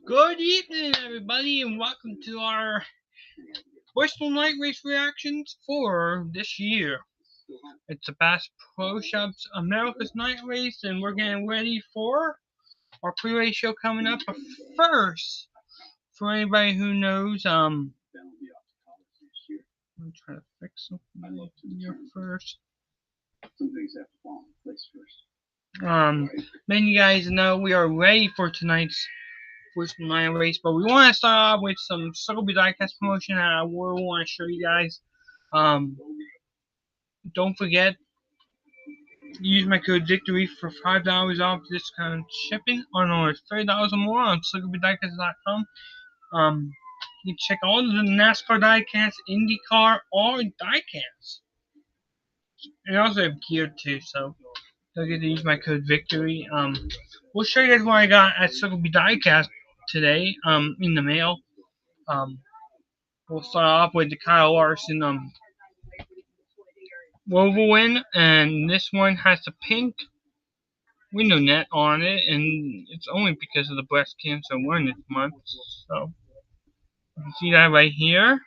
Good evening, everybody, and welcome to our Bristol Night Race reactions for this year. It's the Bass Pro Shops America's Night Race, and we're getting ready for our pre-race show coming up. But first, for anybody who knows, I'm trying to fix something here first. Many of you guys know we are ready for tonight's Bristol Night Race, but we want to start off with some Circle Diecast promotion that I will want to show you guys. Don't forget, use my code VICTORY for $5 off discount shipping on orders $30 or more on CircleBDiecast.com. You can check all the NASCAR diecasts, IndyCar, or diecasts. And I also have gear too, so don't forget to use my code VICTORY. We'll show you guys what I got at Circle Diecast today, in the mail. We'll start off with the Kyle Larson, Wolverine, and this one has the pink window net on it, and it's only because of the breast cancer awareness month. So you can see that right here.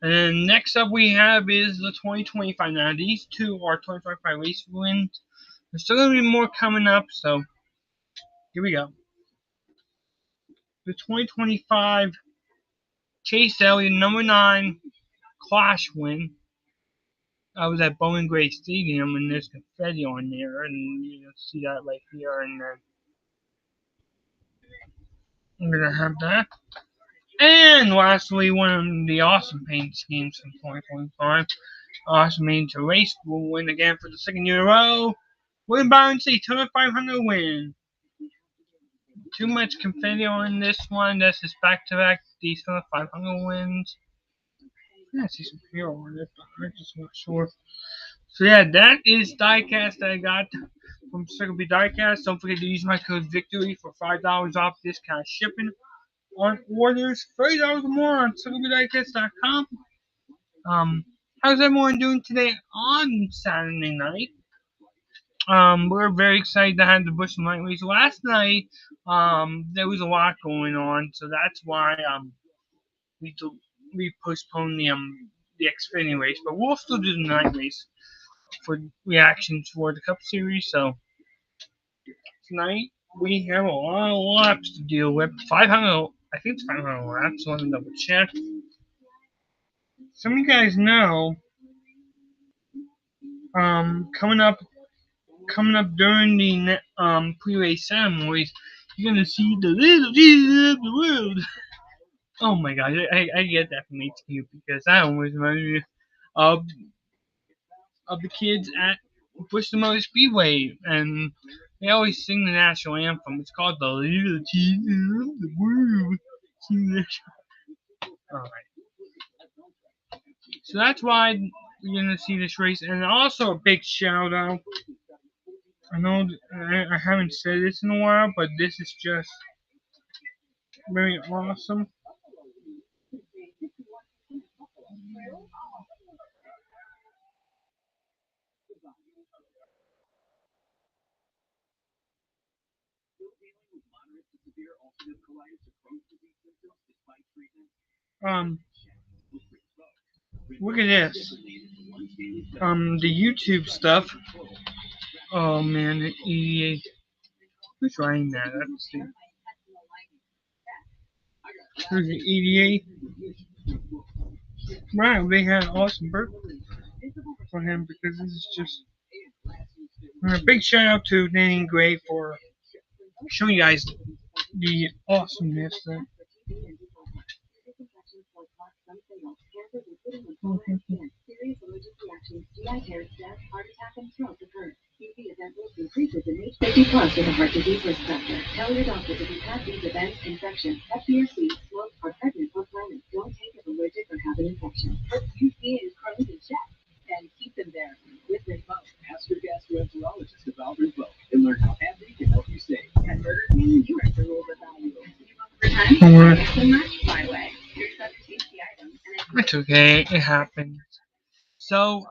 And then next up we have is the 2025. Now these two are 2025 race wins. There's still gonna be more coming up, so here we go. The 2025 Chase Elliott number 9 Clash win. I was at Bowling Green Stadium, and there's confetti on there, and you can see that right here. And then I'm gonna have that. And lastly, one of the awesome paint schemes from 2025. Awesome Paint to Race will win again for the second year in a row. William Byron Daytona 500 win. Too much confetti on this one. That's his back-to-back Daytona 500 wins. I see some here on it, but I'm just not sure. So yeah, that is diecast that I got from Circle B Diecast. Don't forget to use my code VICTORY for $5 off discount shipping on orders $30 or more on CircleBDiecast.com. How's everyone doing today on Saturday night? We're very excited to have the Bristol Night Race. Last night, there was a lot going on, so that's why we postponed the Xfinity race, but we'll still do the night race for reactions for the Cup Series. So tonight we have a lot of laps to deal with. 500, I think it's 500 laps. Let me double check. Some of you guys know, coming up during the pre-race ceremonies, you're gonna see the little Jesus of the world. Oh my god, I get that from HQ because that always reminds me of the kids at Bristol Motor Speedway, and they always sing the national anthem. It's called the Little Jesus of the World. Alright. So that's why you're gonna see this race, and also a big shout out. I know I haven't said this in a while, but this is just very awesome. Look at this. The YouTube stuff. Oh man, the EDA. Who's writing that? Let's see. There's the EDA. Wow, they had an awesome birthday for him because this is just a big shout out to Danny Gray for showing you guys the awesomeness that. Increases in age 50 plus with a heart disease risk factor. Tell your doctor if you have these events, infection, FBRC, smoke, are pregnant or planning. Don't take it allergic or have an infection. Put UC and Crohn's in check and keep them there with Rinvoq. Ask your gastroenterologist about Rinvoq and learn how AbbVie can help you save. At Burger King, you are the rule of value. Thanks so much, by the way. You're such a tasty item. It's okay, it happens. So,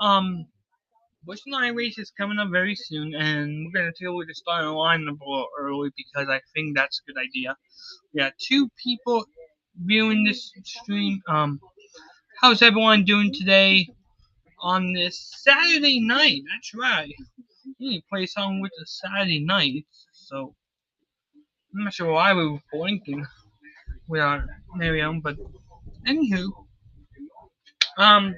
Bristol Night Race is coming up very soon, and we're gonna deal with the starting line a little early because I think that's a good idea. We got two people viewing this stream. How's everyone doing today on this Saturday night? That's right. We need to play a song with the Saturday night, so I'm not sure why we were blinking without Miriam, but anywho, um,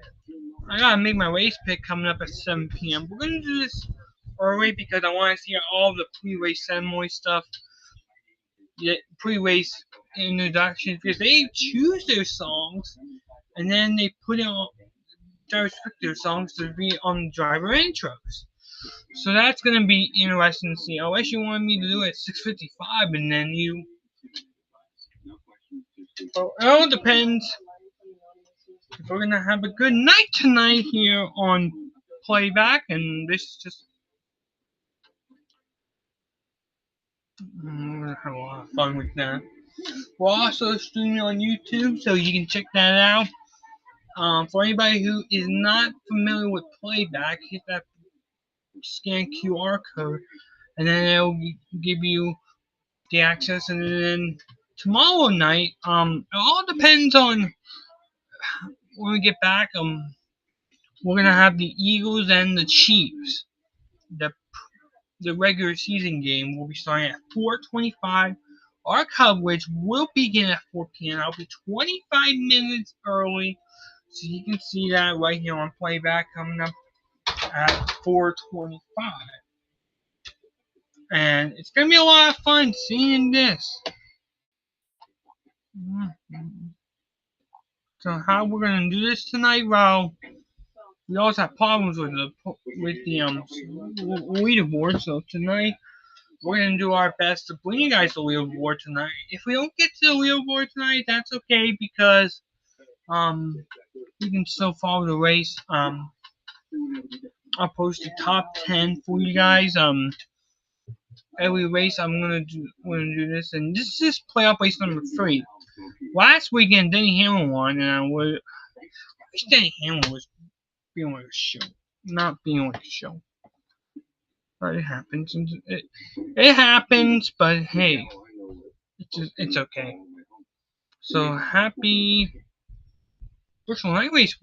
I gotta make my race pick coming up at 7 p.m. We're gonna do this early because I want to see all the pre-race ceremony stuff, the pre-race introductions, because they choose their songs and then they put it on their restricted songs to be on the driver intros. So that's gonna be interesting to see. Unless you want me to do it at 6:55 and then you. So it all depends if we're gonna have a good night tonight here on playback, and this is just. I'm gonna have a lot of fun with that. We're also streaming on YouTube, so you can check that out. For anybody who is not familiar with playback, hit that scan QR code, and then it'll give you the access. And then tomorrow night, it all depends on when we get back. We're gonna have the Eagles and the Chiefs. The regular season game will be starting at 4:25. Our coverage will begin at 4 p.m. I'll be 25 minutes early, so you can see that right here on playback coming up at 4:25. And it's gonna be a lot of fun seeing this. So how we're gonna do this tonight? Well, we also have problems with the leaderboard. So tonight we're gonna do our best to bring you guys the leaderboard tonight. If we don't get to the leaderboard tonight, that's okay because you can still follow the race. I'll post the top 10 for you guys. Every race I'm gonna do this, and this is playoff race number 3. Last weekend, Denny Hamlin won, and I wish Denny Hamlin was being like a show, not being like a show. But it happens. It happens, but hey, it's okay. So happy Bristol Night Race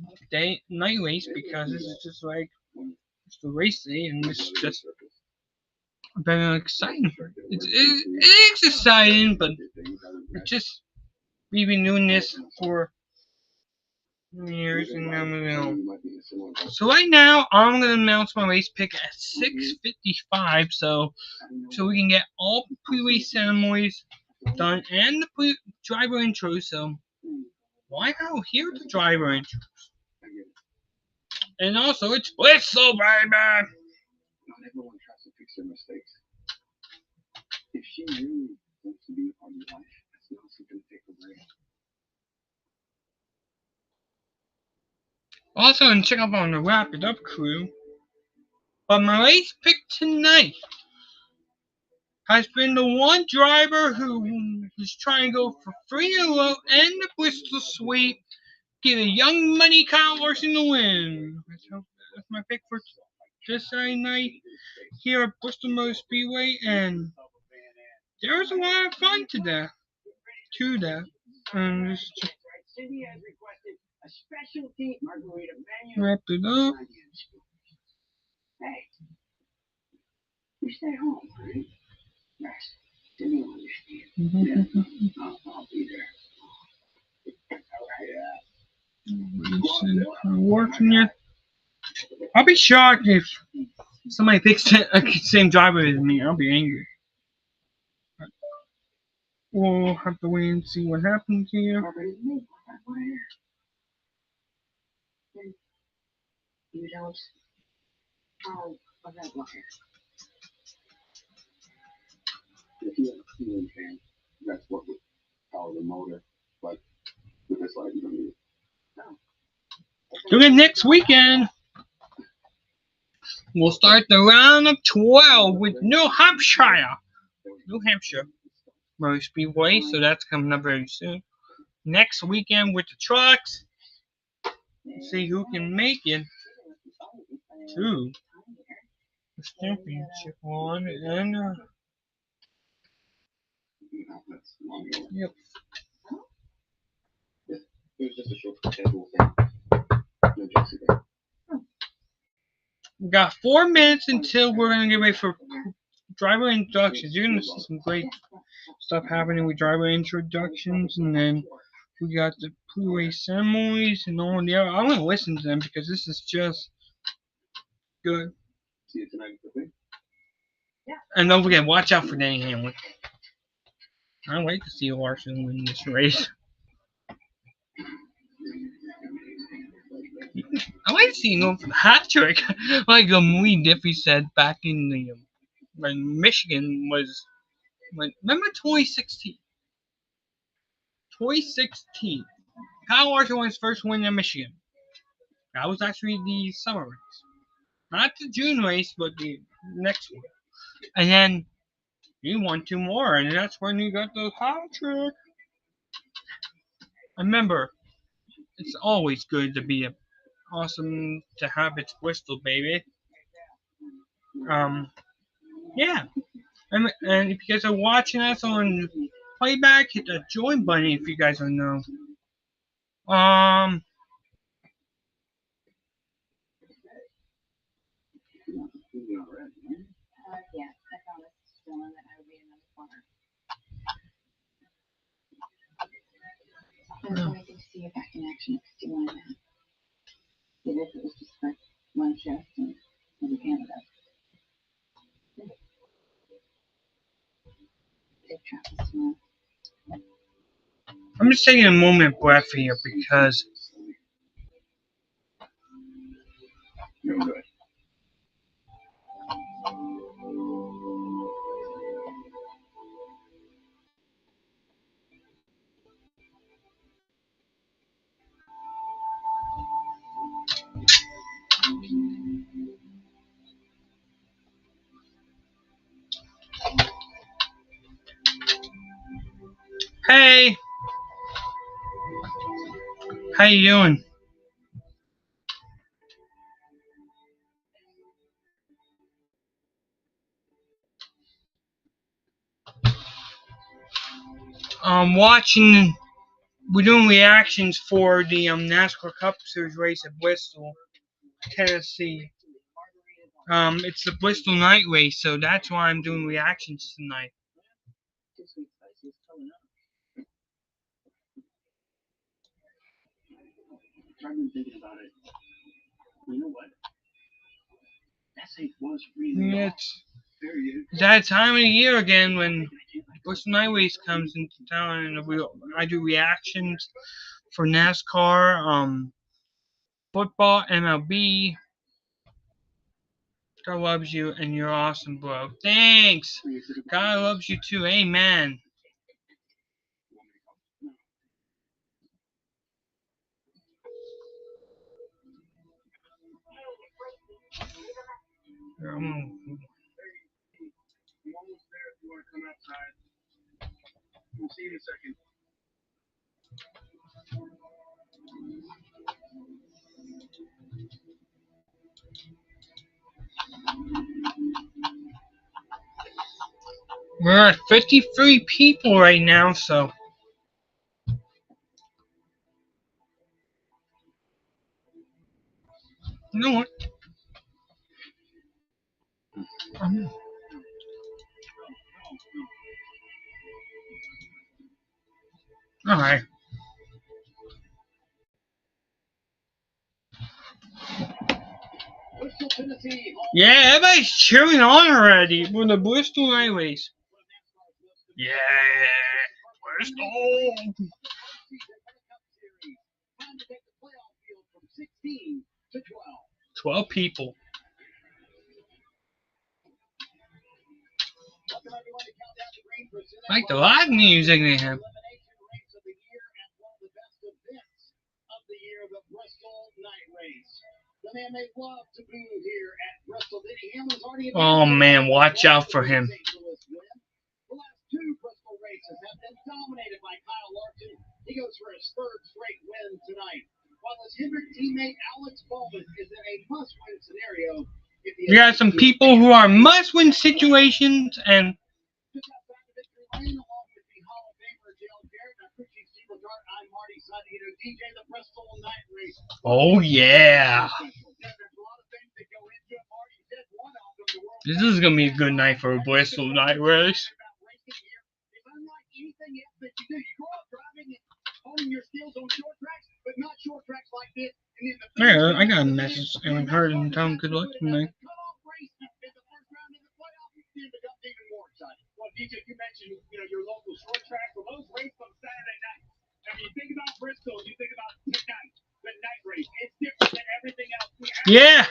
because this is just like it's the race day, and it's just very exciting. It's exciting, but it's just we've been doing this for years, and now moving on. So right now, I'm gonna announce my race pick at 6:55, so we can get all pre-race ceremonies done and the driver intro. So why not hear the driver intro? And also, it's Bristol, baby. Not everyone tries to fix their mistakes. If she really wants to be a part of your life, that's not something to take away. Also, and check out on the Wrap It Up crew. But my race pick tonight has been the one driver who is trying to go for 3 in a row and the Bristol sweep. Give a young money Kyle Larson the win. That's my pick for this Saturday night here at Bristol Motor Speedway, and there was a lot of fun to that. And just wrap it up. Hey, you stay home, right? Rest. Didn't understand. I'll be there. Working yet? I'll be shocked if somebody picks the same driver as me. I'll be angry. We'll have to wait and see what happens here. You don't. If you're a cooling fan, that's what would power the motor. But with this light, you don't need it. Do it next weekend. We'll start the round of 12 with New Hampshire Motor Speedway. So that's coming up very soon. Next weekend with the trucks. Let's see who can make it. 2. the championship on, and yep. We got 4 minutes until we're gonna get ready for driver introductions. You're gonna see some great stuff happening with driver introductions, and then we got the pre-race ceremonies and all the other. I'm gonna listen to them because this is just good. And don't forget, watch out for Danny Hamlin. I like to see Larson win this race. I like to see him go for the hat trick, like Lee Diffie said back in the when Michigan was. Remember 2016? 2016. Kyle Larson won his first win in Michigan. That was actually the summer race. Not the June race, but the next one. And then he won 2 more, and that's when he got the hat trick. Remember, it's always good to be awesome to have its Bristol, baby. Yeah. And if you guys are watching us on playback, hit the join button if you guys don't know. I'm just taking a moment breath here because hey, how you doing? Watching. We're doing reactions for the NASCAR Cup Series race at Bristol, Tennessee. It's the Bristol night race, so that's why I'm doing reactions tonight. It's that time of the year again when Bristol night race comes into town, and I do reactions for NASCAR, football, MLB. God loves you, and you're awesome, bro. Thanks. God loves you too. Amen. We're at 53 people right now, so. You know what? Alright. Yeah, everybody's cheering on already for the Bristol night race. Yeah, Bristol. 12 people. Like the live music they have. Oh man, watch out for him. We got some people who are must-win situations, and oh yeah, this is gonna be a good night for a Bristol night race. Yeah, I got a message. I haven't heard and tell him good luck tonight. Yeah.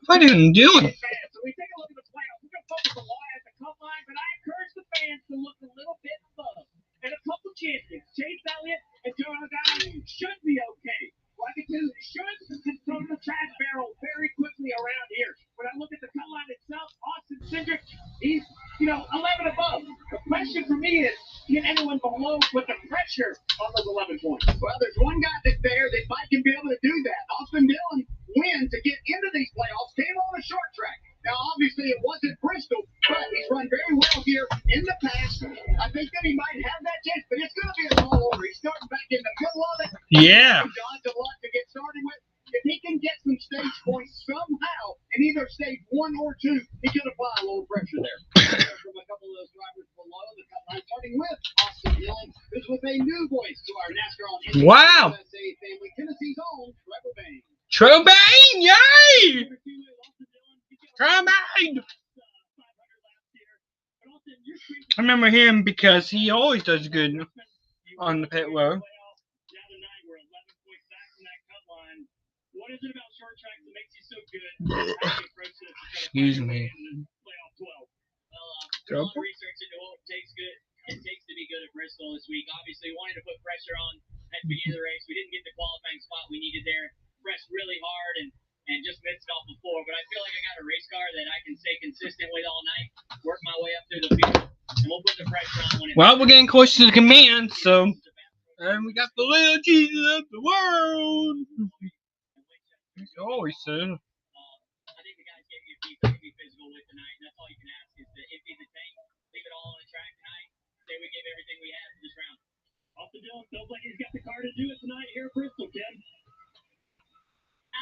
What are you doing? Yeah. Wow. Trobain, yay! Trobain! I remember him because he always does good on the pit road. Excuse me. It takes to be good at Bristol this week. Obviously, wanted to put pressure on at the beginning of the race. We didn't get the qualifying spot we needed there. Pressed really hard and just missed it off before. But I feel like I got a race car that I can stay consistent with all night, work my way up through the field, and we'll put the pressure on when it Well, we're getting close to the command, so. And we got the little Jesus of the world. He always said. I think the guys gave me a piece that can be physical with tonight, and that's all you can ask is to empty the tank, leave it all on the track tonight, say we gave everything we had for this round. Austin Dillon feels like he's got the car to do it tonight here at Bristol, Ken.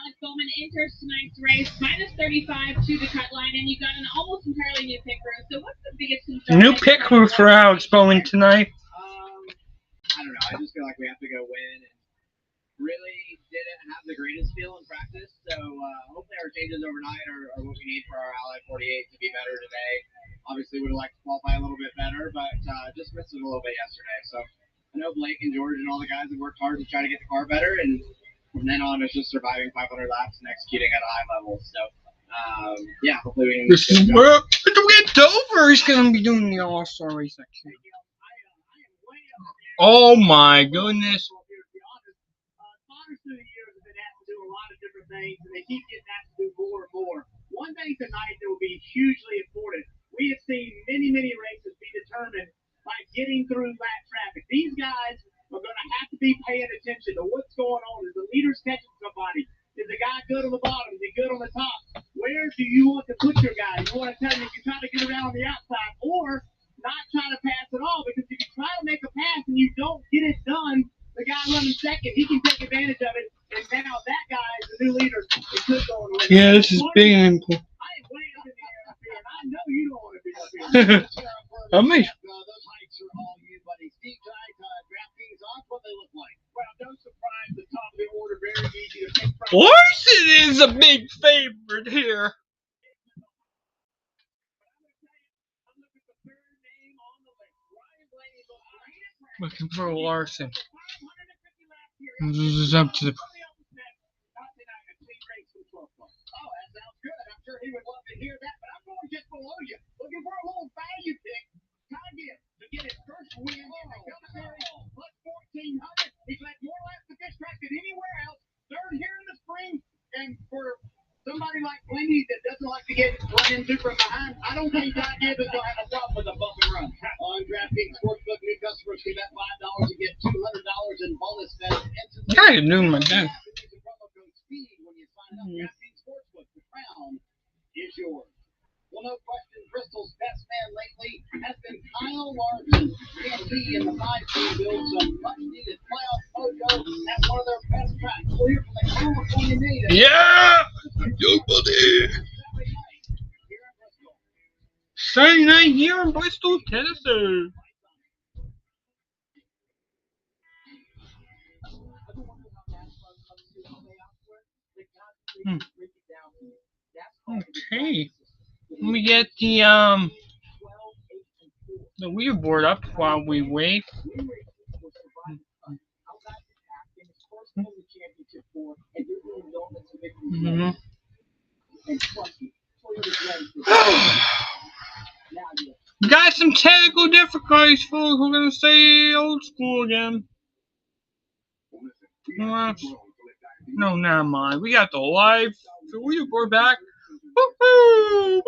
Alex Bowman enters tonight's race minus 35 to the cut line, and you got an almost entirely new pit crew. So what's the biggest concern? New pit crew for Alex Bowman tonight. I don't know. I just feel like we have to go win. And really didn't have the greatest feel in practice. So hopefully our changes overnight are what we need for our Ally 48 to be better today. Obviously, would have liked to qualify a little bit better, but just missed it a little bit yesterday. So I know Blake and George and all the guys have worked hard to try to get the car better. And from then on, it's just surviving 500 laps and executing at a high level. So, yeah, hopefully we can. This is where Dover is going to be doing the All-Star race next year. Oh my goodness. Things, and they keep getting asked to do more and more. One thing tonight that will be hugely important. We have seen many races be determined by getting through lap traffic. These guys are going to have to be paying attention to what's going on. Is the leader's catching somebody? Is the guy good on the bottom? Is he good on the top? Where do you want to put your guy? You want to tell him you can try to get around on the outside or not try to pass at all, because if you try to make a pass and you don't get it done, the guy running second, he can take advantage of it. And now that guy is the new leader. Yeah, this is big and important. I am way up in the air up here, and I know you don't want to be up here. I mean, Those heights are all you, buddy. Steve tried to draft things off what they look like. Well, no surprise, the top of the order, very easy to pick from. Larson is a big favorite here. Looking for Larson. This is up to the. Sure he would love to hear that, but I'm going just below you, looking for a little value pick. Kage to get his first win in the Cup Series, plus 1,400. He's led more laps at this track than anywhere else. Third here in the spring, and for somebody like Blaney that doesn't like to get Ryan two from behind. I don't think Don Gibbons will have a problem with a bump and run. On DraftKings Sportsbook, new customers can bet $5 and get $200 in bonus bets. I can do my dad. Promo code SPEED when you sign up. DraftKings Sportsbook, the crown is yours. Well, no question, Bristol's best man lately has been Kyle Larson. He in the 5-team build some much-needed playoff mojo. That's one of their best tracks. We'll hear from the California native. Yeah! Yo, buddy! Saturday night here in Bristol, Tennessee. Okay. Let me get the leaderboard up while we wait. Mm-hmm. Got some technical difficulties, folks. We're gonna say old school again. No, never mind. We got the live leaderboard back. Woohoo!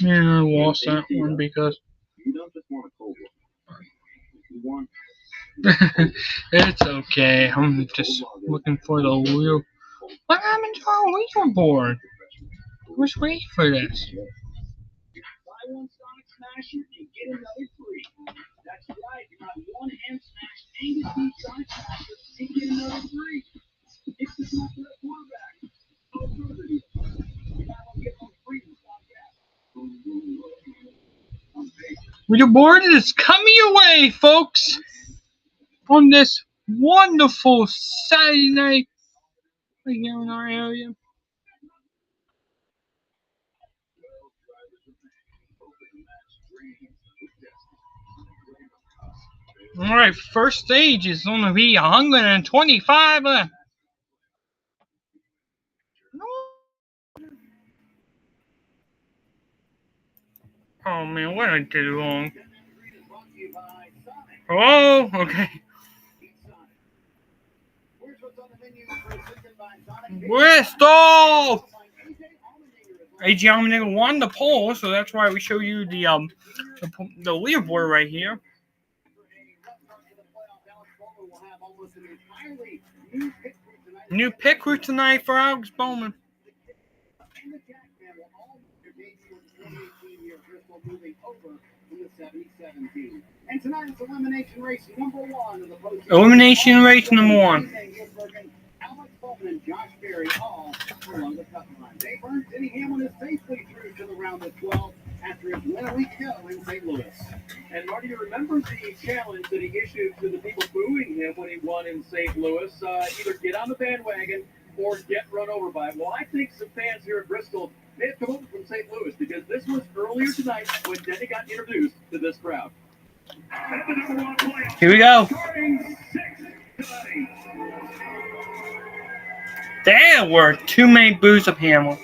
Yeah, I lost that one because it's okay. I'm just looking for the wheel. What happened to our leaderboard? I was waiting for this. That's right. You got one hand smash, Angus Sonic Smasher, and get another 3. It's the top of the quarterback. No further. You gotta get on free to stop that. Leaderboard is coming your way, folks, on this wonderful Saturday night right here in our area. Alright, first stage is going to be 125. Oh man, what did I do wrong? Oh, okay. Bristol! AJ Allmendinger won the poll, so that's why we show you the leaderboard right here. New pick route tonight for Alex Bowman. And tonight's elimination race number 1 of the post. Elimination race number 1. Alex Bowman and Josh Berry all along the cut line. Dave Burns, Denny Hamlin is safely through to the round of 12 after his win a week ago in St. Louis. And Marty, you remember the challenge that he issued to the people booing him when he won in St. Louis? Either get on the bandwagon or get run over by it. Well, I think some fans here at Bristol may have come over from St. Louis because this was earlier tonight when Denny got introduced to this crowd. Here we go. There were too many boos of Hamlin.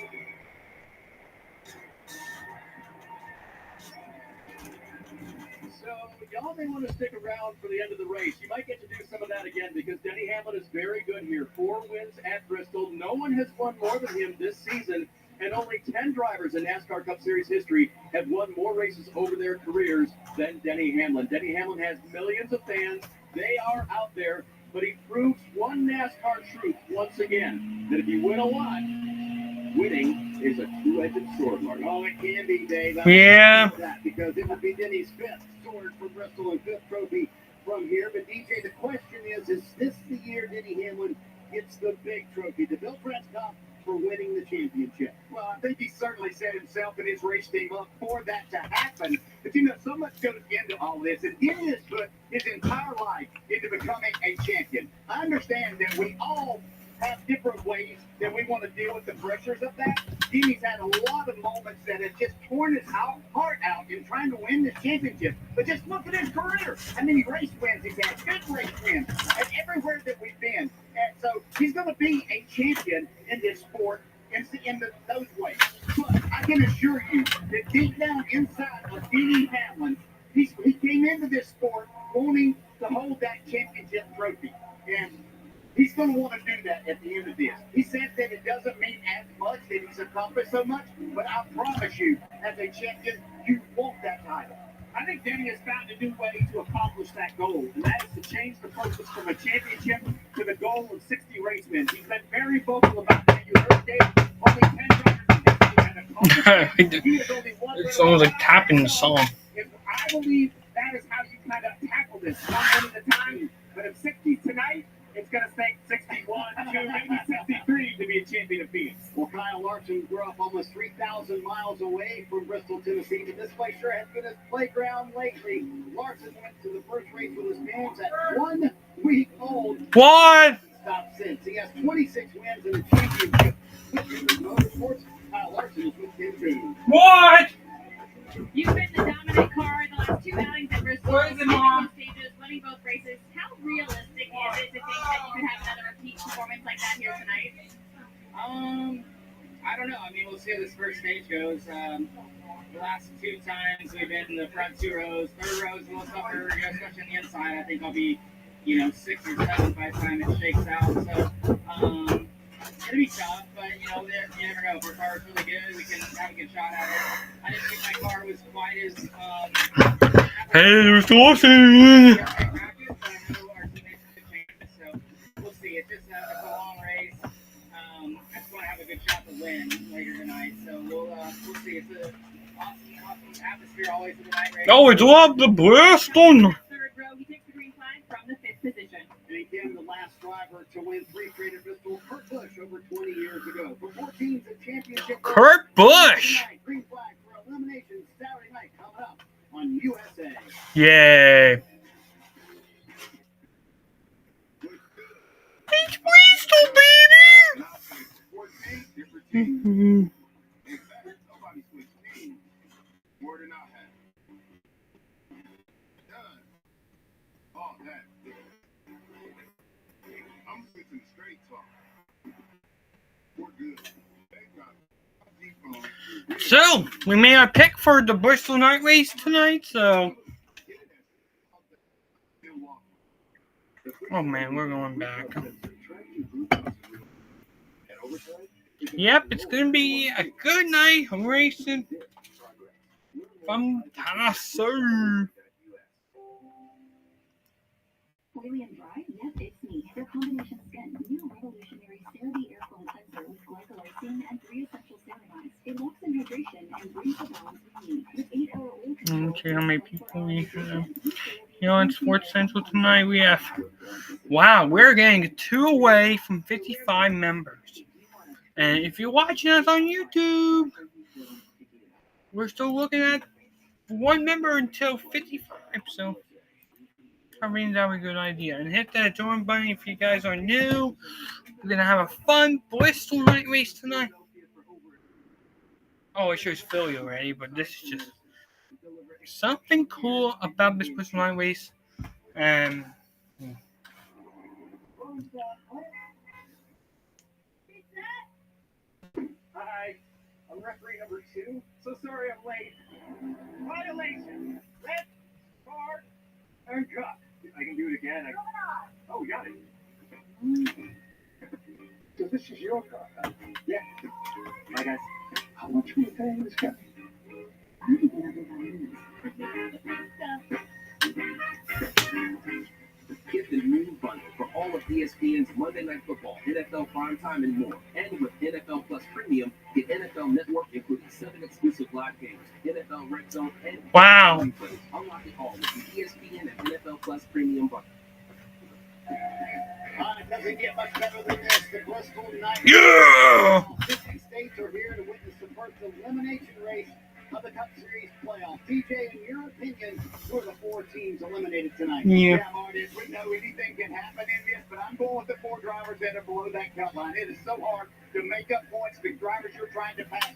So, y'all may want to stick around for the end of the race. You might get to do some of that again because Denny Hamlin is very good here. 4 wins at Bristol. No one has won more than him this season. And only 10 drivers in NASCAR Cup Series history have won more races over their careers than Denny Hamlin. Denny Hamlin has millions of fans. They are out there. But he proves one NASCAR truth once again, that if you win a lot, winning is a two-edged sword, Mark. Oh, it can be, Dave. Yeah. That because it would be Denny's 5th sword from Bristol and 5th trophy from here. But, DJ, the question is this the year Denny Hamlin gets the big trophy? The Bill Press Cup for winning the championship? Well, I think he certainly set himself and his race team up for that to happen. But, you know, so much goes into all this, and he has put his entire life into becoming a champion. I understand that we all have different ways that we want to deal with the pressures of that. Jimmy's had a lot of moments that have just torn his heart out in trying to win this championship. But just look at his career. How many race wins he's had, good race wins, and everywhere that we've been. And so he's going to be a champion in this sport in those ways. But I can assure you that deep down inside of Denny Hamlin, he came into this sport wanting to hold that championship trophy. And he's going to want to do that at the end of this. He said that it doesn't mean as much that he's accomplished so much, but I promise you, as a champion, you want that title. I think Denny has found a new way to accomplish that goal, and that is to change the focus from a championship to the goal of 60 race wins. He's been very vocal about that. You heard Dave, only 10 drivers in history have accomplished that. He is only one. It's almost like tapping the song. I believe that is how you kind of tackle this, one at a time. But if 60 tonight, it's going to take 61, 2, maybe 63 to be a champion of Phoenix. Well, Kyle Larson grew up almost 3,000 miles away from Bristol, Tennessee, but this place sure has been his playground lately. Larson went to the first race with his parents at 1 week old. What? Stopped since. He has 26 wins in the championship. With Motorsports, Kyle Larson is with him too. What? You've been the dominant car in the last 2 outings at Bristol. Where is it, Mom? Stages, winning both races. How realistic is it to think that you could have another repeat performance like that here tonight? I don't know. I mean, we'll see how this first stage goes. The last 2 times we've been in the front 2 rows, 3rd row is a little tougher, especially on the inside. I think I'll be, 6 or 7 by the time it shakes out. So, it'll be tough, but you never know. If our car is really good, we can have a good shot at it. I didn't think my car was quite as Hey, Mr. Lawson! So we'll see. It's a long race. I just want to have a good shot to win later tonight. So we'll see. It's an awesome atmosphere always in the night race. Always love the Bristol. 3rd row, he takes the green flag from the 5th position. And he became the last driver to win 3 straight at Bristol, Kurt Busch, over 20 years ago. For 4 teams at championship. Kurt Busch! Green flag for elimination Saturday night coming up on USA. Yay! It's Bristol, baby! Mm-hmm. So, we made our pick for the Bristol night race tonight, so... Oh man, we're going back. Yep, it's gonna be a good night of racing. Fantastic. Oily and dry? Yes, it's me. Their combination skin. New revolutionary CeraVe airflow cleanser with glycosine and 3 essential ceramides. It locks in hydration and brings the balance we need. With 8-hour oil Let's see how many people we have. On Sports Central tonight, we have... Wow, we're getting 2 away from 55 members. And if you're watching us on YouTube, we're still looking at 1 member until 55, so... I mean, that was a good idea. And hit that join button if you guys are new. We're going to have a fun Bristol night race tonight. Oh, it shows Philly already, but this is just something cool about this Bristol night race. And Hi, I'm referee number 2. So sorry I'm late. Violation. Red card and cut. I can do it again. Oh, got it. So this is your car, huh? Yeah. Hi, guys. How much are you paying this guy? Get the new bundle for all of ESPN's Monday Night Football, NFL Primetime, and more. And with NFL Plus Premium, get NFL Network, including 7 exclusive live games, NFL Red Zone, and wow. replays. Unlock it all with the ESPN and NFL Plus Premium bundle. It doesn't get much better than this. The Bristol night. Yeah! 50 states are here to witness the first elimination race of the Cup Series playoff. TJ, in your opinion, who are the 4 teams eliminated tonight? Yeah. Marty, we know anything can happen in this, but I'm going with the 4 drivers that are below that cut line. It is so hard to make up points. The drivers you're trying to pass,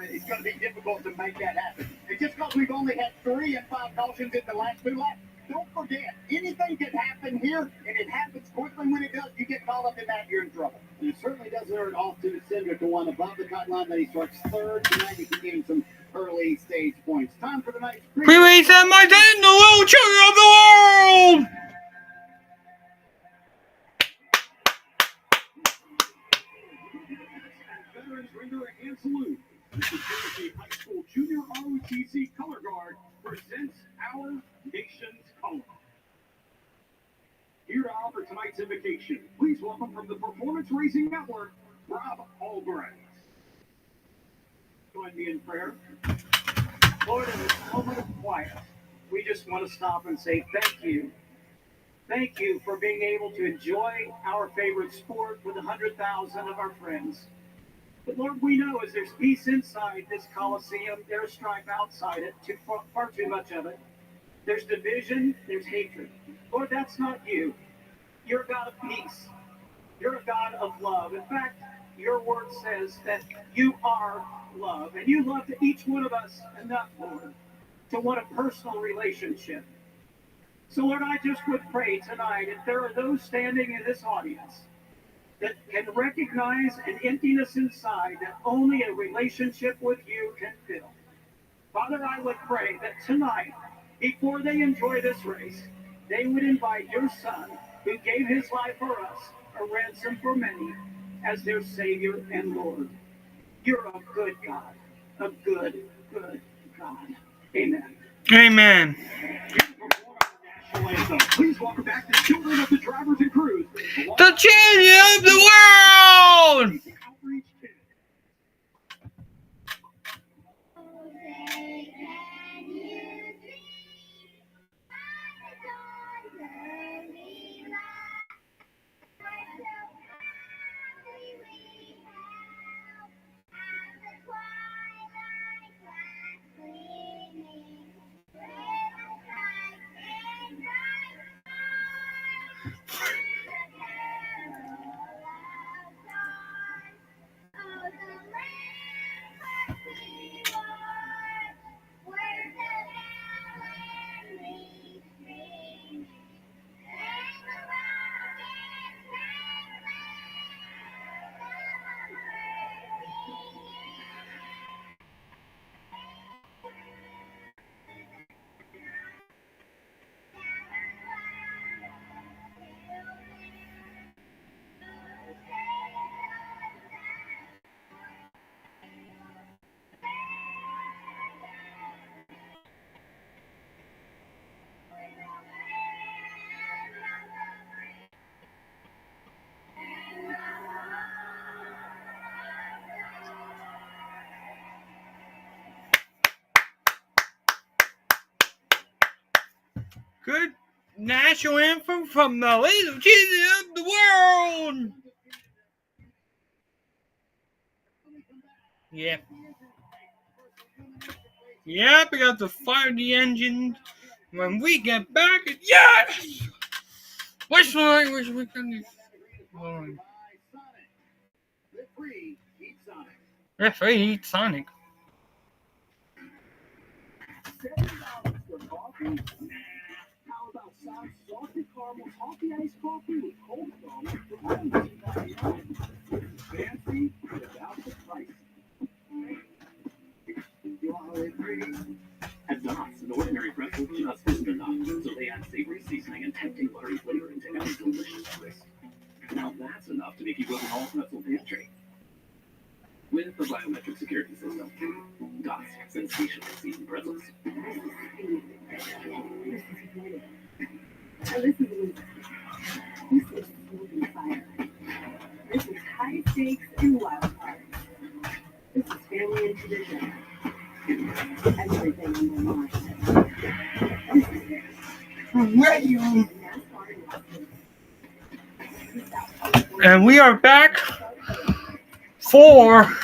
it's going to be difficult to make that happen. And just because we've only had 3 and 5 cautions in the last 2 laps, don't forget, anything can happen here, and it happens quickly. When it does, you get caught up in that, you're in trouble. And it certainly doesn't hurt off to the Cinder to one above the cut line. Then he starts 3rd. Tonight he can gain some early stage points. Time for the night's Pre-race at Martin, the world champion of the world! Veterans render a hand salute. The Tennessee High School Junior ROTC Color Guard presents our nation's color. Here to offer tonight's invocation, please welcome from the Performance Racing Network, Rob Albright. Join me in prayer. Lord, in this moment of quiet, we just want to stop and say thank you. Thank you for being able to enjoy our favorite sport with 100,000 of our friends. But Lord, we know as there's peace inside this Coliseum, there's strife outside it, far too much of it. There's division, there's hatred. Lord, that's not you. You're a God of peace. You're a God of love. In fact, your word says that you are love. And you love each one of us enough, Lord, to want a personal relationship. So, Lord, I just would pray tonight if there are those standing in this audience that can recognize an emptiness inside that only a relationship with you can fill. Father, I would pray that tonight, before they enjoy this race, they would invite your Son, who gave his life for us, a ransom for many, as their Savior and Lord. You're a good God, a good, good God. Amen. Amen. Please welcome back the children of the drivers and crews. The champion of the world! Good national anthem from the Lady Jesus of the world. Yep. Yep, we got to fire the engine when we get back. Yes! Which one? Which we can do? Referee eat Sonic. How about soft salted caramel coffee iced coffee with cold foam for fancy without the price. You are a free. At Dots, an ordinary pretzel just isn't enough, so they add savory seasoning and tempting buttery flavoring to every delicious twist. Now that's enough to make you go to an all-pretzel pantry. With the biometric security system, Dots, sensationally seasoned pretzels. This is moving fire. This is high stakes and wild cards. This is family and tradition. Everything on my mind. This is it. And we are back for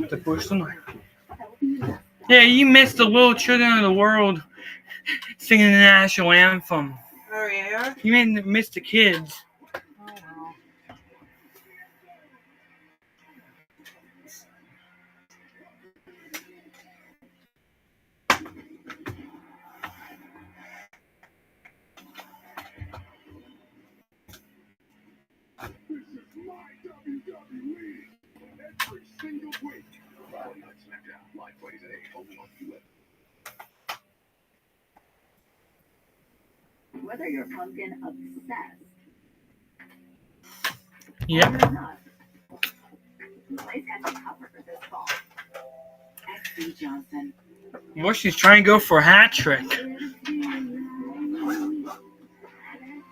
the Bristol night. Yeah, you missed the little children of the world singing the national anthem. Oh, yeah? You missed the kids. Oh, well. Whether you're pumpkin obsessed Yep. or not, Clay's got you covered for this fall. XB Johnson. Well, she's trying to go for a hat trick.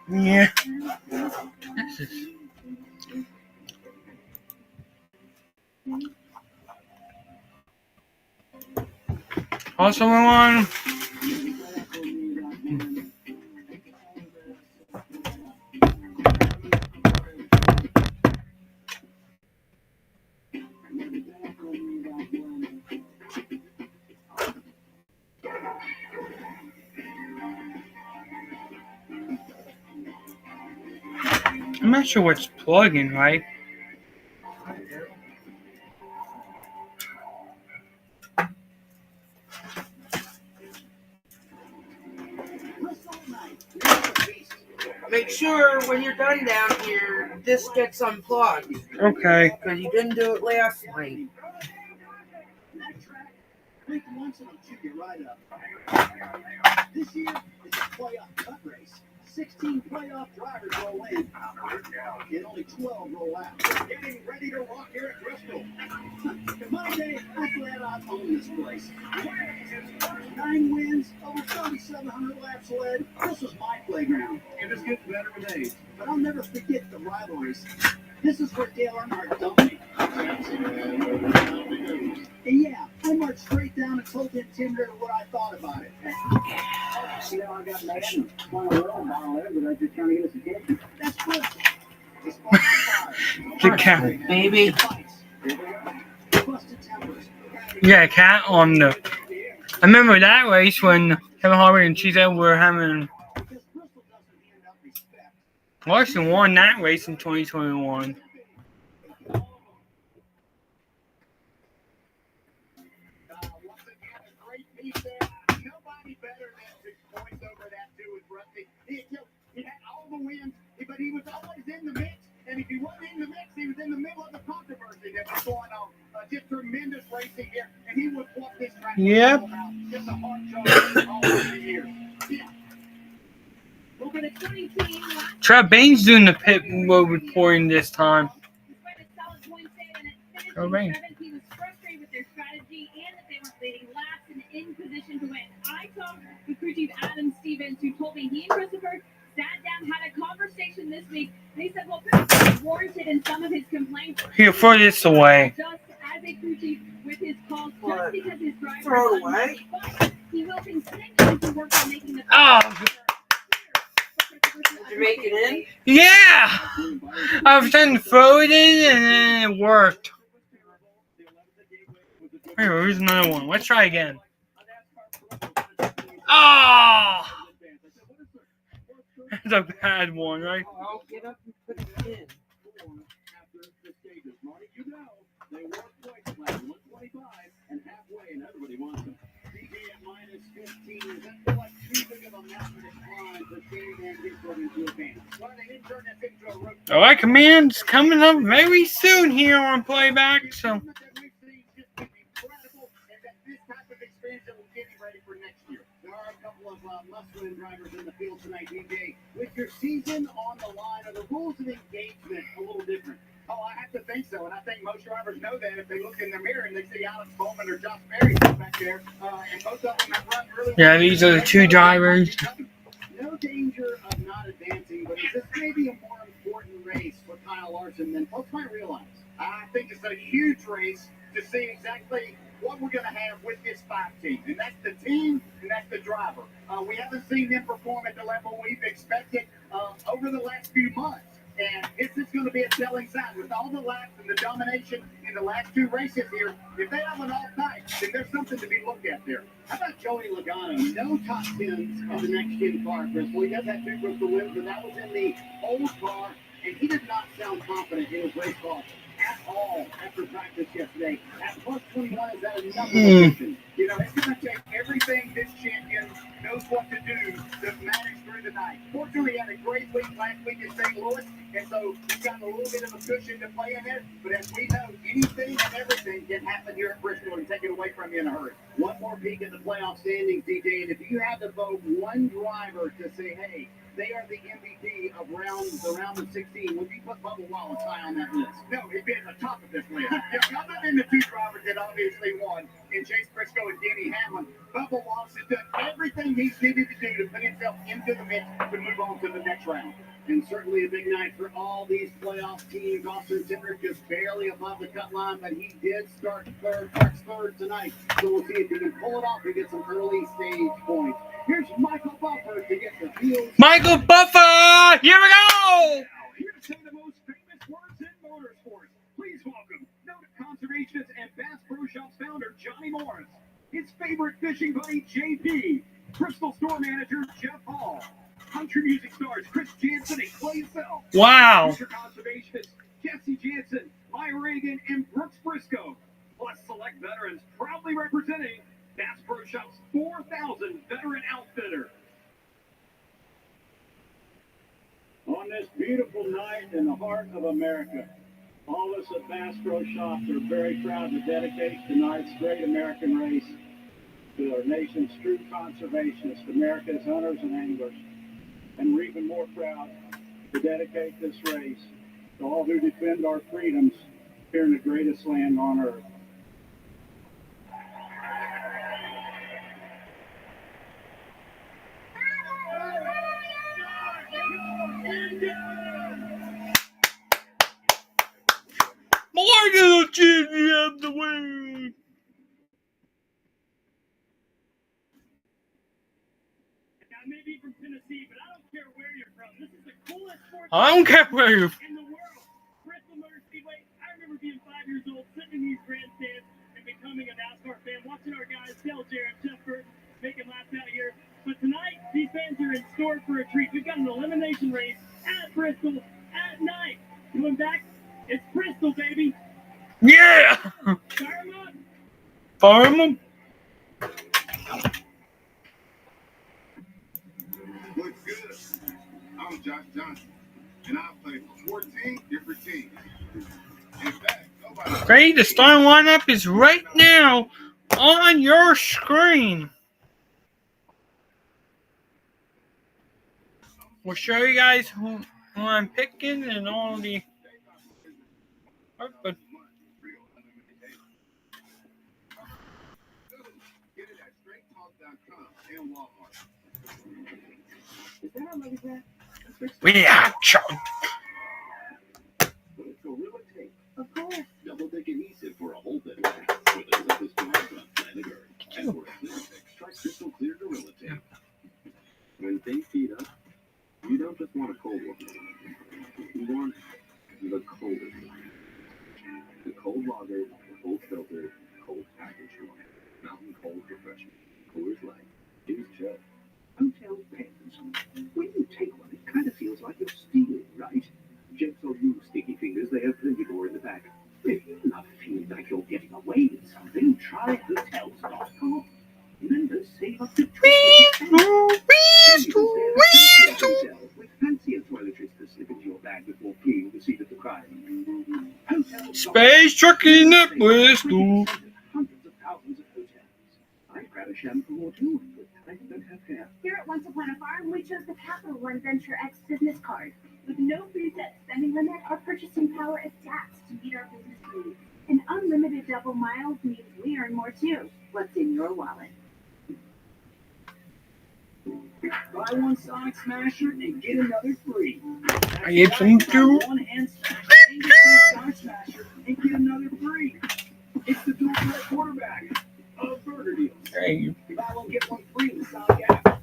Yeah. This is... Also, everyone. I'm not sure what's plugging, right? Make sure when you're done down here, this gets unplugged. Okay. Because you didn't do it last night. This year is a playoff cut race. 16 playoff drivers roll in, and only 12 roll out. Getting ready to rock here at Bristol. Monday, I flat out own this place. 9 wins, over 3,700 laps led. This was my playground. It just gets better with age. But I'll never forget the rivalries. This is where Dale Earnhardt dumped me. And yeah, I marched straight down and told him Tinder what I thought about it. You know, I got mad and won a little bottle there, but I was just trying to get his attention. That's good. It's The cat. Baby. Yeah, cat on the... I remember that race when Kevin Harvick and Chase Elliott were having... Larson won that race in 2021. But he was always in the mix, and if he wasn't in the mix, he was in the middle of the controversy that was going on. Just tremendous racing here, and he would walk this track. Yep. Just a hard job all over the years. Yeah. Over the 2018 last Trav Bain's doing the pit road reporting this time. despite a solid point save and at Go Bain. 7th, he was frustrated with their strategy and that they weren't leading laps and in position to win. I talked with crew chief Adam Stevens, who told me he and Christopher sat down, had a conversation this week, and he said, well, Christopher was warranted in some of his complaints. Here, throw this away. Just as a crew chief with his calls, What? just because his driver Throw it is away? but he will continue to work on making the Oh, Did you make it in? yeah! I was trying to throw it in and then it worked. Here, here's another one. Let's try again. Oh! That's a bad one, right? I'll get up and put it in. They work twice last 125 and halfway, and everybody wants them. DB at minus 15. Is that like too big of a mountain to climb for Shane and Gibson into advance? Well, they didn't turn this into a road. Alright, Command's coming up very soon here on playback, so... That we've seen just been incredible, and that this type of expansion will get you ready for next year. There are a couple of must-win drivers in the field tonight, DJ. With your season on the line, are the rules of engagement a little different? Oh, I have to think so, and I think most drivers know that if they look in the mirror and they see Alex Bowman or Josh Berry back there, and both of them have run really well. Yeah, these are the two drivers. No danger of not advancing, but is this maybe a more important race for Kyle Larson than folks might realize? I think it's a huge race to see exactly what we're going to have with this 5 team, and that's the team and that's the driver. We haven't seen them perform at the level we've expected over the last few months. And this is going to be a telling sign with all the laps and the domination in the last two races here, if they have an off night, then there's something to be looked at there. How about Joey Logano? No top tens in the next gen car, Bristol. He does have two Bristol wins, but that was in the old car, and he did not sound confident in his race car at all after practice yesterday. At plus 21, is that enough position? You know, it's going to take everything this champion knows what to do to manage through the night. Fortunately, he had a great week last week in St. Louis, and so he's got a little bit of a cushion to play in it. But as we know, anything and everything can happen here at Bristol and take it away from you in a hurry. One more peek at the playoff standings, DJ, and if you had to vote one driver to say, hey, they are the MVP of the round of 16. Would you put Bubba Wallace high on that list? No, he'd be at the top of this list. Other than the two drivers that obviously won, in Chase Briscoe and Denny Hamlin, Bubba Wallace has done everything he's needed to do to put himself into the mix to move on to the next round. And certainly a big night for all these playoff teams. Austin Cindric just barely above the cut line, but he did start third tonight. So we'll see if he can pull it off and get some early stage points. Here's Michael Buffer to get the field. Michael Buffer! Here we go! Here to say the most famous words in motorsports. Please welcome noted conservationist and Bass Pro Shops founder Johnny Morris, his favorite fishing buddy JP, Bristol store manager Jeff Hall, country music stars Chris Jansen and Clay Bell. Wow. Future conservationist Jesse Jansen, Maya Reagan, and Brooks Briscoe, plus select veterans proudly representing Bass Pro Shops 4,000 veteran outfitter. On this beautiful night in the heart of America, all of us at Bass Pro Shops are very proud to dedicate tonight's great American race to our nation's true conservationists, America's hunters and anglers. And we're even more proud to dedicate this race to all who defend our freedoms here in the greatest land on earth. Morgan Jr. of the win. I may be from Tennessee, but I don't care where you're from. This is the coolest sport I don't care where you're in the world. Bristol Motor Speedway. I remember being 5 years old, sitting in these grandstands and becoming a NASCAR fan, watching our guys, Dale Jarrett, Jeff Burton, making laps out here. But tonight, these fans are in store for a treat. We've got an elimination race at Bristol at night. Going back, it's Bristol, baby. Yeah! Fire 'em up. Fireman? What's good? I'm Josh Johnson, and I play for 14 different teams. In fact, nobody. Okay, the starting lineup is right now on your screen. We'll show you guys who I'm picking and all the. But Get it at straighttalk.com and Walmart. Is that our money back? we are Gorilla Tape. Of course. Double thick adhesive for a whole bit with the toughest product on planet Earth. And for a clear fix, try Crystal Clear Gorilla Tape. When things heat up, you don't just want a cold one. You want the coldest one. The cold lager, cold filter, cold package one. Mountain Cold Refreshment. Coors Light. Use chill. Hotel pens. When you take one, it kind of feels like you're stealing, right? Gentle use, sticky fingers. They have plenty more in the pack. If you're not feeling like you're getting away with something, try hotels.com. Members save up to 20%. With fancier toiletries to slip into your bag before fleeing the scene of the crime. Space trucking at Bristol. Hundreds of thousands of hotels. I'd grab a shampoo or two, but I don't have hair. Here at Once Upon a Farm, we chose the Capital One Venture X business card. With no preset spending limit, our purchasing power adapts to meet our business needs. And unlimited double miles means we earn more too. What's in your wallet? Buy one Sonic Smasher and get another free. I get some too. Buy one hand smasher and get one Sonic Smasher and get another free. It's the dual threat quarterback of Burger Deals. Hey, Buy one get one free in the Sonic app.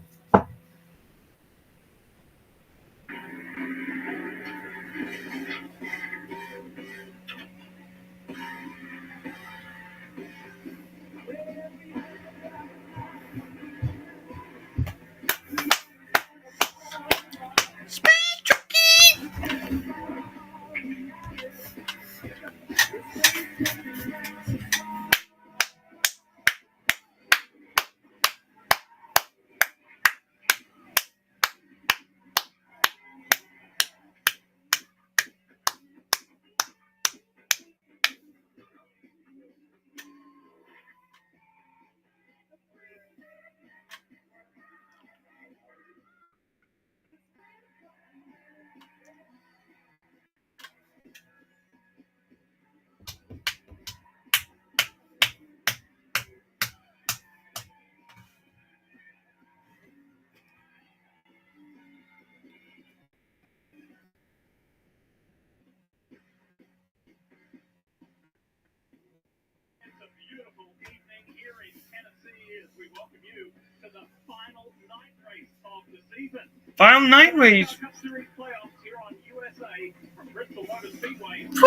to the final night race of the season. Final night race. Cup Series playoffs here on USA from Bristol Motor Speedway. Bristol!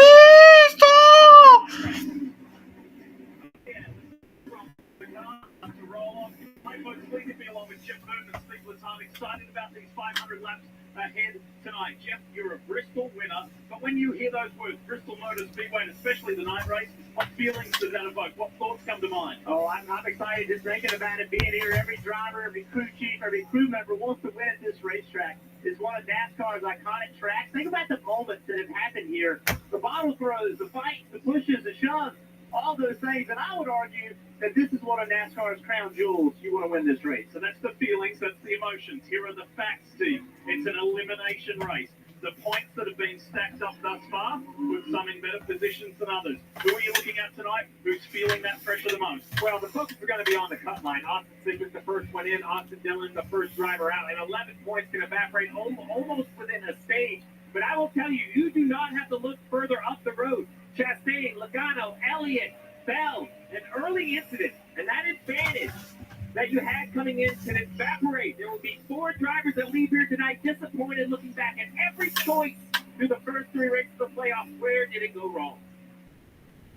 To roll off. My folks, please be along with Jeff Burton and Steve Lazar. Excited about these 500 laps ahead tonight. Jeff, you're a Bristol winner, but when you hear those words, Bristol Motor Speedway, and especially the night race, what feelings does that evoke? What thoughts come to mind? Oh, I'm excited just thinking about it, being here. Every driver, every crew chief, every crew member wants to win at this racetrack. It's one of NASCAR's iconic tracks. Think about the moments that have happened here. The bottle throws, the fights, the pushes, the shoves, all those things. And I would argue that this is one of NASCAR's crown jewels. You want to win this race. So that's the feelings, that's the emotions. Here are the facts, Steve. It's an elimination race. The points that have been stacked up thus far put some in better positions than others. Who are you looking at tonight? Who's feeling that pressure the most? Well, the focus is going to be on the cut line. Austin Cindric, the first one in. Austin Dillon, the first driver out. And 11 points can evaporate almost within a stage. But I will tell you, you do not have to look further up the road. Chastain, Logano, Elliott, Bell, an early incident. And that advantage that you had coming in can evaporate. There will be 4 drivers that leave here tonight disappointed looking back at every choice through the first 3 races of the playoffs. Where did it go wrong?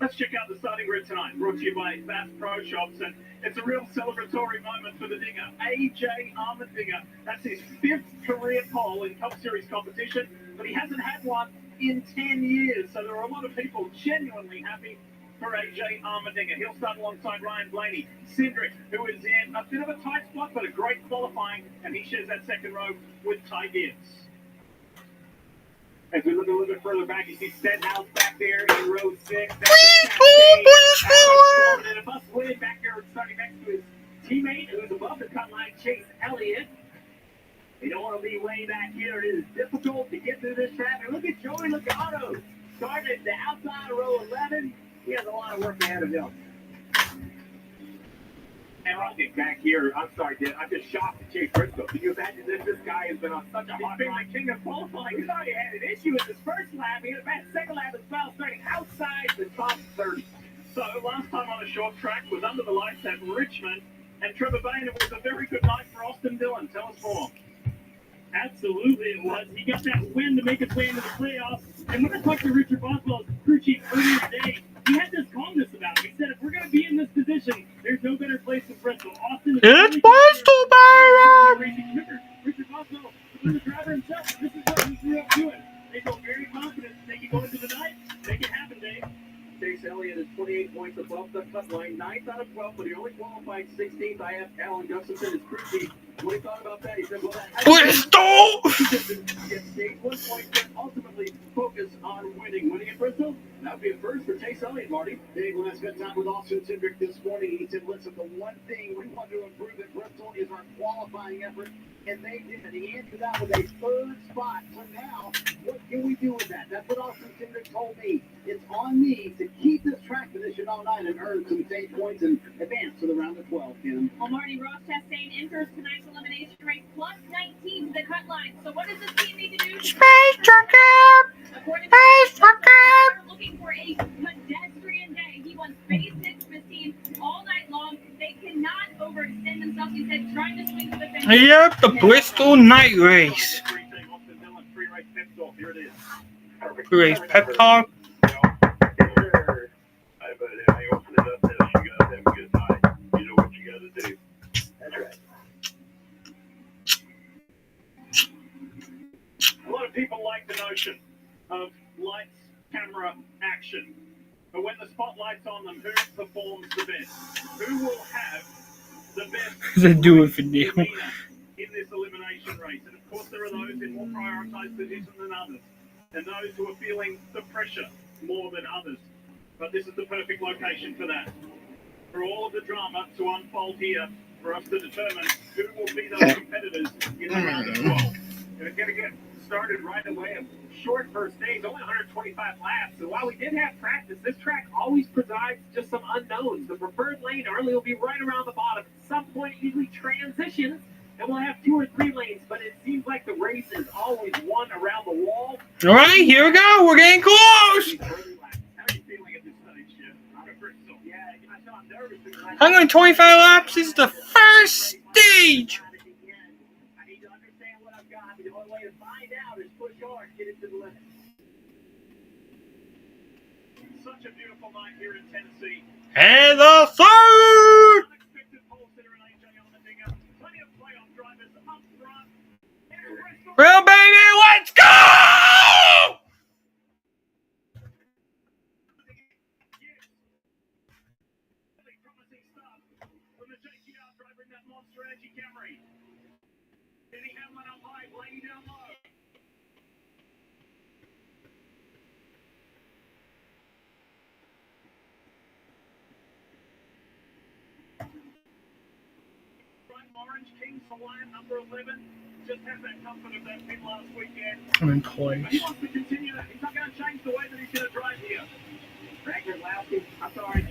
Let's check out the starting grid tonight, brought to you by Bass Pro Shops, and it's a real celebratory moment for the Dinger, A.J. Allmendinger. That's his 5th career pole in Cup Series competition, but he hasn't had one in 10 years, so there are a lot of people genuinely happy for A.J. Allmendinger. He'll start alongside Ryan Blaney. Cindric, who is in a bit of a tight spot, but a great qualifying, and he shares that second row with Ty Gibbs. As we look a little bit further back, you see Stenhouse back there in row 6. And a bus win back there starting next to his teammate who's above the cut line, Chase Elliott. They don't want to be way back here. It is difficult to get through this traffic. Look at Joey Logano. Started the outside of row 11. He has a lot of work ahead of him. And I'll get back here. I'm sorry, Dad. I'm just shocked at Chase Briscoe. Can you imagine this guy has been on such a hot run? King of qualifying. He's already had an issue with his first lap. He had a bad second lap as well, starting outside the top 30. So last time on a short track was under the lights at Richmond, and Trevor Bayne, it was a very good night for Austin Dillon. Tell us more. Absolutely it was. He got that win to make his way into the playoffs. And when I talked to Richard Boswell's crew chief earlier today, he had this calmness about him. He said, if we're going to be in this position, there's no better place than Bristol. Austin is It's Bristol, baby! Richard Boswell was the driver himself. This is what he grew up doing. They feel very confident they can go into the night, make it happen, Dave. Chase Elliott is 28 points above the cut line, 9th out of 12, but he only qualified 16th. I have Alan Gustafson, his crew chief. When he thought about that, he said, well, that Bristol! get stage 1 point, but ultimately focus on winning. Winning at Bristol, that would be a first for Chase Elliott, Marty. Dave, when I spent time with Austin Cindric this morning, he said, listen, the one thing we want to improve at Bristol is our qualifying effort, and they did. He answered that with a 3rd spot. So now, what can we do with that? That's what Austin Cindric told me. It's on me to keep this track position all night and earn some stage points and advance to the round of 12, Kim. Well, Marty, Ross Chastain enters tonight's elimination race plus 19 to the cut line. So what does this team need to do? Space Trucker! According to Space Trucker! they're looking for a pedestrian day. He won space hits with his team all night long. They cannot overextend themselves. He said trying to swing for the fence. Yep, the Bristol night race. Race pep talk. A lot of people like the notion of lights, camera, action. But when the spotlight's on them, who performs the best? Who will have the best They do it for Neil. demeanor in this elimination race? And of course, there are those in more prioritized positions than others, and those who are feeling the pressure more than others. But this is the perfect location for that. For all of the drama to unfold here, for us to determine who will be those competitors in the round of 12. And it's going to get started right away. A short first stage, only 125 laps. So while we did have practice, this track always provides just some unknowns. The preferred lane early will be right around the bottom. At some point, it usually transitions, and we'll have 2 or 3 lanes. But it seems like the race is always one around the wall. All right, here we go. We're getting close. How are you feeling at this stage, Jeff? Out of Bristol. Yeah, I'm nervous. 125 laps. This is the first stage. I need to understand what I've got. The only way to find out is push hard, get it to the limit. Such a beautiful night here in Tennessee. And the third. Unexpected pole sitter in AJ Allmendinger. Plenty of playoff drivers up front. Well, baby, let's go! Promising stuff from the JTR driver in that Monster Energy Camry. Denny Hamlin up high, Blaney down low. Orange King Saline, number 11, just has that comfort of that pin last weekend. I'm in place. He wants to continue that. He's not going to change the way that he's going to drive here. Ragnar Lasky, I'm sorry,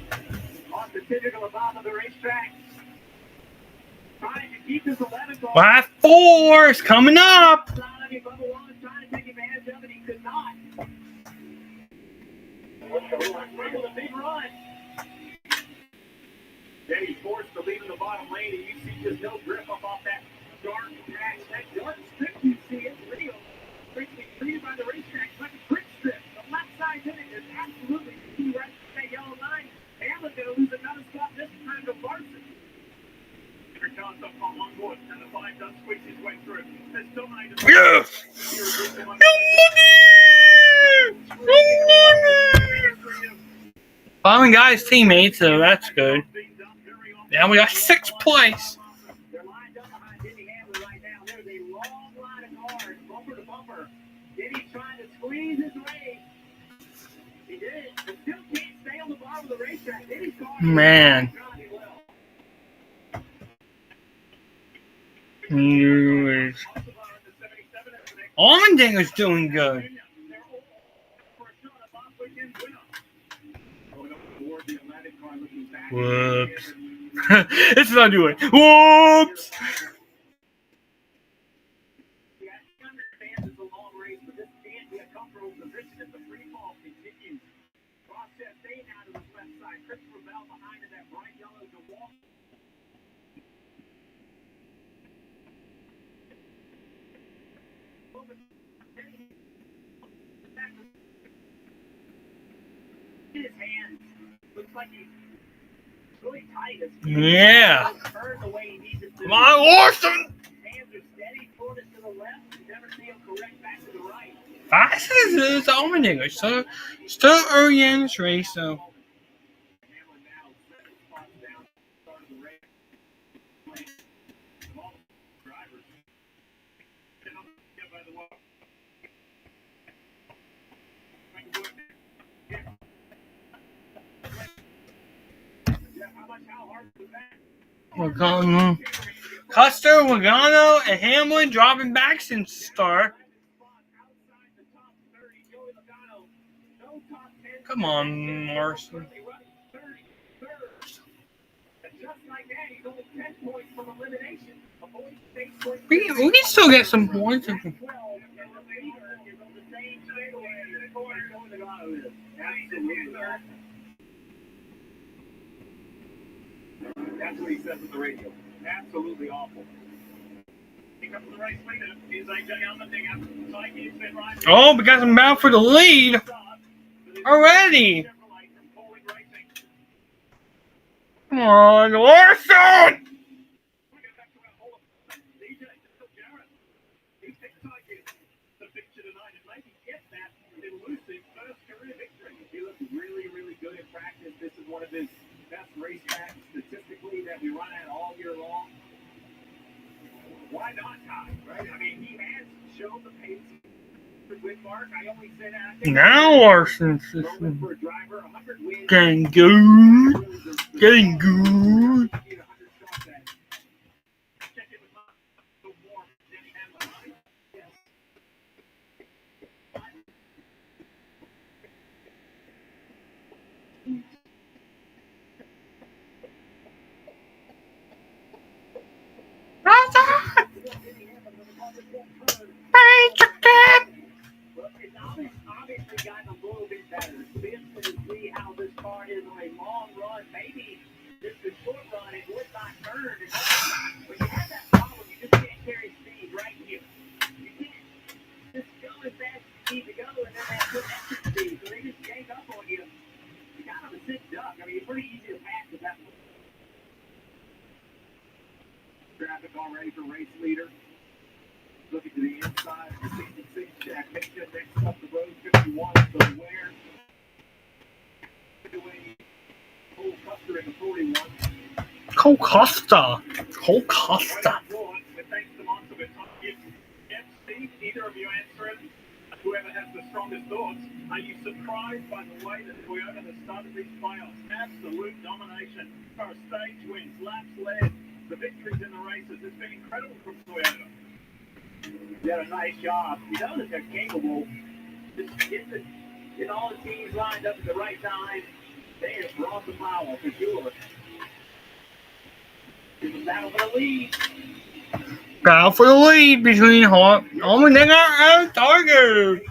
on the typical above of the racetrack. Trying to keep his 11 ball. Last four is coming up. Bubba Wallace trying to take advantage of it. He could not. With a big run. Then he's forced to leave in the bottom lane, and you see just no grip up off that dark track. That dark strip you see is real. Basically treated by the racetrack like a brick strip. The left side in it is absolutely key right to that yellow line. Hamlin's going to lose another spot this time to Larson. Here comes up on one foot, and the 5 does squeeze his way through. This dominated. Yes! Following guys' teammates, so that's good. Now we got 6th place. They're lined up behind Denny Hamlin right now. There's a long line of cars, bumper to bumper. Denny's trying to squeeze his way. He did it, but still can't stay on the bar of the racetrack. Denny's car Man. Allmendinger's doing good. Whoops. This is not doing. Whoops. Yeah, he understands it's a long race, but this can't be a comfortable position if the free fall continues. Ross Chastain out to his left side. Christopher Bell behind in that bright yellow DeWalt. His hands. Looks like he's really tight. Yeah. Turn the way he needs it to. Come on, Larson. Hands are steady, toward it to the left. You never see him correct back to the right. Fast as it is Allmendinger. So, still early in this race, so. Custer, Logano, and Hamlin dropping back since the start. Come on, Larson. We can still get some points. That's what he says on the radio. Absolutely awful. He comes to the race leader. He's AJ Allmendinger. So he's been riding. Oh, because I'm bound for the lead already. Come on, Larson! Really, really good in practice. This is one of his best racetracks statistically that we run at all year long. Why not, Ty? Right? I mean, he has shown the pace with Mark. I only say that. Now Larson's getting good. Getting good. Obviously gotten a little bit better. This is see how this car is on a long run. Maybe this is short run. It up on you, you got him to sit duck. I mean, it's pretty easy to pass with that. Traffic already for race leader. Looking to the inside, 66 Jack Mitchell next up the road, 51 so where. Cole Custer in the 41. Cole Costa. Cole Costa. Thanks to Monster with Tom Gibbs. Yep, Steve, either of you answer it. Whoever has the strongest thoughts, are you surprised by the way that Toyota has started these playoffs? Absolute domination. First stage wins, laps led, the victories in the races. It's been incredible from Toyota. They did a nice job. You know that they're capable. Just get all the teams lined up at the right time. They have brought the power for sure. It's a battle for the lead. Battle for the lead between Allmendinger and Tiger. Trying to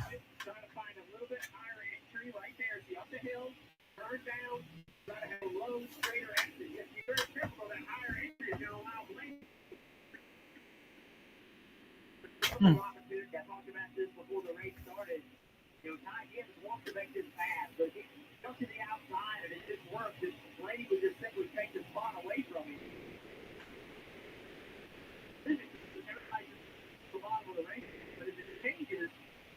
find a little bit higher entry right there. See up the hill, turn down, try to have a low, straighter exit. You have to be very careful that higher entry is going to allow lane. I talked about this before the race started. You know, Ty Gibbs wants to make this pass, but if he goes to the outside and it just works, this lady would just simply take the spot away from him. Everybody's at the bottom of the race, but if it changes,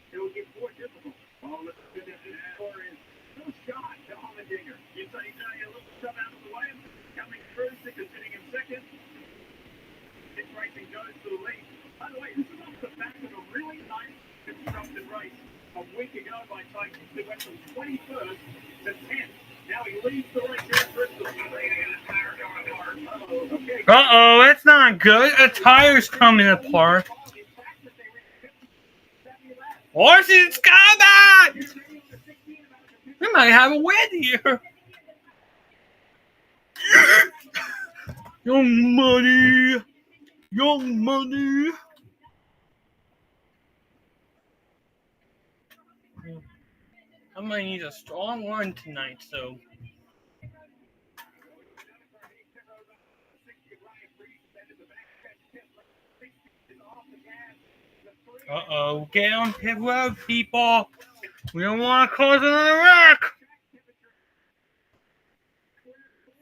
it will get more difficult. Oh, look at this score is no shot to Allmendinger. You say a little shove out of the way, coming through, Sicker sitting in second. This racing goes to the lead. By the way, this is off the back of a really nice constructed race a week ago by Tyson, who went from 21st to 10th. Now he leads the race here at Bristol. Uh-oh, that's not good. A tire's coming apart. Horses, come back! We might have a win here. Young money. Young money. I might need a strong run tonight, so. Uh-oh, get on pit road, people. We don't want to cause another wreck.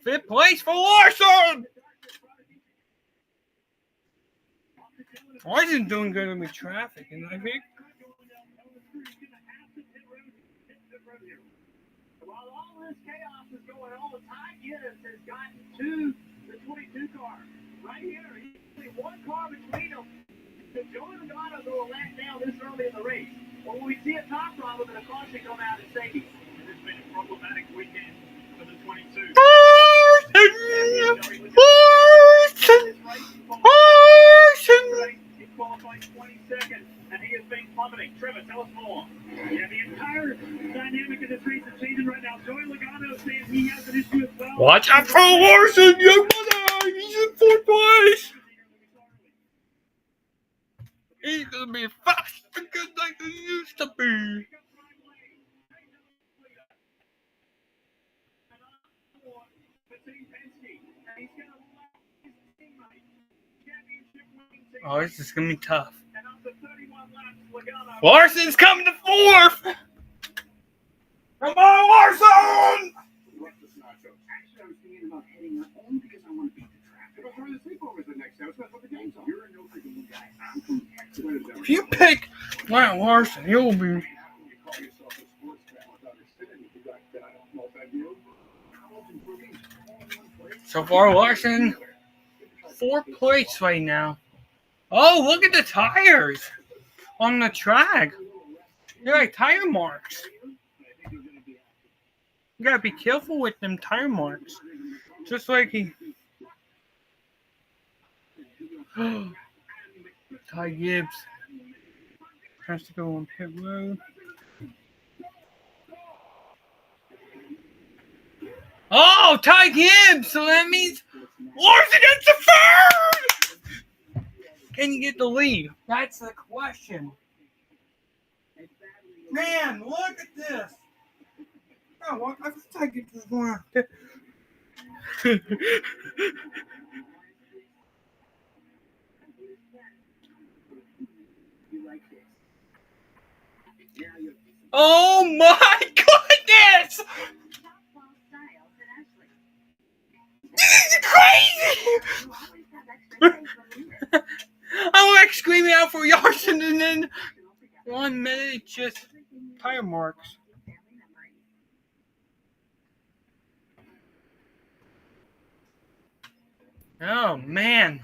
Fifth place for Larson. Larson's doing good with traffic, and I think. While all this chaos is going on, Ty Gibbs has gotten to the 22 car. Right here, he's one car between them. So Joey Logano will let down this early in the race. But when we see a top problem and a caution come out and safety. It's been a problematic weekend for the 22. He qualified 22nd, and he has been plummeting. Trevor, tell us more. Yeah, the entire dynamic of this race is changing right now. Joey Logano says he has an issue as well. Watch out for Larson, young mother! He's in fourth place! He's gonna be fast again like he used to be. Oh, this is gonna be tough. Larson's coming to fourth! Come on, Larson! Actually, I was thinking about heading up only because I want to beat the traffic. But hurry the sleepovers the next day. That's what the game's on. You're a no freaking guy. I'm from Texas. If you pick Grant Larson, you'll be. You call yourself a sports fan without understanding you got multi-view. So far, Larson, fourth place right now. Oh, look at the tires on the track. They're like tire marks. You gotta be careful with them tire marks. Just like he. Ty Gibbs has to go on pit road. Oh, Ty Gibbs! So that means Larson gets the third! Can you get the lead? That's the question. Man, look at this. Oh, well, I think Ty Gibbs is going out there. Oh my goodness! for Larson, and then 1 minute just tire marks. Oh man,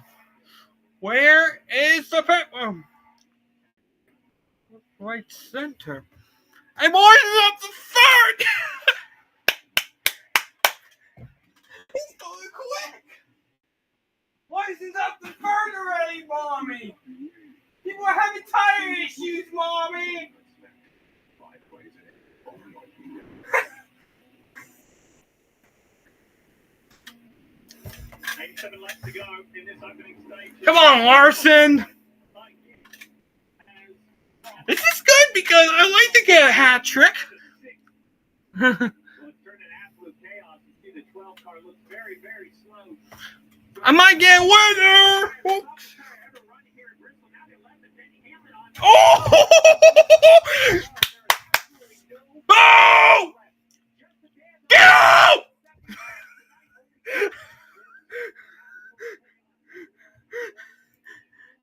where is the pit room? Right center. And Morrison's up the third. He's going quick. Morrison's up the third already, mommy. People are having tire issues, mommy. Come on, Larson. This is good because I like to get a hat trick. I might get a winner. Oh! Oh! Go!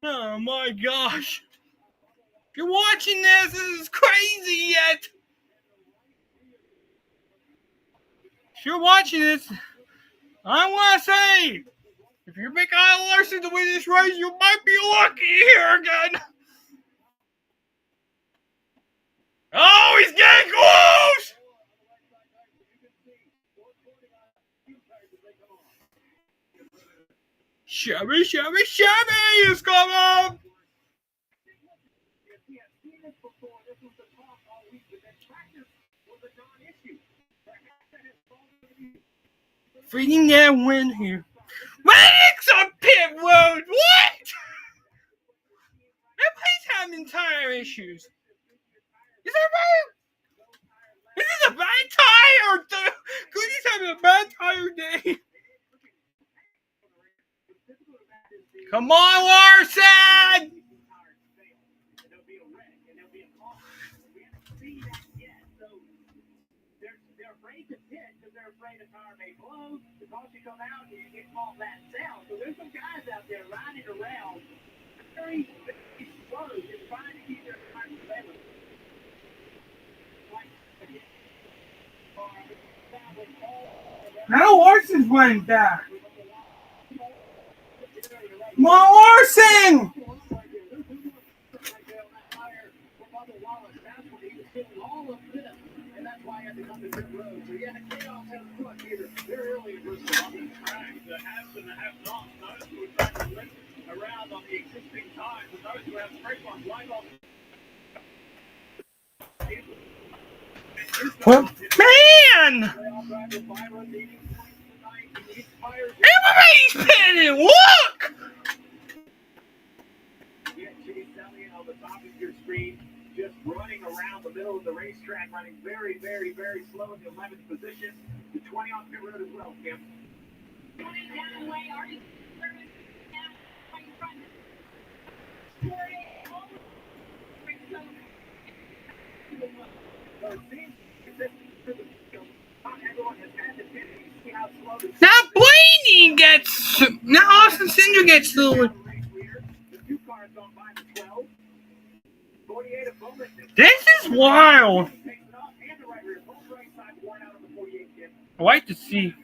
Oh my gosh. If you're watching this is crazy yet. If you're watching this, I want to say, if you're picking Kyle Larson to win this race, you might be lucky here again. Oh, he's getting close! Chevy is coming! Freaking that win here. Radix on pit road! What? Everybody's having tire issues. Is that right? Is this a bad tire? Cody's having a bad tire day. Come on, Larson! So there's some guys out there riding around very slow, just trying to keep their tires balanced. Now Larson's running back. Come on, Larson! And that's why I had to come to pit road. So yeah, the chaos has put here very early in Bristol. On the track, the haves and the have-nots, those who are trying to race around on the existing tires, and those who have straight ones right on. Man! Everybody's pinning! Look! Yeah, Chase Elliott on the top of your screen, just running around the middle of the racetrack, running very, very, very slow in the 11th position. The 20 on pit road as well, Kim. Now Blaney gets... Now Austin Cinder gets the... This is wild. I like to see.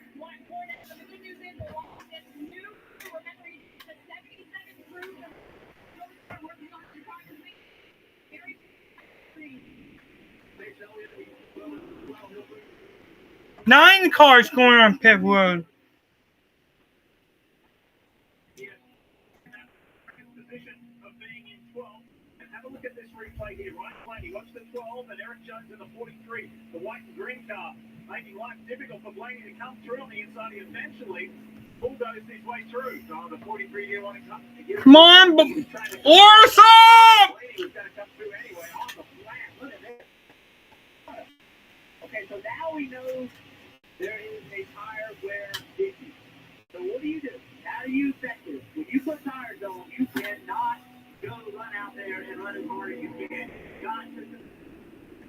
Nine cars going on pit road. Replay here, Ryan Blaney, watch the 12 and Eric Jones in the 43, the white and green car, making life difficult for Blaney to come through on the inside. He eventually bulldozed his way through. So the 43 here on it. Come on, Larson! Blaney was going to come through anyway on the flat. Look at this. Okay, so now we know there is a tire wear issue. So what do? How do you fix this? When you put tires on, you cannot go run out there and run as hard as you can. Got to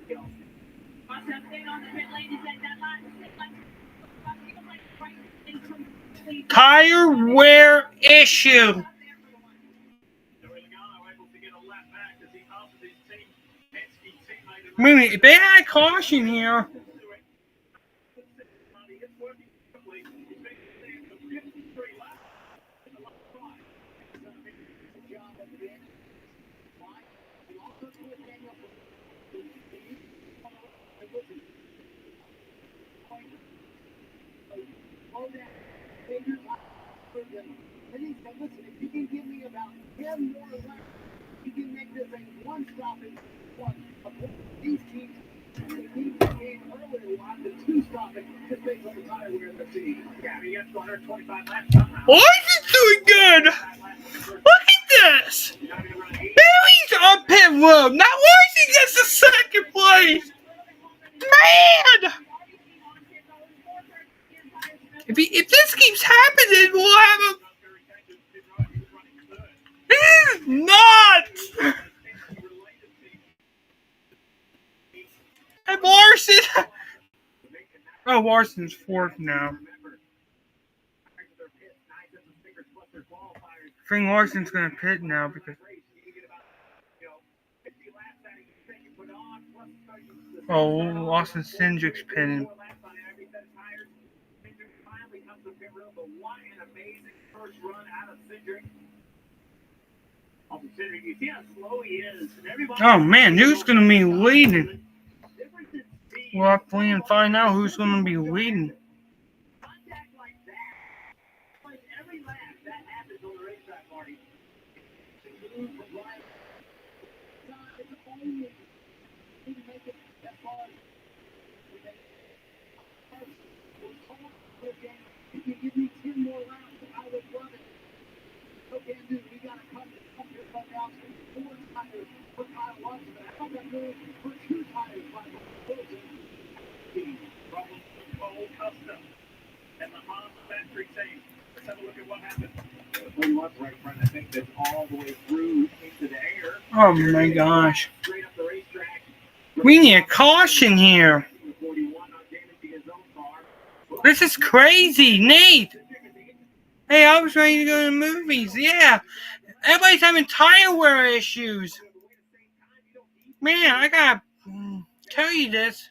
go. Tire wear issue. Maybe if they had caution here. Listen, if you can give me about 10 more laps, you can make this a one-stop and one. These teams, they need the game earlier, we'll have the two-stopping just based on the tire we're in the city. Yeah, he has 125 laps somehow. Why is it doing good? Look at this. Billy's on pit road. Now why is he gets the second place? Man! If this keeps happening, we'll have a... This is nuts! And Larson... Oh, Larson's fourth now. I think Larson's going to pit now because... Oh, Austin Cindric's pitting. Oh man, who's going to be leading? We'll have to wait and find out who's going to be leading. If you give me 10 more rounds, I would love it. Okay, dude, we got to come here back out for 4 tires for Kyle Watson. How about going for 2 tires by Wilson? Problem Cole Custom and the Honda factory save. Let's have a look at what happened. The left right front, I think that's all the way through into the air. Oh my gosh. We need a caution here. This is crazy, Nate. Hey, I was ready to go to the movies. Yeah. Everybody's having tire wear issues. Man, I gotta tell you this.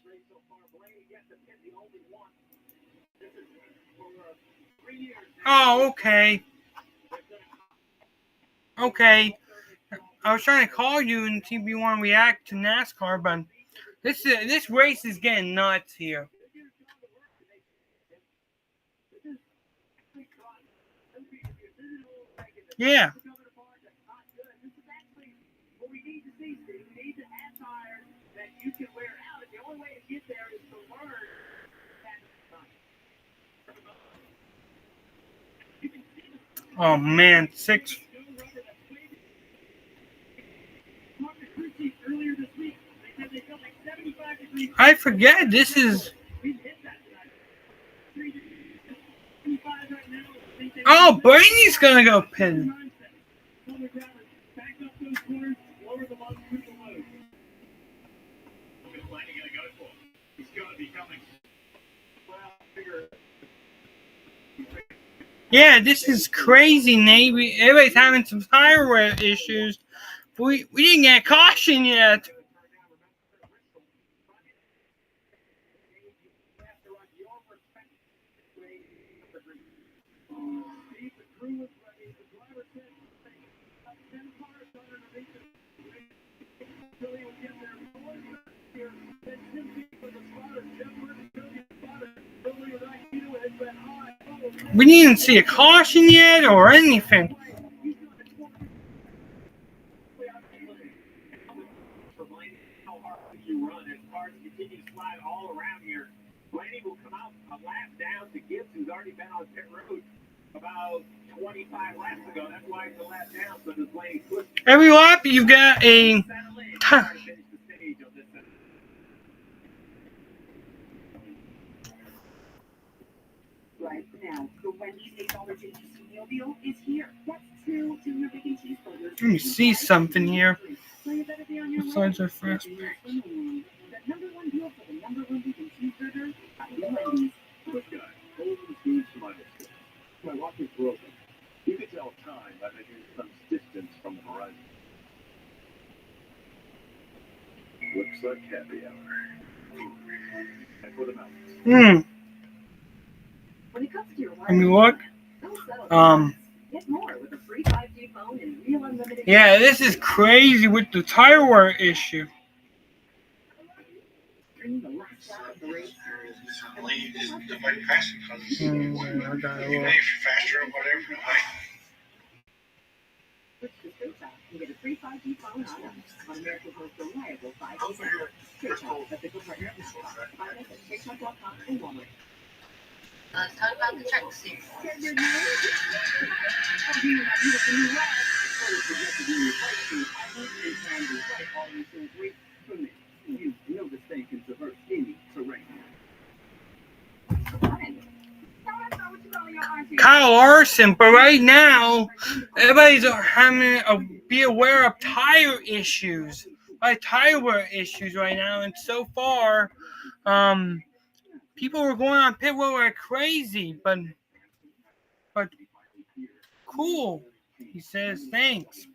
Oh, okay. Okay. I was trying to call you and see if you want to react to NASCAR, but this race is getting nuts here. Yeah. Oh man, 6. I forget this is. Oh, Brady's gonna go pin. Yeah, this is crazy, Nate. Everybody's having some tire wear issues. But we didn't get caution yet. We didn't see a caution yet or anything. Will come out a lap down to Gibbs, who's already been on pit road about 25 laps ago. That's why it's a lap down, so does Blaney push. Every lap you've got a time. Right now, the Wendy's $8 JGC meal deal is here. That's 2 junior bacon cheeseburgers. Let me see something here. Besides our fast pace. The number 1 deal for the number 1 bacon cheeseburger at Wendy's. This guy, always moves to my mistake. My watch is broken. You can tell time by measuring some distance from the horizon. Looks like Bug Happy Hour. And for the mountains. When it comes to your Let me look. don't settle for less. Get more with a free 5G phone and real unlimited. Yeah, this is crazy with the tire wear issue. Bring the last lap of the race. You just might be faster because I gotta even look. if you're faster or whatever, like Switch to Straight Talk and get a free 5G phone on America's most reliable 5G over here, network. Straight Bristol, Talk, official partner of NASCAR. Find us at straighttalk.com and Walmart. Let's talk about the truck suit. You know this thing can traverse any terrain. Kyle Larson, but right now, everybody's be aware of tire issues. Tire wear issues right now, and so far, people were going on pit road like crazy, but cool. He says thanks.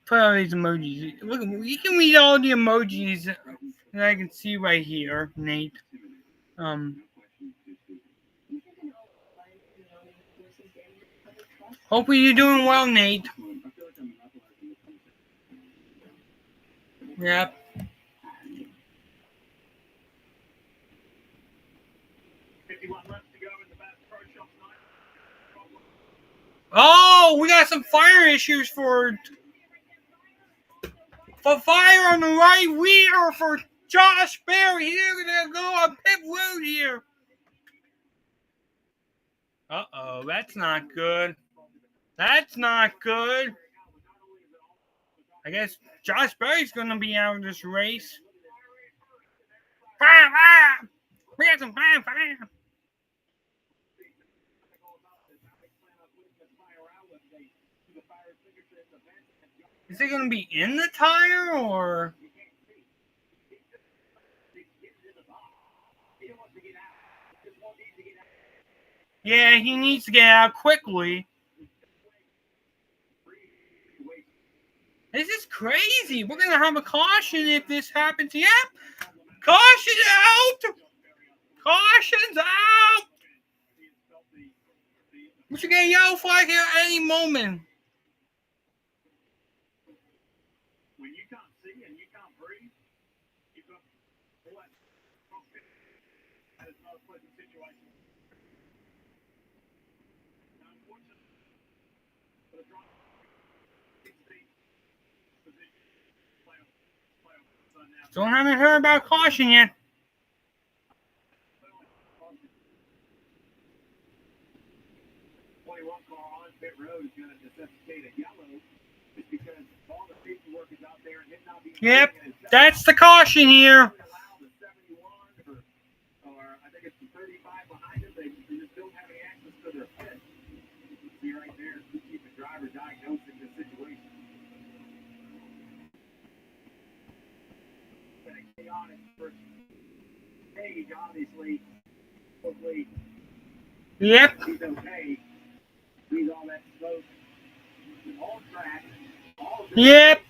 Put all these emojis. Look, you can read all the emojis that I can see right here, Nate. Hopefully you're doing well, Nate. Yep. Oh, we got some fire issues for fire on the right rear for Josh Berry. He's gonna go on pit road here. Uh-oh, that's not good. That's not good. I guess Josh Berry's gonna be out of this race. Fire! We got some fire! Is it gonna be in the tire or? Yeah, he needs to get out quickly. This is crazy. We're gonna have a caution if this happens. Yep. Caution out. Caution's out. We should get a yellow flag here any moment. When you can't see and you can't breathe, you've got what? That is not a pleasant situation. Unfortunately, for the driver, 16th position, playoff. Still haven't heard about caution yet. 21 car on pit road is going to necessitate a yellow just because all the safety work is out there and it not being. Yep, that's the caution here. Or I think it's the 35 behind them. They just don't have any access to their pit. See right there, keep the driver diagnosing the situation. Been a chaotic first stage, obviously. Hopefully, Yep. he's okay. He's all that smoke. All track. Yep.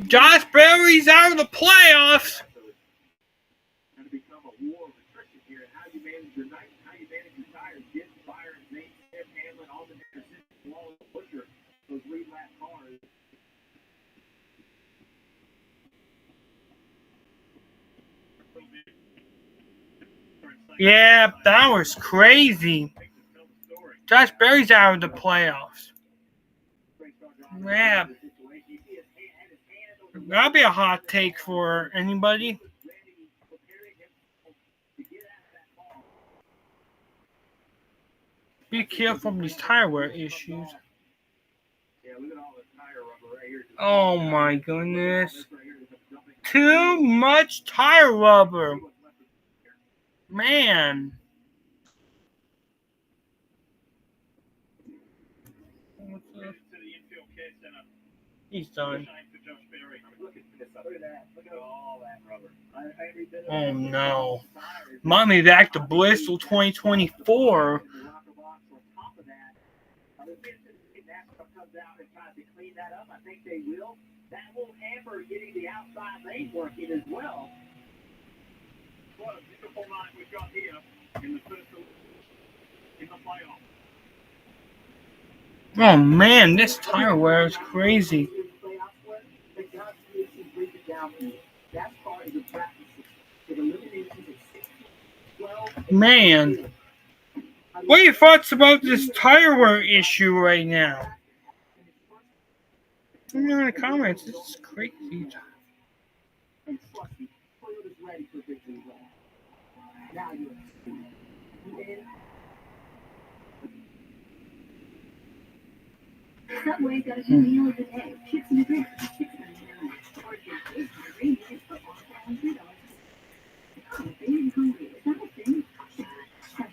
Josh Berry's out of the playoffs. Going to become a war of attrition here, and how you manage your night, how you manage your tires, get fire, Nate, Smith, Hamlin, all the different systems, along with Butcher, those lead lap cars. Yeah, that was crazy. Josh Berry's out of the playoffs. Yeah. That'll be a hot take for anybody. Be careful of these tire wear issues. Oh my goodness. Too much tire rubber. Man. He's done. Oh no. Mommy back to Bristol 2024. that up. I think they will. That will hamper getting the outside lane working as well. What a beautiful night we've got here in the first in the playoff. Oh man, this tire wear is crazy. Man, what are your thoughts about this tire wear issue right now? Let me know in the comments. This is crazy. Subway's got a new meal of the day. Chips and drinks for $6.99. Or if you're big hungry, you can put on $3. Oh, being hungry, is that a thing? Try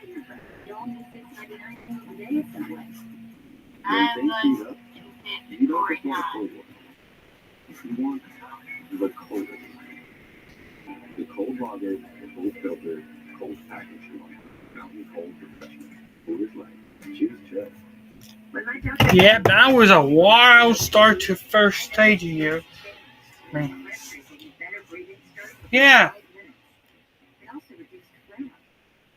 your bread. You only $6.99 meals a day at Subway. I was in bed for time. If you want the coldest, the cold lager, the cold filter, cold package, mountain cold refreshment, food is life. Choose Chip. Yeah, that was a wild start to first stage here. Man. Yeah.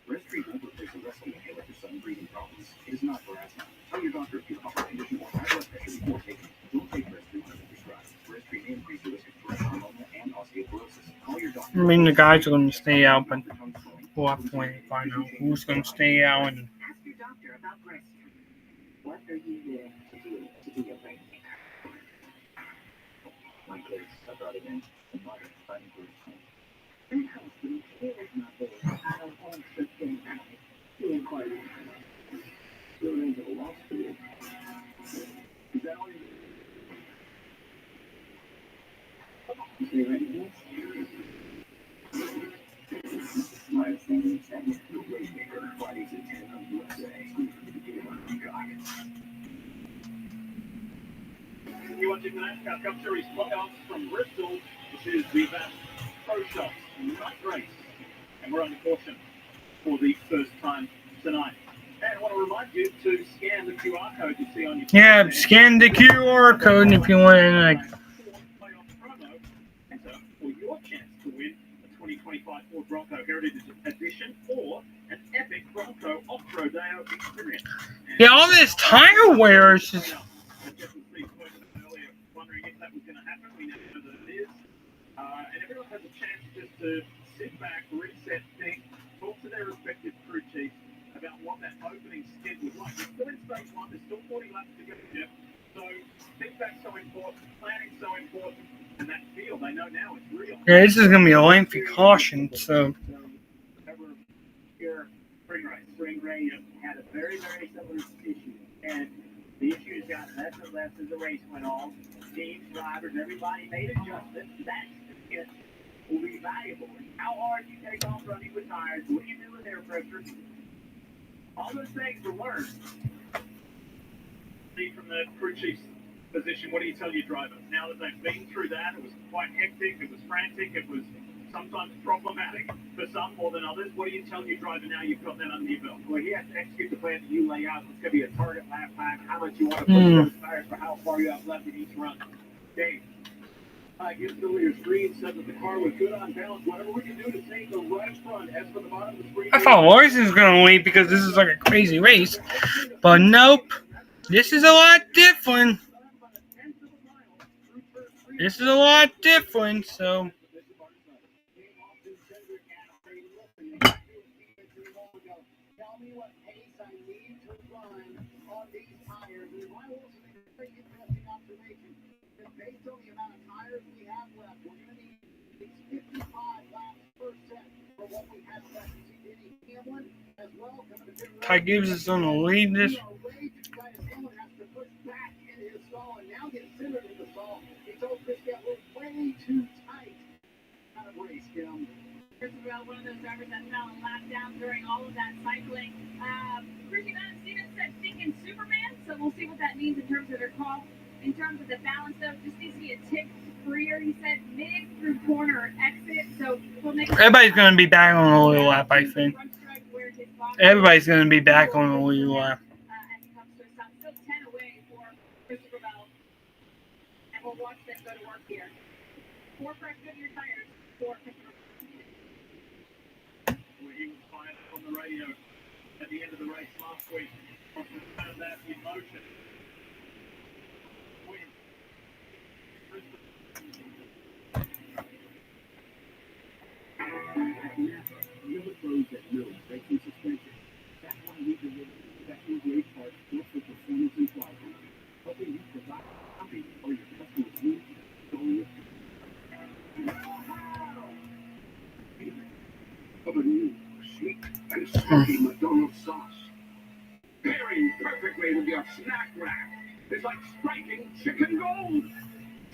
Respiratory won't replace a rescue inhaler for sudden breathing problems. It is not for asthma. Tell your doctor if you have a heart condition or high blood pressure before taking it. Don't take Respiratory unless prescribed. Respiratory may increase the risk of peripheral pneumonia and osteoporosis. Call your doctor. I mean, the guys are going to stay out, but we'll have to wait and find out who's going to stay out. And Ask your doctor about breast cancer. What are you doing to do your brain? My kids, I brought it in. And mother, fighting for his home. That helps me. Here is my boy. I don't want to think about it. Doing quite well. Still into the law school. Is that all you do? Say anything else? My opinion is that the Waymaker, Fridays at 10 on USA. You're watching the NASCAR Cup Series playoffs from Bristol. This is the Vast Pro Shops night race. And we're on the caution for the first time tonight. And I want to remind you to scan the QR code you see on your yeah, scan the QR code if you want to, like. playoff promo enter for your chance to win a 2025 Ford Bronco Heritage Edition or an epic Bronco off-road day experience. Yeah, all this tire wear is just. Wondering if that was going to happen. We know that it is. And everyone has a chance just to sit back, reset, think, talk to their respective crew chiefs about what that opening skid was like. We're still in stage one. There's still 40 laps to go. So feedback's so important, planning's so important, and that feel, they know now it's real. Yeah, this is going to be a lengthy caution, so. Spring race had a very, very similar issue. And the issues got less and less as the race went on. Teams, drivers, everybody made adjustments. That will be valuable. How hard you take off running with tires, what do you do with air pressure? All those things are learned. From the crew chief's position, what do you tell your driver? Now that they've been through that, it was quite hectic, it was frantic, it was sometimes problematic for some more than others. What do you tell your driver now you've got that under your belt? Well, he has to execute the plan that you lay out. It's going to be a target lap time, how much you want to push those tires for how far you have left in each run. Dave, gives Billy your screen, said that the car was good on balance. Whatever we can do to save the right front, as for the bottom of the screen. I thought Larson was going to lead because this is like a crazy race. But nope. This is a lot different. This is a lot different, so. Tell me what pace I need to run on these tires. And I will also make a very interesting observation. That based on the amount of tires we have left, we're going to need these 55 laps per set for what we have left. You see Denny Hamlin as well coming to pit road. Ty Gibbs is going to lead this. Hamlin has to push back into his stall and now get centered in the stall. He told Chris that was way too tight. Kind of race, Kim. Christopher, one of those drivers that fell and lapped down during all of that cycling. Christian Stevens said thinking Superman, so we'll see what that means in terms of their call. In terms of the balance, though, just needs to be a tick freer. He said mid through corner exit, so we'll make. Everybody's going to be back on the lead lap, I think. Everybody's going to be back on the lead lap. As he comes to a stop, still 10 away for 4 fresh Goodyear tires, 4 customer. Where he was fired up on the radio at the end of the race last week. Found that emotion. Win. Never throws that middle safety suspension. That's why we deliver special grade parts built for performance and quality, helping you provide copy or your customers' needs. Of a new, sweet, and smoky McDonald's sauce. Pairing perfectly with your snack wrap. It's like striking chicken gold.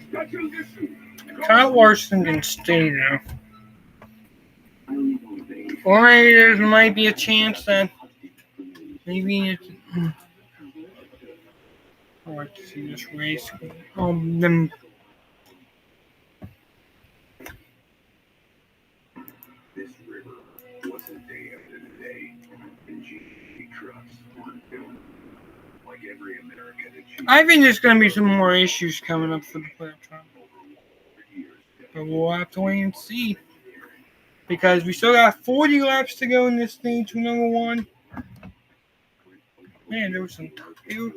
Special edition. Kyle Larson can stay there. Or maybe there might be a chance that maybe it's. I'd like to see this race. Them. This river wasn't day after day, and G trucks weren't built like every American achieved. I think there's going to be some more issues coming up for the playoff time. But we'll have to wait and see. Because we still got 40 laps to go in this thing to number 1. Man, there was some here.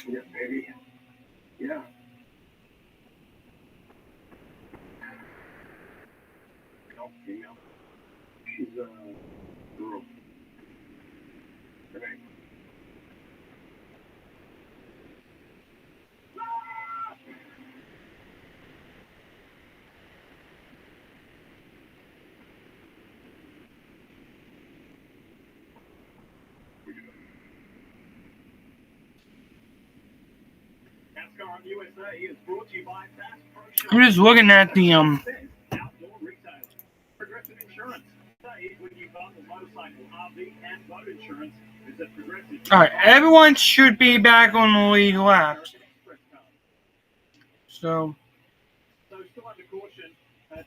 Yeah, baby. Yeah. Female. She's a girl. Her name. NASCAR on USA is brought to you by Fast Pro Shop. I'm just looking at the Outdoor retailer. Progressive Insurance. Say when you bundle motorcycle, RV, and boat insurance, is at Progressive. Alright, everyone should be back on the lead lap. So still under caution,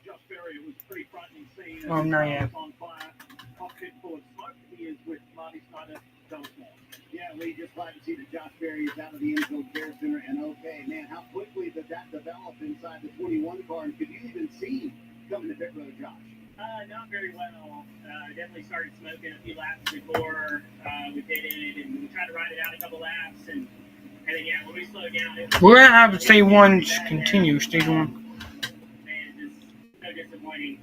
Josh Berry was pretty frightening scene. Oh, not yet. On fire, cockpit full of smoke. He is with Marty Snyder. Tell us more. Yeah, Lee, just glad to see that Josh Berry is out of the infield care center and okay. Man, how quickly did that develop inside the 21 car? And could you even see him coming to pit road, Josh? Not very well. Definitely started smoking a few laps before we pitted, and we tried to ride it out a couple laps, and then yeah, when we slowed down, it was we're gonna have stage 1 continue. Stage 1. man, just so disappointing.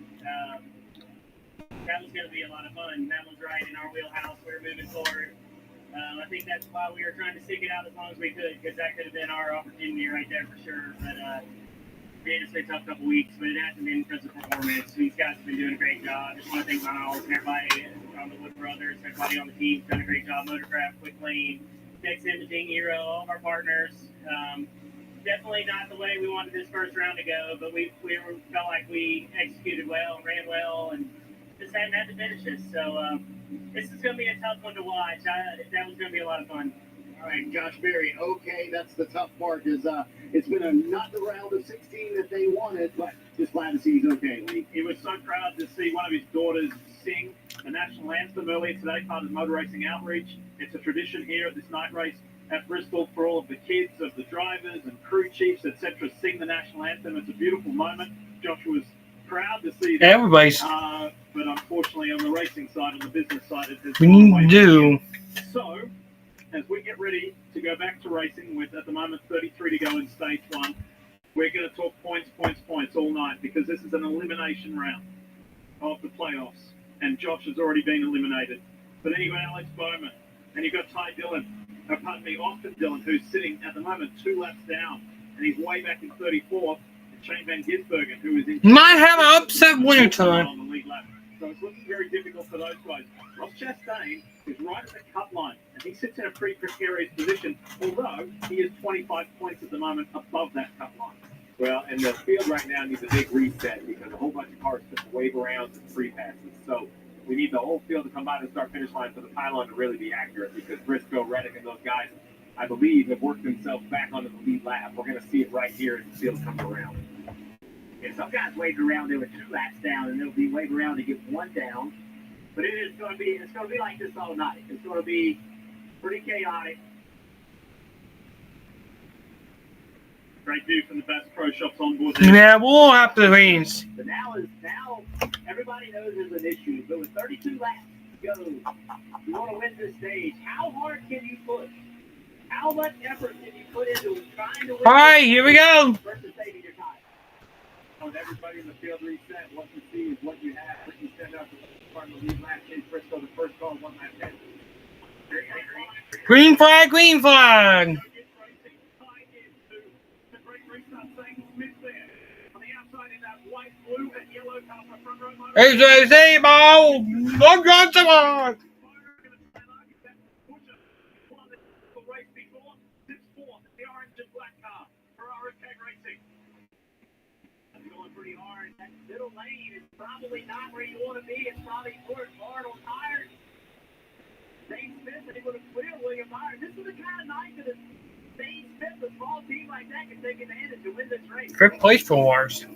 That was going to be a lot of fun. That was right in our wheelhouse. We were moving forward. I think that's why we were trying to stick it out as long as we could, because that could have been our opportunity right there for sure. But man, it's been a tough couple weeks, but it hasn't been because of performance. These guys have been doing a great job. I just want to thank Miles and everybody on the Wood Brothers, everybody on the team's done a great job. Motorcraft, Quick Lane, Next Imaging, Hero, all of our partners. Definitely not the way we wanted this first round to go, but we felt like we executed well, ran well, and just hadn't had to finish this. So this is going to be a tough one to watch. That was going to be a lot of fun. All right, Josh Berry, okay, that's the tough part. Is it's been not the round of 16 that they wanted, but just glad to see he's okay, Lee. He was so proud to see one of his daughters sing the national anthem earlier today, part of Motor Racing Outreach. It's a tradition here at this night race at Bristol for all of the kids, of the drivers and crew chiefs, etc., sing the national anthem. It's a beautiful moment. Josh was proud to see that. Everybody's. But unfortunately, on the racing side, on the business side, it has We need to do. So, as we get ready to go back to racing with, at the moment, 33 to go in stage 1, we're going to talk points all night, because this is an elimination round of the playoffs, and Josh has already been eliminated. But then you've got Alex Bowman, and you've got Austin Dillon, who's sitting at the moment 2 laps down, and he's way back in 34th. And Shane Van Gisbergen, who is in Might have an upset winner time. on the lead lap. So it's looking very difficult for those guys. Ross Chastain is right at the cut line, and he sits in a pretty precarious position, although he is 25 points at the moment above that cut line. Well, and the field right now needs a big reset because a whole bunch of cars took wave arounds and free passes. So we need the whole field to come by the start finish line for the pylon to really be accurate, because Briscoe, Reddick, and those guys, I believe, have worked themselves back onto the lead lap. We're going to see it right here as the field comes around. And some guys waved around, they were 2 laps down, and they'll be waving around to get 1 down. But it's going to be like this all night. It's going to be pretty chaotic. Great view from the best pro shops on board. Yeah, we'll have to race. But now everybody knows there's an issue. But with 32 laps to go, you want to win this stage. How hard can you push? How much effort can you put into trying to win? All right, here we go. Versus saving your time. With everybody in the field reset, what you see is what you have. What you send out part of the lead lap in Bristol, the first car, 1 lap 10. Green flag, green flag. It's a ball. Look on the mark. Pretty hard. That middle lane is probably not where you want to be. It's probably towards hard on tires. Dave Smith able to clear William Myers. This is the kind of night that a Dave Smith, a small team like that, can take advantage to win this race. Fifth place for Wars.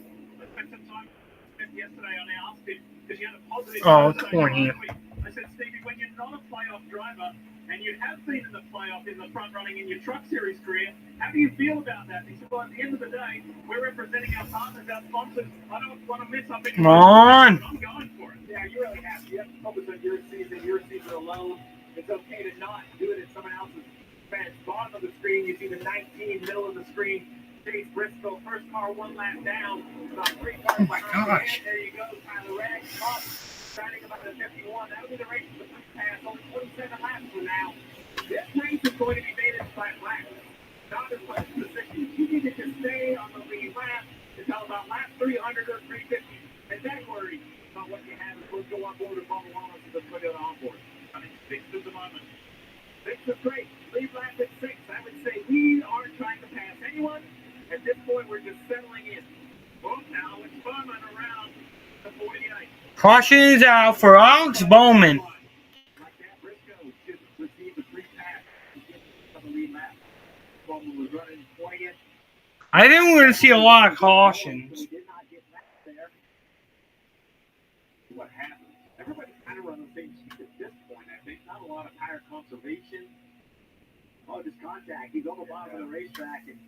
Oh, 20. I said, Stevie, when you're not a playoff driver and you have been in the playoff in the front running in your truck series career, how do you feel about that? He said, well, at the end of the day, we're representing our partners, our sponsors. I don't want to miss up any. Come on. I'm going for it. Yeah, you really have to. You have to focus on your season alone. It's okay to not do it in someone else's fence. Bottom of the screen, you see the 19, middle of the screen. Chase Bristol, first car 1 lap down. About 3 cars behind. Gosh. There you go, Tyler Ragg. Up, starting about the 51. That would be the race for the free pass. Only 27 laps from now. This race is going to be made in by laps. Not as much position. You need to just stay on the lead lap until about lap 300 or 350. And then worry about what you have. We'll go on board with Bubba Wallace and the Toyota on board. I mean, 6 at the moment. 6 is great. Lead lap at 6. I would say we aren't trying to pass anyone. At this point, we're just settling in. Well, now it's Bowman around the 48. Caution is out for Alex Bowman. Like that, Briscoe should receive the free pass to get to the lead lap. Bowman was running 20th. I think we're going to see a lot of cautions. We did not get back there. What happened? Everybody kind of run the same speed at this point, I think. Not a lot of tire conservation. Oh, just contact. He's on the bottom of the racetrack. And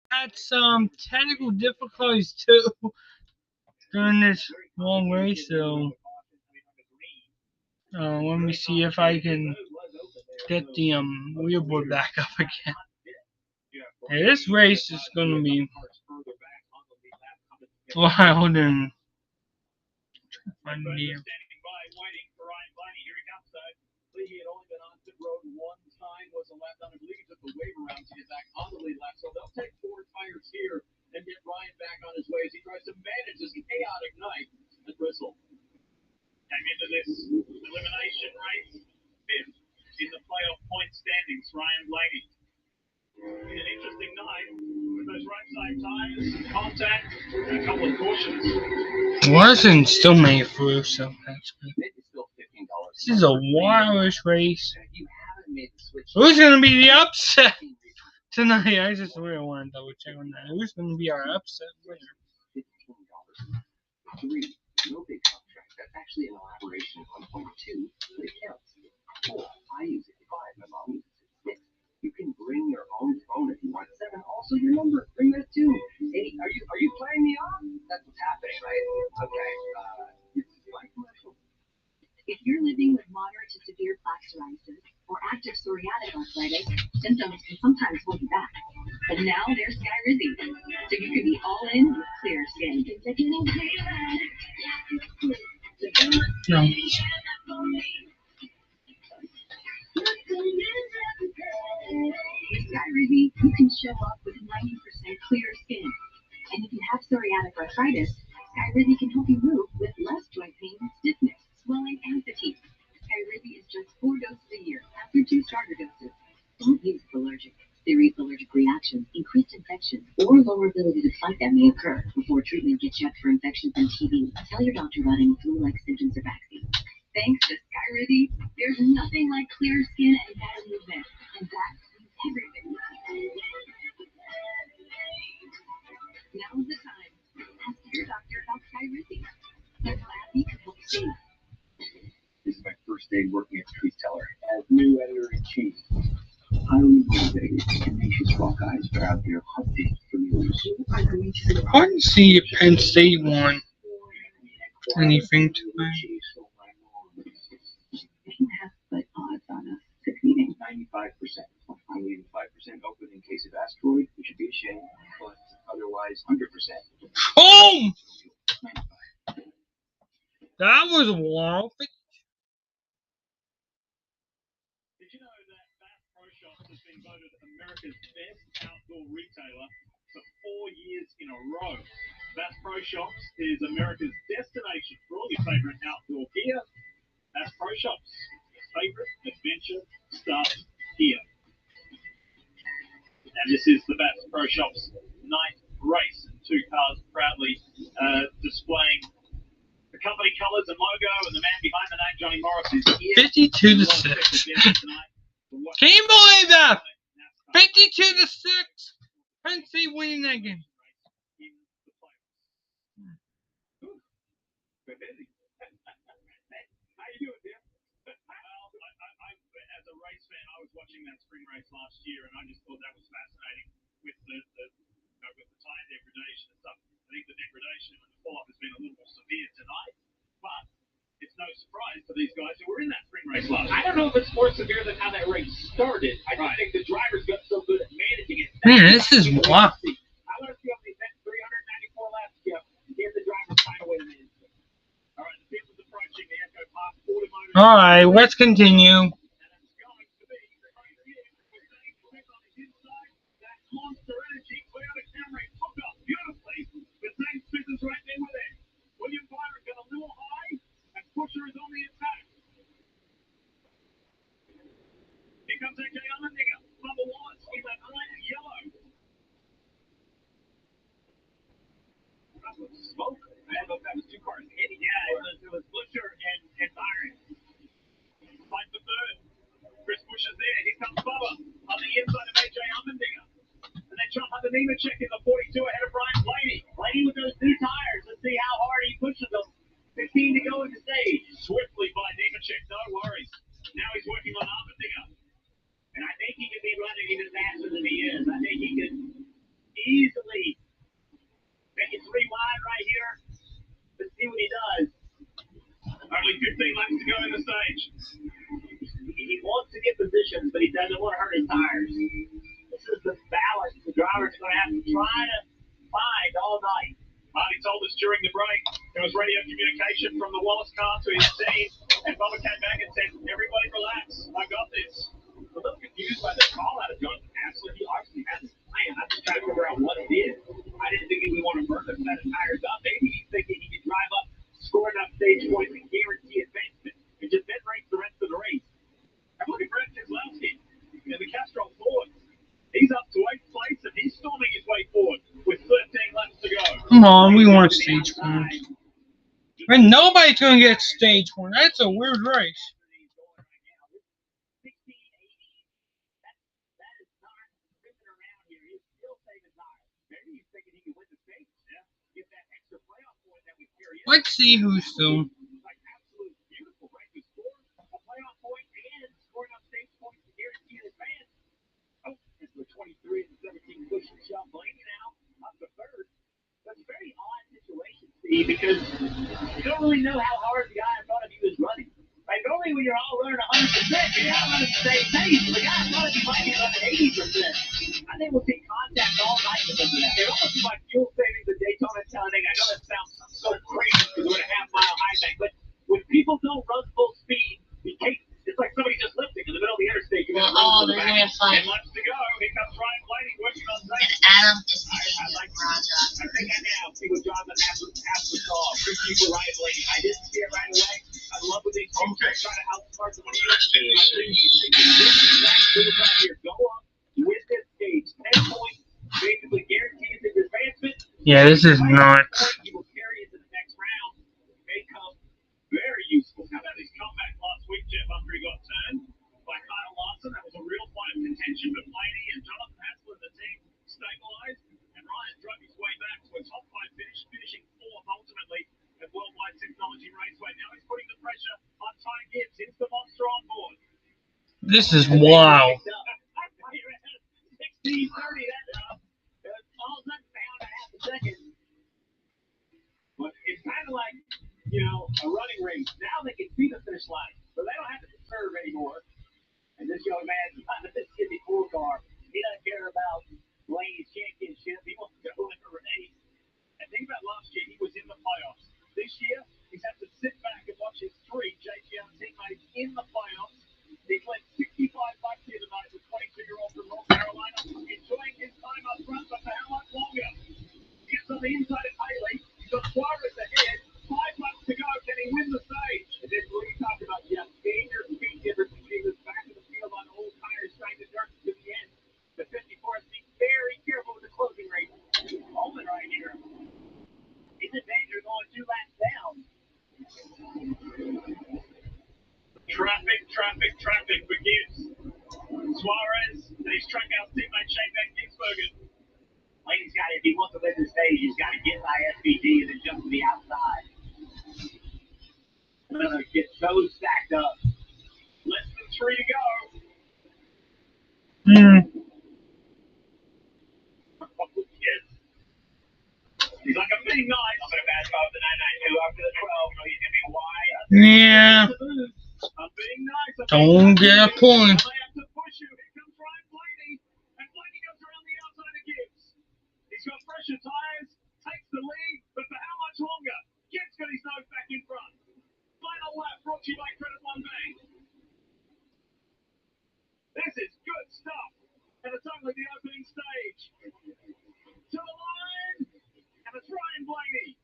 Had some technical difficulties too during this long race, so let me see if I can get the wheelboard back up again. Yeah, this race is going to be wild and fun here. He had only been on pit road 1 time, was a lap down. I believe he took the wave around to get back on the lead lap. So they'll take 4 tires here and get Ryan back on his way as he tries to manage this chaotic night at Bristol. Came into this elimination race 5th in the playoff point standings, Ryan Blaney. An interesting night with those right side tires, contact, and a couple of cautions. Larson still made it through, so that's good. Nick is still This is a wildest race. Who's going to be the upset tonight? I just really want to double check on that. Who's going to be our upset winner? No big contract. That's actually an elaboration on point 2, but it counts. 4, I use it. 5, my mom uses it. 6, you can bring your own phone if you want. 7, also your number. Bring that too. 8, are you playing me off? That's what's happening, right? Okay. This is my commercial. If you're living with moderate to severe plaque psoriasis or active psoriatic arthritis, symptoms can sometimes hold you back. But now there's Skyrizi, so you can be all in with clear skin. No. With Skyrizi, you can show up with 90% clear skin. And if you have psoriatic arthritis, Skyrizi can help you move with less joint pain, stiffness, swelling, and fatigue. Skyrizi is just 4 doses a year after 2 starter doses. Don't use allergic. Serious allergic reactions, increased infection, or lower ability to fight that may occur before treatment gets checked for infections and TB. Tell your doctor about any flu-like symptoms or vaccines. Thanks to Skyrizi, there's nothing like clear skin and better movement, and that means everything. Now's the time. Ask your doctor about Skyrizi. That's how happy can help save. This is my first day working at Truth Teller as new editor-in-chief. Highly motivated, tenacious Buckeyes are out there hunting for news. I didn't see if Penn State won anything tonight. You have put odds on us succeeding. 95%. Only 85% open in case of asteroid, which would be a shame, but otherwise 100%. Boom! That was wild. Did you know that Bass Pro Shops has been voted America's best outdoor retailer for 4 years in a row? Bass Pro Shops is America's destination for all your favorite outdoor gear. Bass Pro Shops, favorite adventure starts here. And this is the Bass Pro Shops night race. 2 cars proudly displaying the company colours and logo, and the man behind the name, Johnny Morris, is here. 52-6. Can you believe that? 52-6. Penn State winning that game. How you doing, dear? As a race fan, I was watching that spring race last year, and I just thought that was fascinating with the tire degradation and stuff. I think the degradation and the fall-off has been a little more severe tonight, but it's no surprise to these guys who were in that spring race last year. I don't know if it's more severe than how that race started. I just think the drivers got so good at managing it. Man, this is wild. I want to see how many 394 laps get the drivers find a way to manage it. All right, the field is approaching the Echo Park automotive. All right, let's continue. Monster Energy Toyota Camry hooked up beautifully. The same speakers right there with it. William Byron got a little high, and Pusher is on the attack. Here comes AJ Allmendinger. Bubba Wallace in that high yellow. That was smoke. I don't know if that was 2 cars hitting. Yeah, it was Pusher and Byron. Fight for third. Chris Pusher's there. Here comes Bubba on the inside of AJ Allmendinger. And then John Hunter Nemechek in the 42 ahead of Brian Blaney. Blaney with those new tires. Let's see how hard he pushes them. 15 to go in the stage. Swiftly by Nemechek, no worries. Now he's working on Allmendinger. And I think he can be running even faster than he is. I think he can easily make it 3 wide right here. Let's see what he does. Only 15 laps to go in the stage. He wants to get positions, but he doesn't want to hurt his tires. This is the balance the driver's going to have to try to find all night. Marty told us during the break there was radio communication from the Wallace car to his team, and Bubba came back and said, "Everybody relax, I got this." I'm a little confused by the call out of Jonathan Hassler. He obviously has a plan. I'm just trying to figure out what it is. I didn't think he would want to burn the set of tires up. Maybe he's thinking he could drive up, score enough stage points, and guarantee advancement, and just then race the rest of the race. I'm looking for Brett Keselowski in the Castrol Ford. He's up to 8th place, and he's storming his way forward with 13 laps to go. Come on, we want stage 1. And nobody's going to get stage 1. That's a weird race. see who's soon. Like absolute beautiful, right? To score a playoff point and scoring enough stage points to guarantee an advance. Oh, it's the 23-17 push and shove Blaney now up to third. That's a very odd situation, Steve, because you don't really know how hard the guy in front of you is running. Like normally when you're all running 100%, you're not running the same pace. The guy in front of you might be running 80%. I think we'll see contact all night because of that. It almost is like fuel savings at Daytona Talladega. I know that sounds so crazy because we're at a half-mile high bank, but when people don't run full speed, it's like somebody just lifting in the middle of the interstate. They're gonna be a fight. And much to go. Here comes Ryan Blaney working on And second. Adam is I like Raja. I think I now see what Jonathan has to solve. Appreciate for Ryan Blaney. I didn't see it right away. I love what they do. Okay. Try to outsmart the What did I say they I say? think this exact move right here. Go up, win this stage. 10 points basically guarantees his advancement. Yeah, this is nuts. He will carry into the next round. May come very useful. How about his comeback last week, Jeff, after he got turned by Kyle Larson? That was a real point of contention, but Blaney and Jonathan Haslett, the team, stabilized, and Ryan drove his way back to a top five finish, finishing fourth ultimately at Worldwide Technology Raceway. Now he's putting the pressure on Ty Gibbs. Here's the monster on board. This is wow. 16:30, that all that down to half a second. But it's kind of like, a running race. Now they can see the finish line, so they don't have to serve anymore. And this young man's not in this Skippy pool car. He doesn't care about Blaney's championship. He wants to go in a race. And think about last year, he was in the playoffs. This year, he's had to sit back and watch his three JGR teammates in the playoffs. He went 65 bucks here tonight with 22-year-old from North Carolina, enjoying his time up front, but for how much longer? He gets on the inside of Haley. He's got Suarez ahead. 5 laps to go. Can he win the stage? And then what are you talking about? Yeah, dangerous speed difference between the back of the field on old tires trying to dirt to the end. The 54 has to be very careful with the closing rate. Holman right here. He's in danger going 2 laps down. Traffic begins. Suarez and his trackhouse teammate Shane Van Gisbergen. Blaney's got it. If he wants to win the stage, he's got to get by SVG and then jump to the outside. Get those stacked up. Less than 3 to go. Yes. He's like a big night. I'm going to bash off the 992 after the 12, so he's going to be wide. Yeah. A big night. Don't get a point. They have to push you. Here comes Ryan Blaney. And Blaney goes around the outside of Gibbs. He's got fresher tires. Takes the lead. But for how much longer? Gibbs got his nose back in front. Final lap brought to you by Credit One Bank. This is good stuff. And it's only the opening stage. To the line. And it's Ryan Blaney.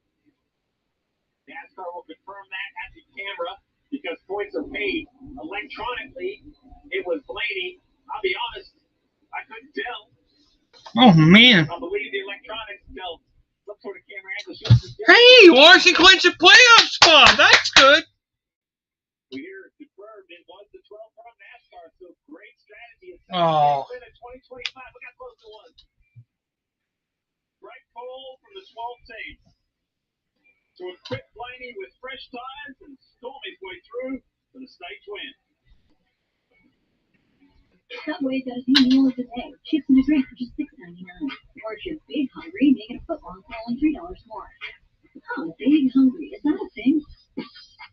NASCAR will confirm that at the camera because points are paid electronically. It was Blaney. I'll be honest, I couldn't tell. Oh, man. I believe the electronics tell some sort of camera angle. Hey, Larson clinched a playoff spot. That's good. We hear it confirmed. It was the 12th from NASCAR, so great strategy. Oh. In 2025, look how close it was. Right pole from the 12th team. To equip Blaney with fresh tires and storm his way through for the stage win. Subway's got a new meal of the day. Chips and a drink for just $6.99. Or if you're big hungry, make it a footlong for only $3 more. Oh, big hungry. Is that a thing?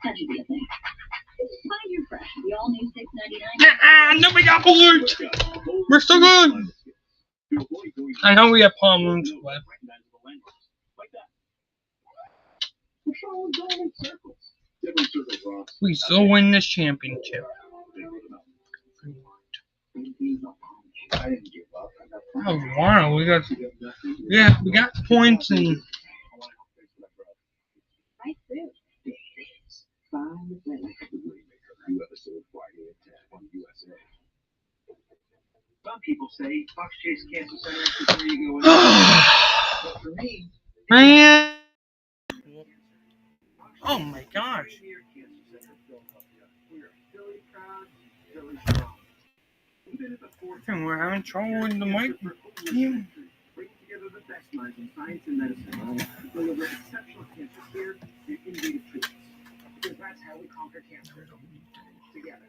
That should be a thing. Find your fresh. The all-new $6.99. Nobody got balloons. We're still good. I know we have problems left. We still win this championship. Oh wow, we got points and Right through. Some people say Fox Chase Cancer Center is where you go. But for me, man. Oh my gosh. We're having trouble with the mic. Yeah. best minds in science and medicine to deliver exceptional cancer care and innovative treatments. Because that's how we conquer cancer. Together.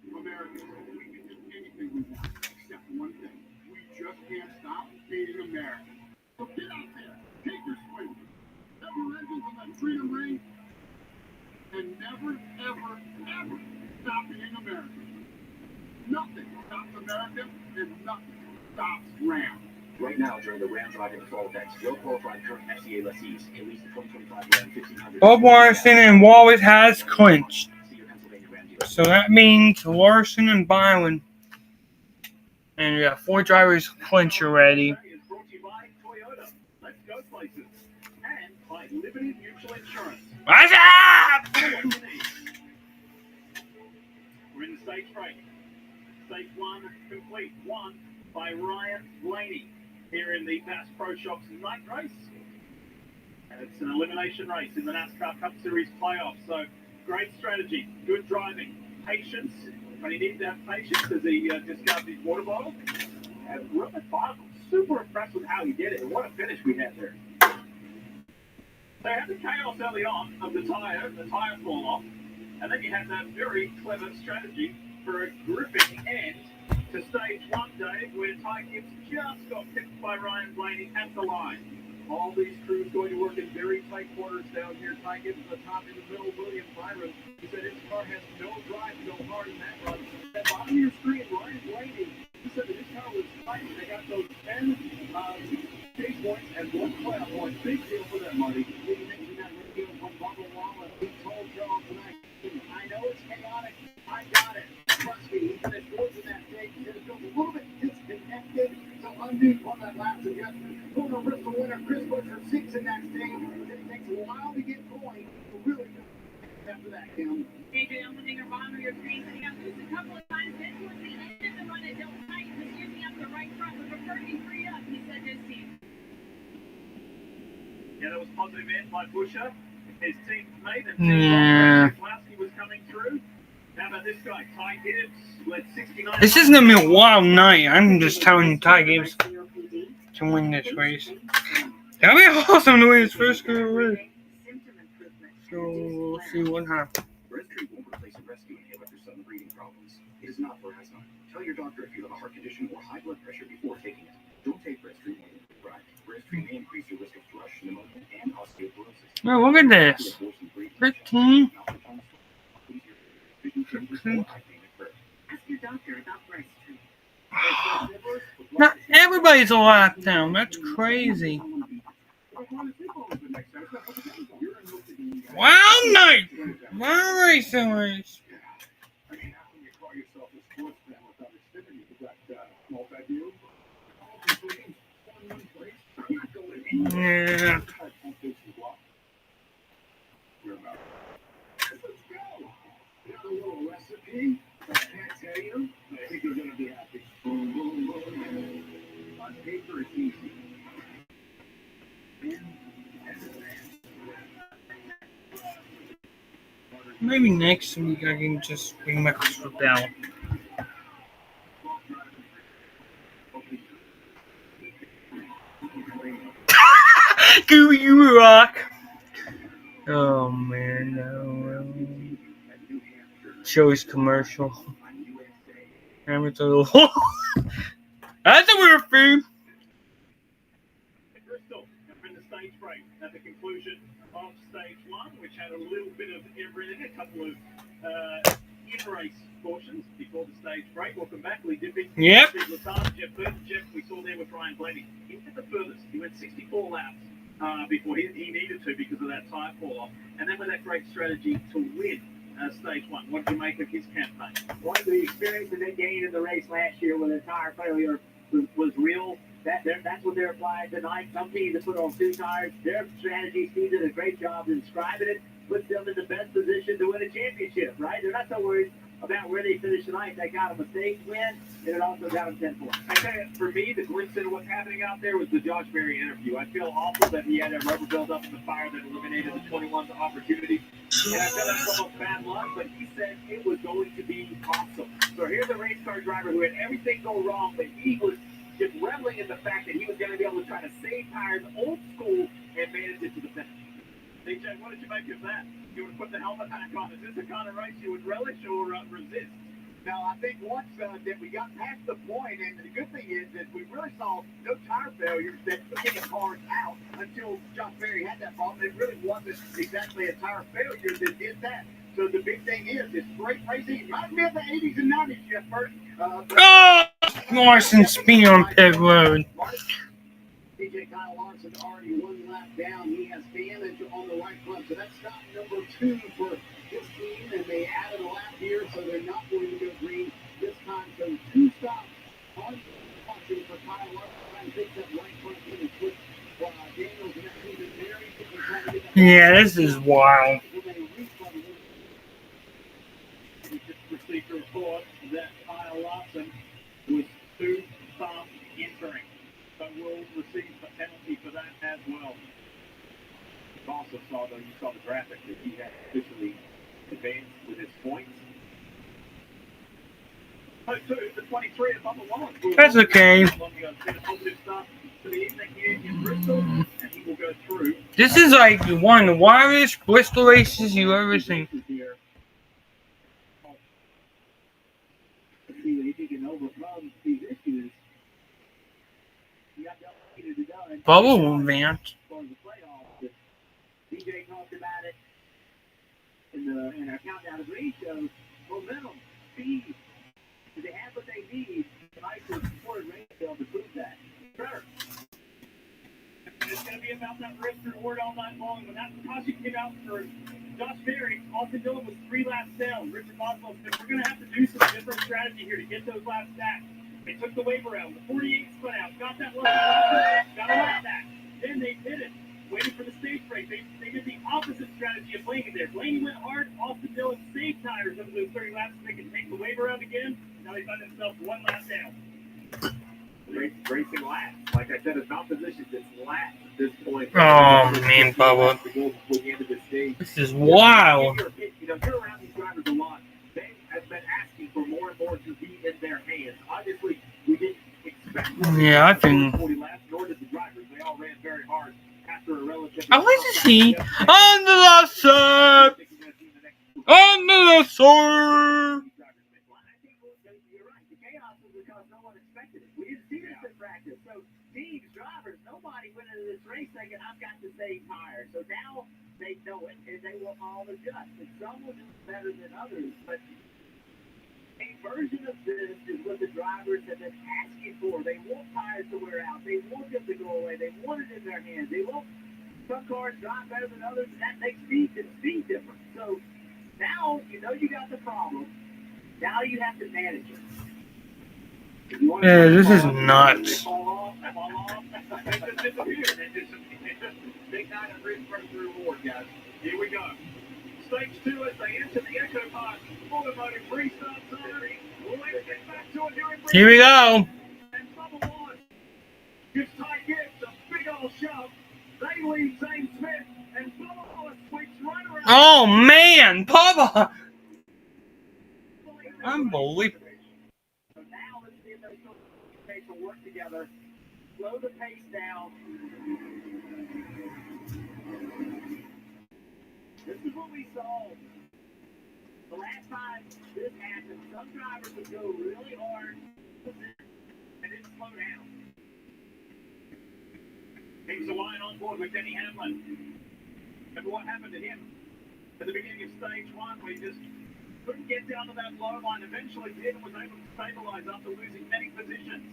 Americans, we can do anything we want, except one thing. We just can't stop being American. So get out there, take your swing, have your engines on that freedom ring, and never, ever, ever stop being American. Nothing stops America, and nothing stops Ram. Right now, during the Ram Driving Fall events, no qualified current FCA lessees can lease the 2025 Ram 1500. Both Larson and Wallace has clinched. So that means Larson and Byron. And we got 4 drivers clinch already. Is brought to you by Toyota. Let's go places. And by Liberty Mutual Insurance. What's up? We're in the stage 3. Stage 1 complete. Won by Ryan Blaney here in the Bass Pro Shops night race. And it's an elimination race in the NASCAR Cup Series playoffs. So great strategy, good driving, patience. But he needed to have patience as he discarded his water bottle. And Robert Bob, super impressed with how he did it. And what a finish we had there. They had the chaos early on of the tire fall off. And then you had that very clever strategy for a gripping end to stage 1, Dave, where Ty Gibbs just got picked by Ryan Blaney at the line. All these crews going to work in very tight quarters down here. Ty Gibbs at the top, in the middle, William Byron. He said his car has no drive to go hard in that run. At the bottom of your screen, Ryan Blaney, he said that his car was fighting. They got those 10 chase points and 1 playoff point. Big deal for them, Marty. He mentioned that radio from Bubba Wallace. He told Joe tonight, I know it's chaotic. I got it. Trust me, he finished fourth in that stage. He said it feels a little bit disconnected. So undo on that last adjustment. Former Bristol winner Chris Butcher 6 in that stage. It takes a while to get going. Really good after that, Kim. AJ Allmendinger, bottom of your screen, and he got loose a couple of times. Then towards the end of the run, it don't tight. Was using up the right front, but preferred to be free up. He said this team. Yeah, that was positive end by Busher. His teammate and Yeah. Lasky was coming through. How about this guy, Ty Gibbs, led 69. This is going to be a wild night. I'm just telling you, Ty Gibbs to win this race. That'd be awesome to win his first career race. So we'll see what happens. Bristol won't replace a rescue inhaler for sudden breathing problems. It is not for asthma. Tell your doctor if you have a heart condition or high blood pressure before taking it. Don't take Bristol when you're prescribed. Bristol may increase your risk of thrush, pneumonia, and osteoporosis. Oh, look at this. 15. Ask your doctor about breastfeeding. Not everybody's a lockdown. That's crazy. Wild night. Wild racing race. Yeah. I can't tell you. I think you're going to be happy. On paper, it's easy. Maybe next week I can just bring my crystal down. Gooey, you rock. Oh man, no. Joey's commercial. Amateur. That's a weird food. Bristol in the stage break at the conclusion of stage 1, which had a little bit of everything, a couple of in-race portions before the stage break. Welcome back, Lee Dipping. Yep. Jeff Burton. Jeff, we saw there with Ryan Blaney. He went the furthest. He went 64 laps before he needed to because of that tyre fall off. And then with that great strategy to win stage 1. What did you make of his campaign? Well, the experience that they gained in the race last year with a tire failure was real. That's what they're applying tonight. Some teams have put on 2 tires. Their strategy, Steve did a great job in describing it, puts them in the best position to win a championship, right? They're not so worried about where they finish tonight. They got a mistake win, and it also got them 10 points. I tell you, for me, the glimpse into what's happening out there was the Josh Berry interview. I feel awful that he had a rubber build up in the fire that eliminated the 21's opportunity. And I feel that's almost bad luck, but he said it was going to be awesome. So here's a race car driver who had everything go wrong, but he was just reveling in the fact that he was going to be able try to save tires old school and manage it to the finish. DJ, what did you make of that? You would put the helmet back on. Is this the kind of race you would relish or resist? Now, I think once that we got past the point, and the good thing is that we really saw no tire failures that kicked cars out until Josh Berry had that problem. It really wasn't exactly a tire failure that did that. So the big thing is, it's great racing. It reminds me of the 80s and 90s, Jeff Burton. Larson speed on pit road. DJ Kyle Larson already one lap down. He has damage on the right front. So that's stop number 2 for this team. And they added a lap here, so they're not going to go green this time. So 2 stops on caution for Kyle Larson. Trying to take that right front in and put Daniels and that team in there. Yeah, this is wild. We just received a report that Kyle Larson was 2 stops entering. So we'll receive a penalty for that as well. You also saw, though, you saw the graphic that he had officially advanced with his points. So to the 23 of Bubba Wallace. That's okay. Positive stuff for the evening here in Bristol, and he will go through. This is like one of the wildest Bristol races you've ever seen. Let's see if he can overcome these issues. Bubble Vance. DJ talked about it in our countdown of race shows. Momentum, speed. Do they have what they need? Tonight for Ford Racing to prove that. Sure. It's going to be about that risk reward all night long. When that caution came out for Josh Berry, Austin Dillon was 3 laps down. Richard Boswell said, we're going to have to do some different strategy here to get those laps back. They took the wave around. The 48 split out. Got that left lap. Got a lap back. Then they did it. Waited for the stage break. They did the opposite strategy of Blaney there. Blaney went hard. Austin Dillon saved tires over those 30 laps so they could take the wave around again. Now they find themselves 1 lap down. Racing laps. Like I said, it's not positions, it's laps at this point. Oh, man, Bubba. This is wild. You know, you're around these drivers a lot. They have been asking for more and more to be in their hands. Obviously, we didn't expect Yeah, I think. 40 laps, nor did the drivers. They all ran very hard after a relatively. Oh, this is he. On the left side. On the left side. Teams, drivers, nobody went into this race thinking I've got to save tires. So now they know it and they will all adjust. And some will do better than others, but a version of this is what the drivers have been asking for. They want tires to wear out. They want them to go away. They want it in their hands. They want some cars drive better than others, and that makes speed different. So now you know you got the problem. Now you have to manage it. Yeah, this is nuts. Big night of risk versus reward, guys. Here we go. Stage 2 as they enter the Echo Park. Automotive restarts already. Let's get back to it here in Here we go. And Bubba Wallace gives Ty Gibbs a big old shove. They lead Zane Smith, and Bubba Wallace sweeps right around. Oh, man. Bubba. Unbelievable. So now let's see if those two will work together. Slow the pace down. This is what we saw the last time this happened. Some drivers would go really hard and then slow down. He was a line on board with Denny Hamlin. Remember what happened to him at the beginning of stage 1 where he just couldn't get down to that low line. Eventually did and was able to stabilize after losing many positions.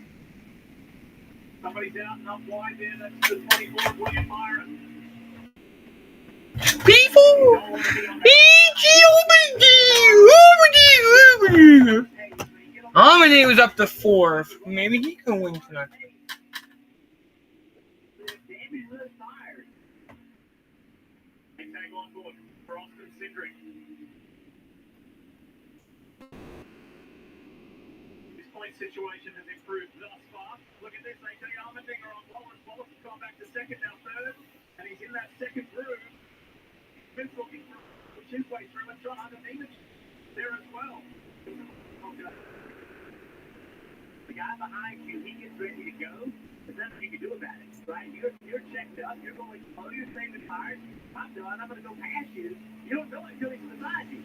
Somebody's out and up wide there. That's the 24, William Byron. People! Omni was up to 4th. Maybe he can win tonight. Tag on board for Austin Cindric. His point situation has improved thus far. Look at this, AJ Allmendinger on Wallace. Wallace has gone back to second, now third, and he's in that second groove. Smith looking for push his way through and John Underneath there as well. guy behind you, he gets ready to go, there's nothing you can do about it, right? You're checked up, you're going to blow your saving tires, I'm done, I'm going to go past you. You don't know it until he's beside you.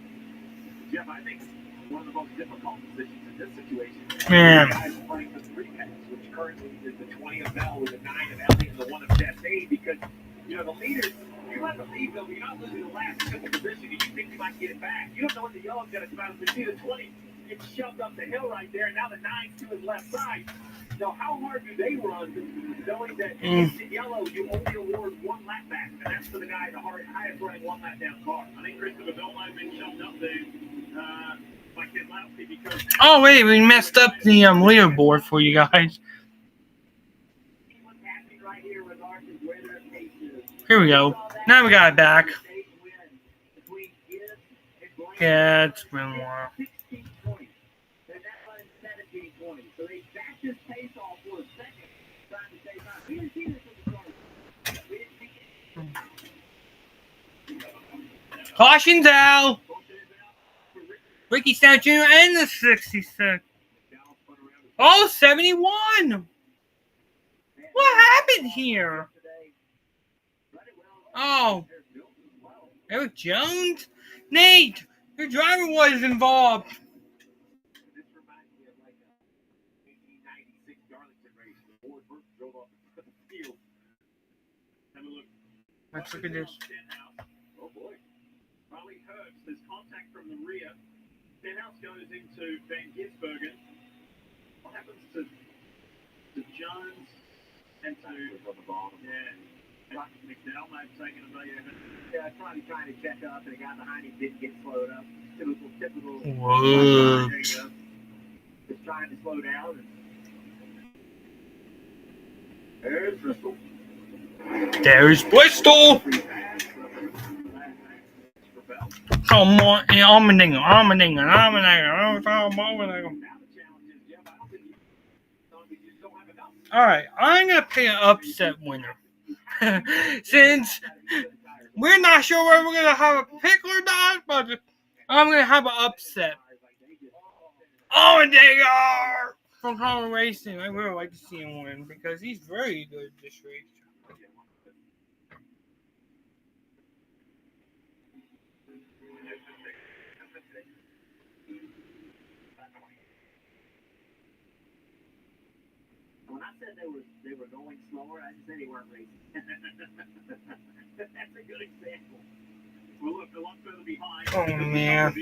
Jeff, I think one of the most difficult positions in this situation is guys playing the 3-pass, which currently is the 20 of Bell with the 9 of Ellie and the 1 of Chastain, because, you know, the leaders, you let the lead go, you're not losing the last simple position, and you think you might get it back. You don't know when the yellow's going to come out. You see the 20 gets shoved up the hill right there, and now the 9's to his left side. So how hard do they run knowing that in yellow you only award 1 lap back, and that's for the guy, the highest running 1 lap down car? I think Christopher Bell might have been shoved up there by Ken Lousy because... Oh, wait, we messed up the leaderboard for you guys. Here we go. Now we got it back. Yeah, it's been a while. So they backed his pace off for a second, trying to save time. We didn't see this in the start. Caution's out. Ricky Stanton Jr. and the 66. Oh, 71. What happened here? Oh, Eric Jones? Nate, your driver was involved. This reminds me of like a 1896 Darlington race where Ford Burke drove off the field. Have a look. Let's look at this. Oh boy. Riley Herbst, there's contact from the rear. Stenhouse goes into Van Gisbergen. What happens to Jones and to on the bottom? Yeah. McDowell might have taken a bait. Yeah, probably trying to check up, and the guy behind him didn't get slowed up. Typical. What? There you go. Just trying to slow down. There's Bristol. There's Bristol. Come on, I'm a nigga. All right, I'm gonna pick an upset winner. Since we're not sure whether we're gonna have a pick or not, but I'm gonna have an upset. Allmendinger from Honda Racing. I really like to see him win because he's very good at this race. When I said they were going slower, I just said they weren't racing. That's a good example. Well, look, a lot further behind. Oh, man.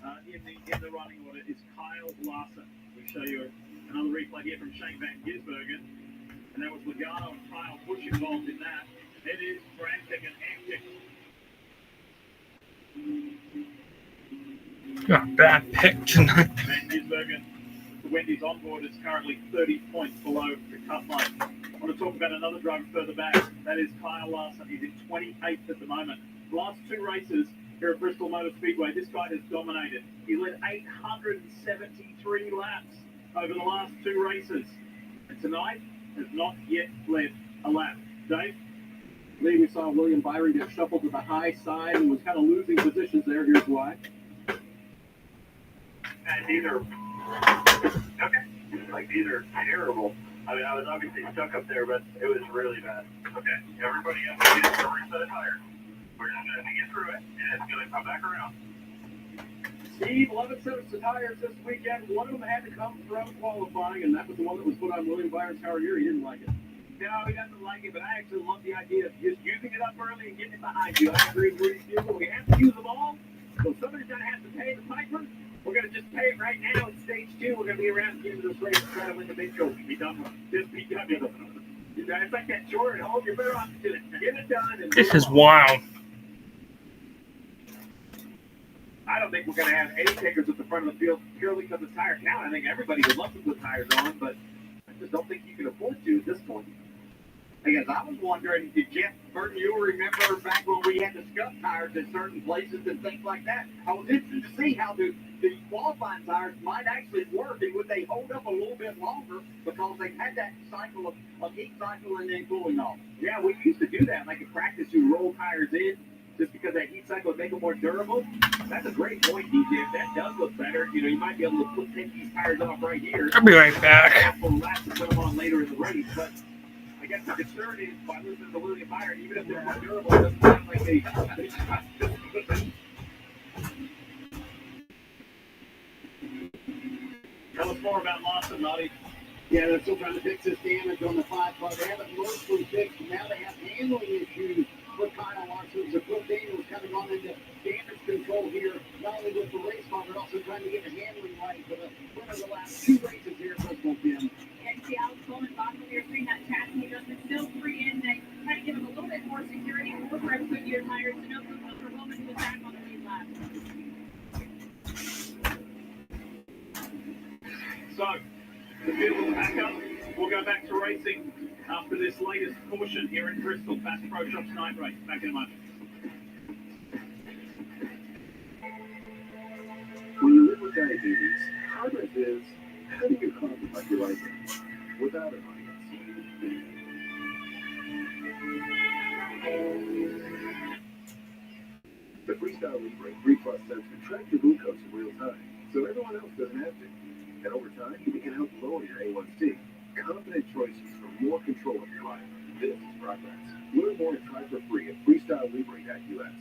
In the running order is Kyle Larson. We show you another replay here from Shane Van Gisbergen. And that was Logano and Kyle Busch involved in that. It is frantic and hectic. Got a bad pick tonight. Van Gisbergen, the Wendy's onboard, is currently 30 points below the cut line. I want to talk about another driver further back. That is Kyle Larson. He's in 28th at the moment. The last 2 races here at Bristol Motor Speedway, this guy has dominated. He led 873 laps over the last 2 races. And tonight has not yet led a lap. Dave? Lee, we saw William Byrie get shuffled to the high side and was kind of losing positions there. Here's why. And these are terrible. I mean, I was obviously stuck up there, but it was really bad. Okay, everybody has to get a reset tire. We're just going to get through it, and it's going to come back around. Steve, 11 sets of tires this weekend. One of them had to come from qualifying, and that was the one that was put on William Byron's car here. He didn't like it. No, he doesn't like it, but I actually love the idea of just using it up early and getting it behind you. I agree with Rudy's deal, but we have to use them all. So somebody's going to have to pay the piper. We're going to just pay it right now in stage 2. We're going to be around the end of this race trying to win the big trophy. Be done with it. Just be done with it. It's like that chore at home. You're better off to do it. Get it done. And This is wild. I don't think we're going to have any takers at the front of the field purely because of tire count. I think everybody would love to put tires on, but I just don't think you can afford to at this point. Because I was wondering, did Jeff Burton, you remember back when we had the scuff tires at certain places and things like that? I was interested to see how the qualifying tires might actually work, and would they hold up a little bit longer because they had that cycle of heat cycle and then cooling off. Yeah, we used to do that. Like in practice, you roll tires in, just because that heat cycle would make them more durable. That's a great point, DJ. If that does look better, you might be able to take these tires off right here. I'll be right back. Laps to put them on later in the race, but I guess the concern is by listening to William Byron, even if they're more durable, it doesn't sound like they Tell us more about Lawson, Noddy. Yeah, they're still trying to fix this damage on the 5-car. They haven't mostly fixed, and now they have handling issues with Kyle Larson. So Cliff Daniels coming on into damage control here, not only with the race car, but also trying to get the handling right for the winner of the last 2 races here at Bristol, Jim. And see Alex Bowman, bottom of your screen, that chassis adjustment still free in. They try to give him a little bit more security and more for Goodyear tires. So no good for Bowman, who was back on the lead lap. So, the field will back up. We'll go back to racing after this latest caution here in Bristol. Fast Pro Shops night race. Back in a moment. When you live with diabetes, Cartridge is having your coffee like you like it, without an audience. The Freestyle Libre 3 Plus sensor tracks your glucose in real time, so everyone else doesn't have to. And over time, you can help lower your A1C. Confident choices for more control of your life. This is progress. Learn more and try for free at freestylelibre.us.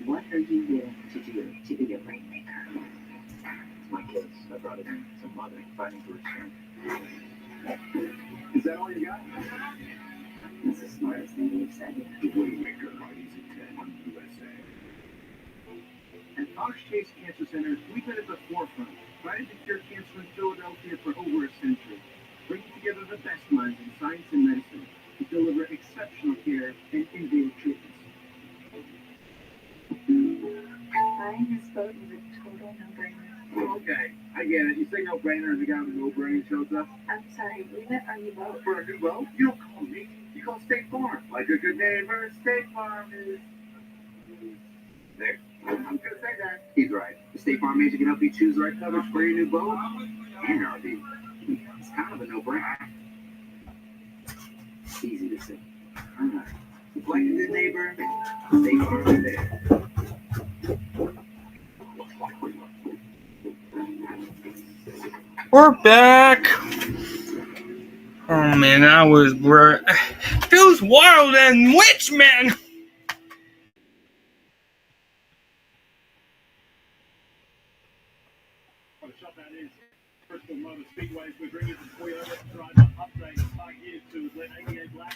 What are you willing to do to be a rainmaker? It's my kids. I brought it in. It's a mother fighting for her son. Is that all you got? That's the smartest thing you've said. The Waymaker by Easy 10 on USA. At Fox Chase Cancer Center, we've been at the forefront, fighting to cure cancer in Philadelphia for over a century, bringing together the best minds in science and medicine to deliver exceptional care and innovative treatments. Buying this boat is a total no-brainer. Well, okay, I get it. You say no-brainer and the guy with no brain shows up. I'm sorry, we met our new boat. For a new boat? You don't call me. You call State Farm. Like a good neighbor, State Farm is... There. I'm going to say that. He's right. The State Farm agent can help you choose the right coverage for your new boat and RV. It's kind of a no-brainer. Easy to say. Like a good neighbor, State Farm is there. We're back. Oh man, that was feels wild and witch, man. What a shot that is. Bristol Motor Speedways, we bring you the Toyota driver update. Like here to led 88 laps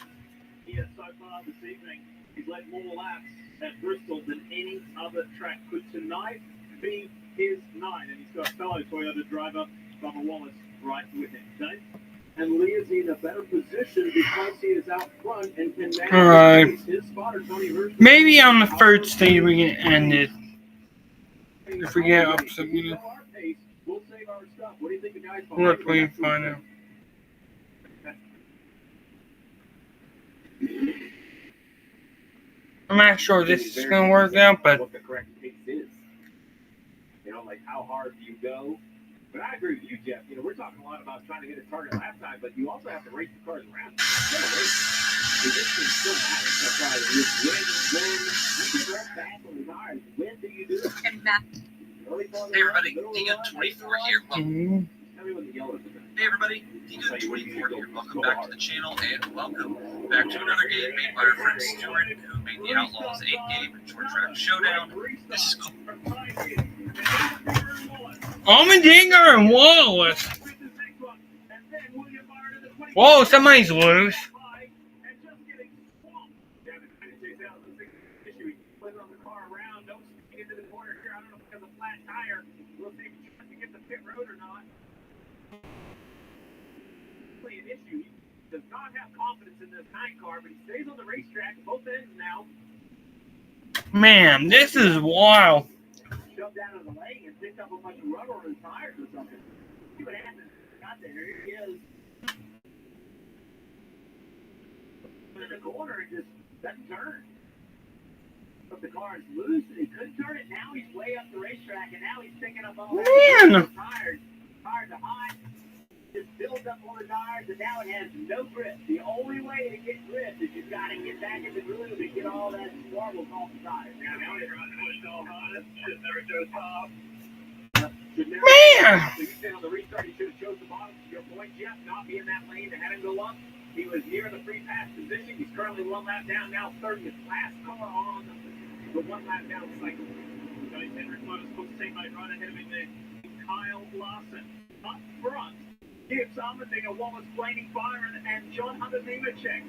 here so far this evening. He's led more laps at Bristol than any other track. Could tonight be his night? And he's got fellow Toyota driver Bubba Wallace right with him. Dave? And Lee is in a better position because he is out front and can Alright. his spotter, Tony Hirsch. Maybe on the third stage we can end it. If we get up something. We'll save our stuff. What do you think the guys We're 25 now. I'm not sure this is going to work out, but what the correct pace is. Like how hard do you go? But I agree with you, Jeff. We're talking a lot about trying to hit a target lap time, but you also have to race the cars around. It's still a race. The distance still matters. That's why when you press back on the tires, when do you do it? Hey everybody, Degun24 here. Hey everybody, Degun24 here. Welcome back to the channel and welcome back to another game made by our friend Stuart, who made the Outlaws 8 game Short Track Showdown. This is called Allmendinger and Wallace. Whoa, somebody's loose. Does not have confidence in this 9 car, but he stays on the racetrack at both ends now. Man, this is wild. Shoved down in the lane and picked up a bunch of rubber on his tires or something. See what happened. Got there. Here he is. In the corner and just doesn't turn. But the car is loose and he couldn't turn it. Now he's way up the racetrack and now he's picking up all Man. tires. Tires are hot. just builds up on the tires, and now it has no grip. The only way to get grip is you've got to get back in the groove and get all that marbles off the tires. Now it's pushed all on it. Just never shows top. Man! So you said on the restart he should have chose the bottom. To your point, Jeff, not being that lane to have him go up. He was near the free pass position. He's currently 1 lap down, now 30th. Last car on the 1 lap down cycle. Guys, Henry Motorsports teammate right ahead of him there, Kyle Larson. Up front, Gibbs, Armendinger, Wallace, Blaney, Byron, and John Hunter Nemechek.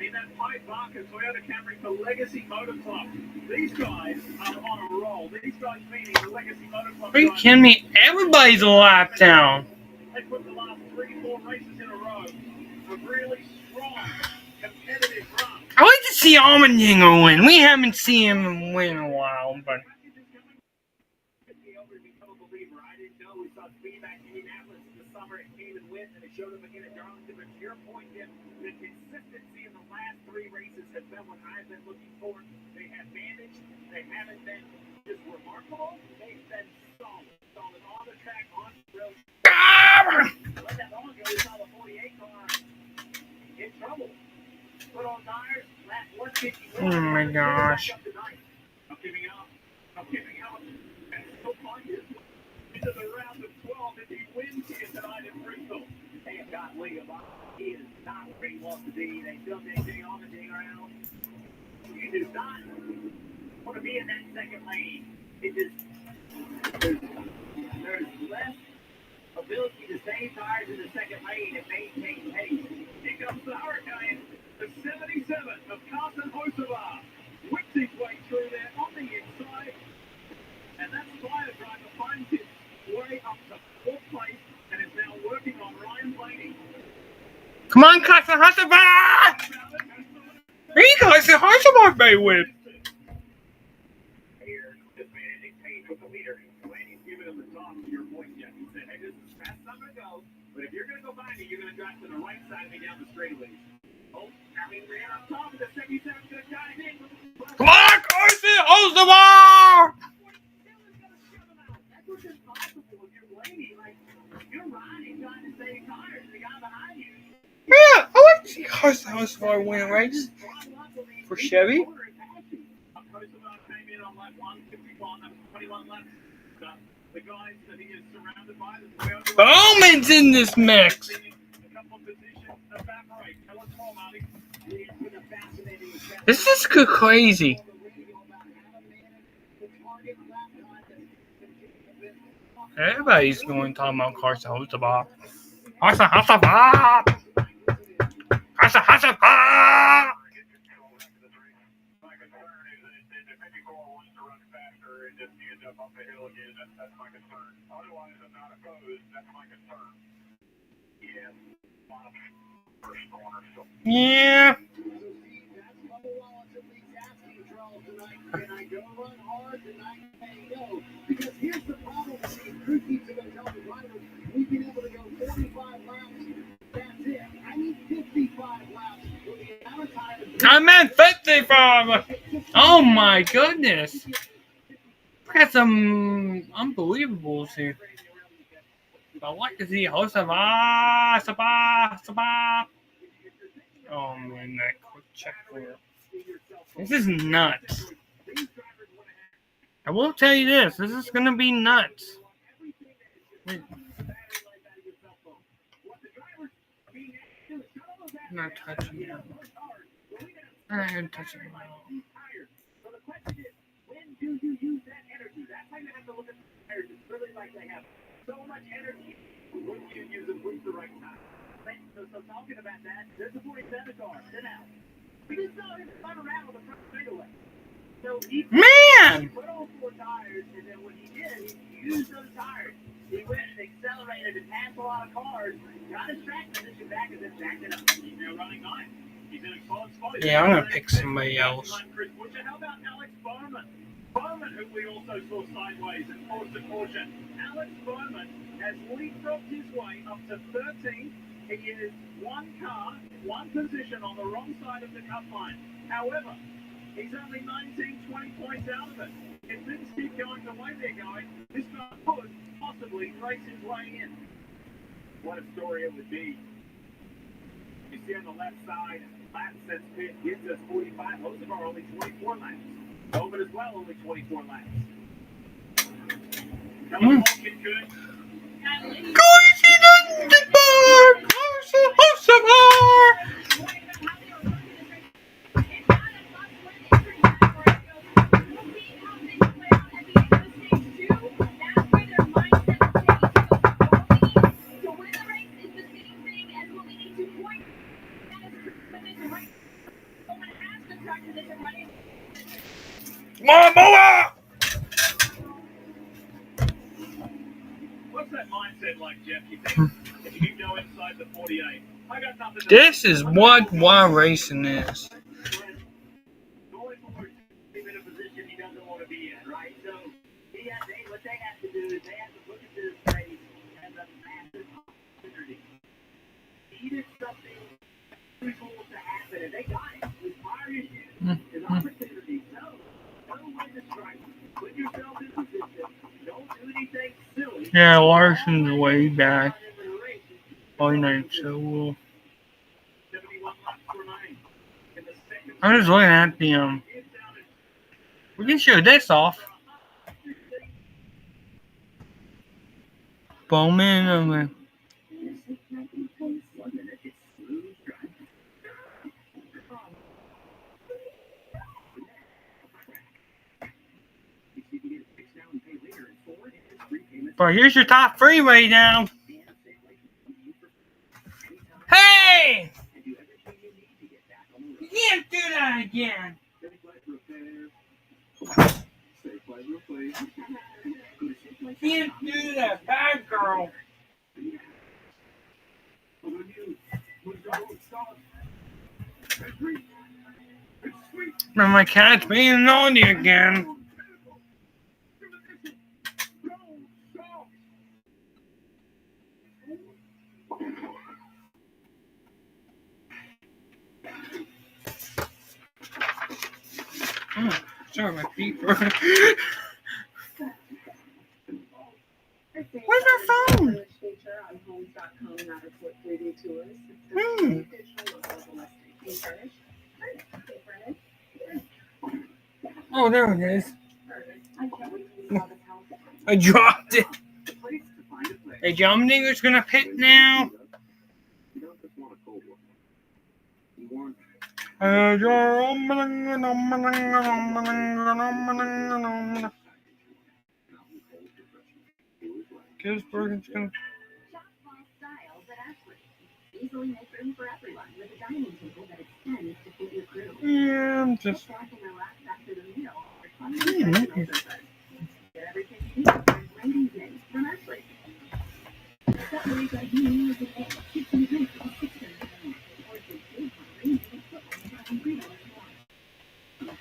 In that Pipe Barker Toyota Camry for Legacy Motor Club. These guys are on a roll. These guys meaning the Legacy Motor Club. Are you kidding me? Everybody's a lap down. They put the last 3-4 races in a row. A really strong, competitive run. I like to see Armendinger win. We haven't seen him win in a while, but. I didn't know we saw speed back in Indianapolis this summer. It came and went, and it showed up again at Darlington. But to your point, Jim, the consistency in the last 3 races has been what I've been looking for. They have managed. They haven't been just remarkable. They've been solid. Solid on the track, on the road. Let that long ago, we saw the 48 car in trouble. Put on tires, lap 151. Oh my gosh. I'm giving up. I'm giving up. And still find it. Into the round of 12 if he wins here tonight in Bristol. They have got William. He is not where he wants to be. They still take on the dig around. You do not want to be in that second lane. It just there's less ability to save tires in the second lane and maintain pace. Here comes the Hurricane, the 77 of Carson Hocevar. Whips his way through there on the inside. And that fire driver finds his way up to 4th place and is now working on Ryan Blaney. Come on, Carson Hocevar! Hey, Carson Hocevar, may win. Here, this man dictates with the leader. Blaney's giving him the top to your point, Jeff. He said, hey, this is fast enough to go, but if you're going to go by me, you're going to drive to the right side of me down the straightaways. Oh, I mean, ran up top of the 77 going to dive in. Come on, Carson Hocevar! That's what's impossible if you're Blaney. Like, you're riding, trying to save tires. The guy behind you. Yeah, I like to see Carson Hocevar win a race for Chevy. Came in on lap 151, that was 21 laps. The guys that he is surrounded by, the Toyota. Bowman's in this mix. A couple of positions evaporate. Tell us more, Marty. This is crazy. Everybody's going to talk about Carson Hocevar. Carson Hocevar! Carson Hocevar! Yeah. Because here's the problem with these crew chiefs are going to tell the drivers, we've been able to go 45 laps. That's it. I need 55 laps with the amount of time. I meant 55. Oh my goodness. We got some unbelievables here. I like to see Hocevar. Oh man, that quick check there. This is nuts. I will tell you this. This is going to be nuts. I'm not touching it. I am touching it. So the question is, when do you use that energy? That's how you have to look at the tires. It's really like they have so much energy. When you use them with the right time. So talking about that, there's a 47 car. Sit out. We just saw him spun around with the front straightaway. So he put on 4 tires, and then when he did, he used those tires. He went and accelerated and passed a lot of cars, got his track position back, and then backed it up. He's now running 9. He's in a solid spot. Yeah, I'm going to pick somebody else. How about Alex Bowman? Bowman, who we also saw sideways and forced a caution. Alex Bowman has leapfrogged his way up to 13. He is 1 car, 1 position on the wrong side of the cut line. However, he's only 19, 20 points out of it. If things keep going the way they're going, this guy could possibly race his way in. what a story it would be. You see on the left side, laps since pit gives us 45. Most of our only 24 laps. Open as well, only 24 laps. What's that mindset like, Jeff? You think if you go inside the 48, I got nothing to This is what racing is. Going forward, he's in a position he doesn't want to be in, right? So what they have to do is they have to look at this race as a massive opportunity. Needed something unusual to happen, and they got it. With prior issues, is opportunity. So, don't win the strike. Put yourself in position. Don't do anything silly. Yeah, Larson's way back. By night, so we'll. 71 laps remain. In the second I'm just looking at the we can show this off. Bowman. But here's your top three right now. Hey! You can't do that again. Can't do that, bad girl. And my cat's being naughty again. Oh, sorry, my feet were. Where's my phone? Oh, there it is. I dropped it. Hey, John Dinger's gonna pit now. Gisborne's gonna. Easily make room for everyone with a dining table that extends to fit your crew. Yeah, I'm just. Stacking the racks after the meal. Get everything you need for a great evening from Ashley. That way, like you is an egg, kitchen drink for 6 and or if you're hungry,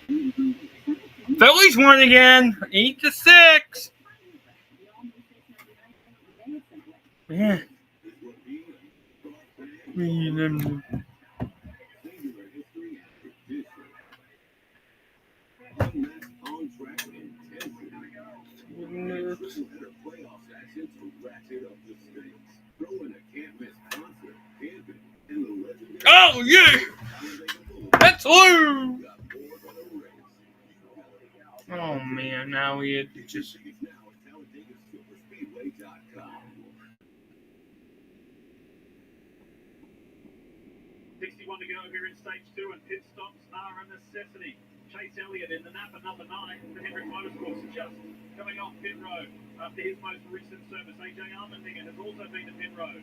you can Phillies won again, 8-6. Yeah. Oh yeah! That's all. Oh man, now we had to just. 61 to go here in stage 2, and pit stops are a necessity. Chase Elliott in the Napa number 9 for Hendrick Motorsports, just coming off pit road after his most recent service. AJ Allmendinger has also been to pit road.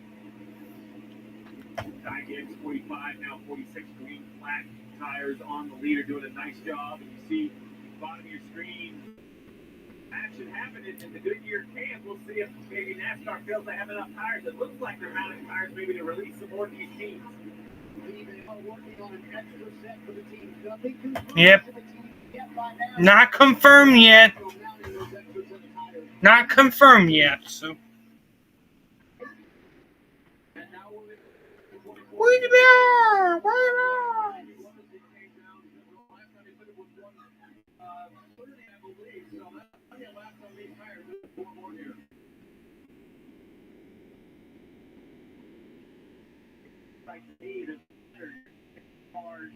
Tire 45, now 46 green flat tires on the leader, doing a nice job. And you see bottom of your screen action happening in the Goodyear camp. We'll see if maybe NASCAR feels they have enough tires. It looks like they're mounting tires maybe to release some more of these teams. Yep. Not confirmed yet. Not confirmed yet. So. Where the bear? Where? like to see the cars.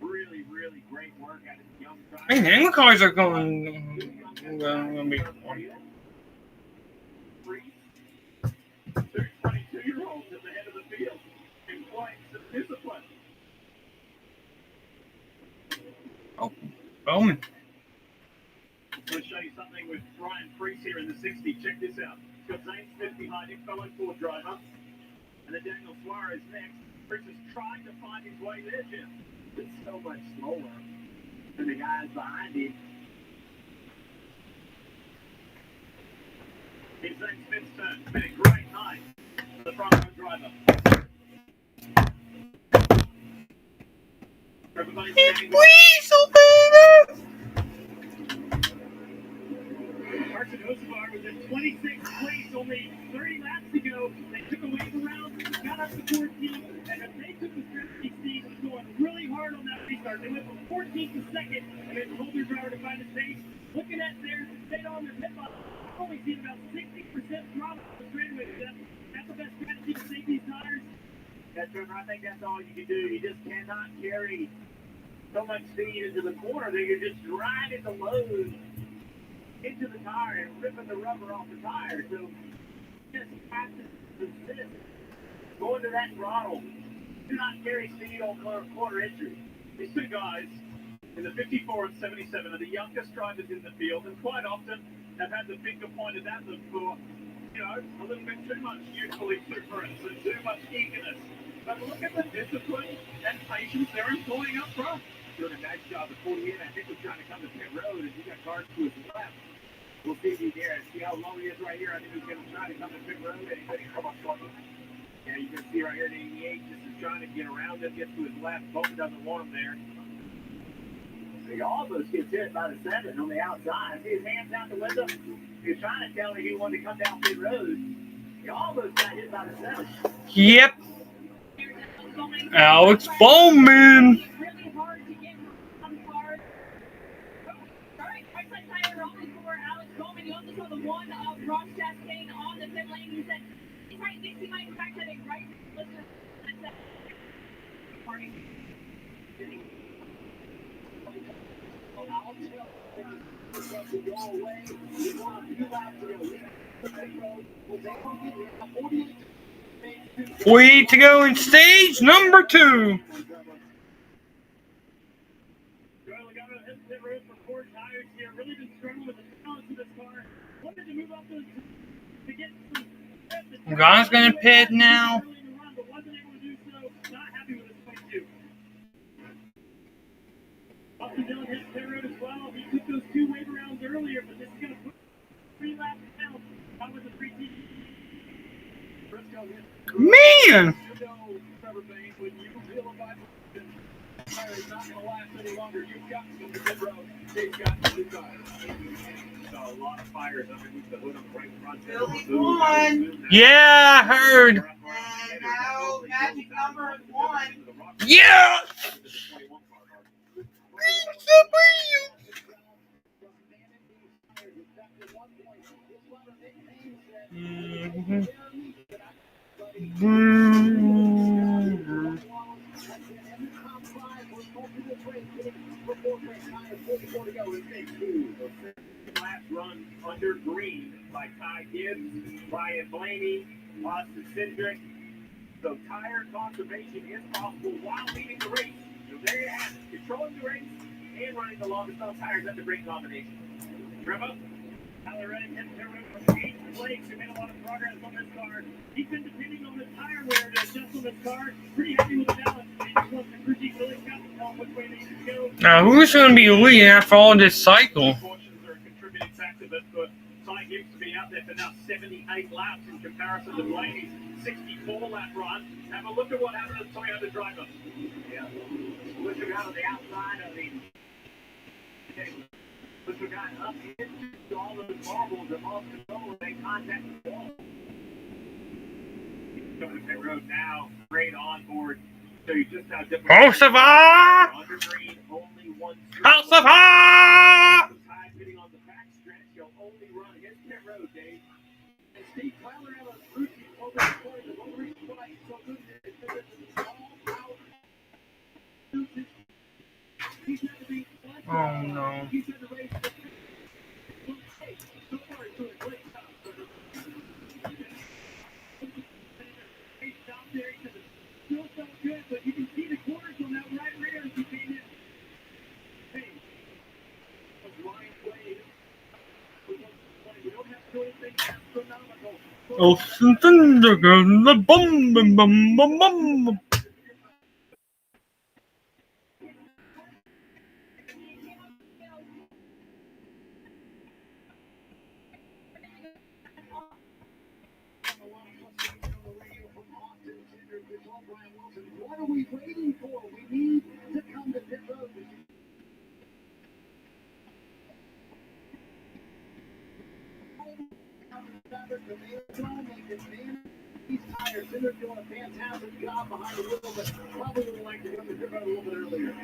Really, really great work at his young driver. Man, the England cars are going to be fun. 22-year-olds at the head of the field, employing some discipline. Oh, Bowman. Let's show you something with Brian Priest here in the 60. Check this out. He's got Zane Smith behind him, fellow Ford driver. And then Daniel Suarez next. Priest is trying to find his way there, Jim. It's so much slower than the guys behind him. It's Zane Smith's turn. It's been a great night for the front row driver. Everybody's standing by. Carson Hocevar was in 26th place only 30 laps ago. They took a wave around, got up to 14, and if they took the strategy, Steve was going really hard on that restart. They went from 14th to 2nd, and then told their driver to find his pace. Looking at their state on their pit box, I've only seen about 60% drop on the straightaway. That's the best strategy to save these tires. Yeah, Trevor, I think that's all you can do. You just cannot carry so much speed into the corner that you're just driving the load into the tire and ripping the rubber off the tire. So you just have to resist going to that throttle. Do not carry speed on quarter entry. These two guys in the 54 and 77 are the youngest drivers in the field, and quite often have had the finger pointed at them for, a little bit too much youthful exuberance and too much eagerness. But look at the discipline and patience they're employing up front. Doing a nice job at 48. I think we're trying to come to pit road, and you got cars to his left. We'll see if he's there. See how low he is right here. I think he's going to try to come to pit road, and he's going to come up short. Yeah, you can see right here, the 88 just is trying to get around him, gets to his left. Bowman doesn't want him there. So he almost gets hit by the 7 on the outside. See his hands out the window? He was trying to tell me he wanted to come down pit road. He almost got hit by the 7. Yep. Alex Bowman. You also saw the one of Ross Chastain on the pit lane. He said, he's right, he might in fact have a right listener. We to go in stage number 2. Really been struggling with the balance of this car. Wanted to move up to get some. God's gonna pit now. But wasn't able to do so. Not happy with his 22. Austin Dillon hit pit road as well. He took those 2 wave rounds earlier, but this is going to put 3 laps down. That was a 3T. Man! Trevor Bain, when you feel a vibration, tire is not going to last any longer. You've got to come to pit road. They've got to do that. Saw a lot of fires underneath the hood on the right front. Billy won. Yeah, I heard. And now magic number is 1. Yeah! Mm-hmm. Last run under green by Ty Gibbs, Brian Blaney, Austin Cindric. So tire conservation is possible while leading the race. So there you have it. Controlling the race and running the longest on tires. That's a great combination. Trevor? Tyler Reddick hit the road from 8th place. He made a lot of progress on this car. He's been depending on the tire wear to adjust on this car. Pretty happy with the balance. He just wants the crew chief really got to tell him which way they should go. Now, who's going to be leading after all this cycle? Cautions are a contributing factor, but for Ty Gibbs to be out there for now 78 laps in comparison to Blaney's 64-lap run. Have a look at what happened to the Toyota driver. Yeah. Looking out on the outside of the... Looking got up into all those marbles and lost control and they contact the wall. Going to pit road now, straight on board. So you just have different... House of Under green, only one... House of Oh no. Still felt good, but you can see the corners on that right rear as he came in. Hey, Ryan Wade. We don't have to do anything astronomical. Oh, something the bum bum bum bum bum. What are we waiting for? We need to come to pit road. These tires, they're doing a fantastic job behind the wheel, but probably would like to come to pit road a little bit earlier.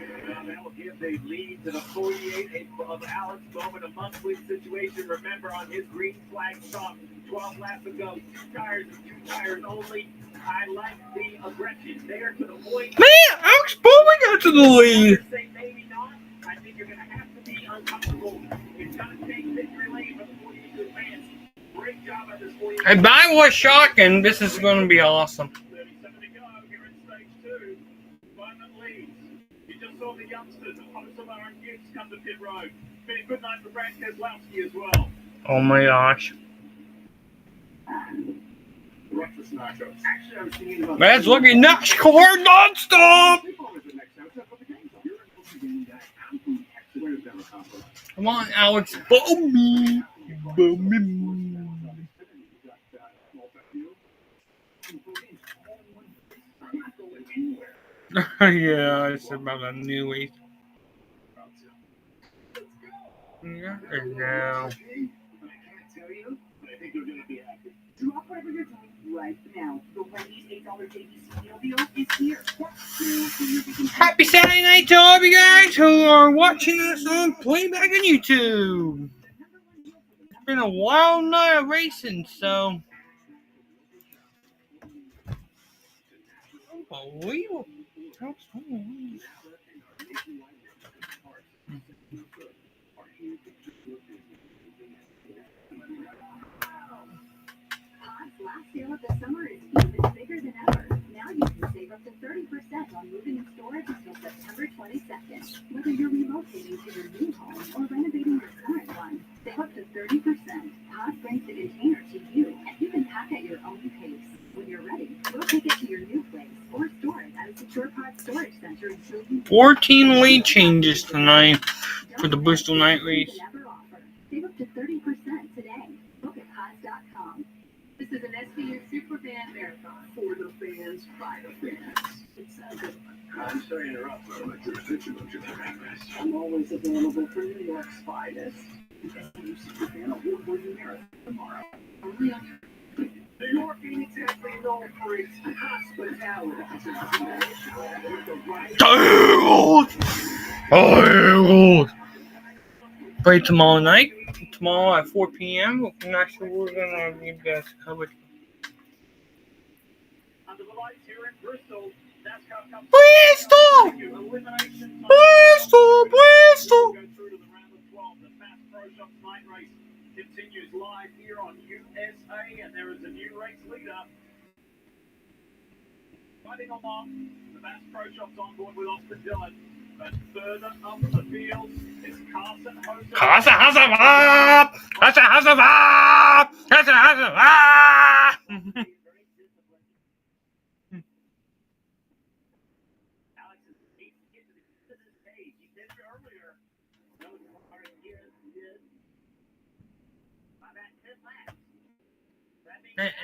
That will give the lead to the 48 of Alex Bowman, a monthly situation. Remember, on his green flag stop 12 laps ago, 2 tires and 2 tires only. I like the aggression there to the point. Man, Alex Bowman got to the lead. Say maybe not. I think you're going to have to be uncomfortable. It's going to take victory lane for the 48 to advance. Great job at this 48. If I was shocking, this is going to be awesome. 37 to go here in stage 2. Bowman leads. You just saw the youngsters, Hossa and Gibbs come to pit road. Been a good night for Brad Keselowski as well. Oh my gosh. Breakfast nachos. Actually, I was thinking about Man's looking NASCAR nonstop. Come on, Alex Bowman. Bowman. Yeah, it's about a new week. Yeah, now. Drop whatever you're doing right now. The Wendy's $8 JBC meal deal is here. Happy Saturday night to all of you guys who are watching us on playback on YouTube. It's been a wild night of racing, so. Unbelievable. Last sale of the summer is even bigger than ever. Now you can save up to 30% on moving and storage until September 22nd. Whether you're relocating to your new home or renovating your current one, save up to 30%. Pod brings the container to you, and you can pack at your own pace. When you're ready, we'll take it to your new place or store it at a secure pod storage center until you 14 lead changes tonight for the Bristol night race. Save up to 30% today. Look at pods.com. This is an SVU Superfan Marathon. For the fans, by the fans. It's a good one. I'm sorry to interrupt, but my jurisdiction don't you think? I'm always available for New York's finest. SVU Superfan award-winning marathon tomorrow. Only on New York ain't exactly known for its hospitality. Play tomorrow night. Tomorrow at 4 p.m. I'm not sure we're going to give you guys coverage. Under the lights here in Bristol. Bristol! Bristol! Bristol! Go through to the round of 12. The Fast Pro Shops night race continues live here on USA, and there is a new race leader. Riding along, the Fast Pro Shops on board with Austin Dillon. But further up the field is Carson Hosa. Carson Hosa! Carson Hosa! Carson Hosa!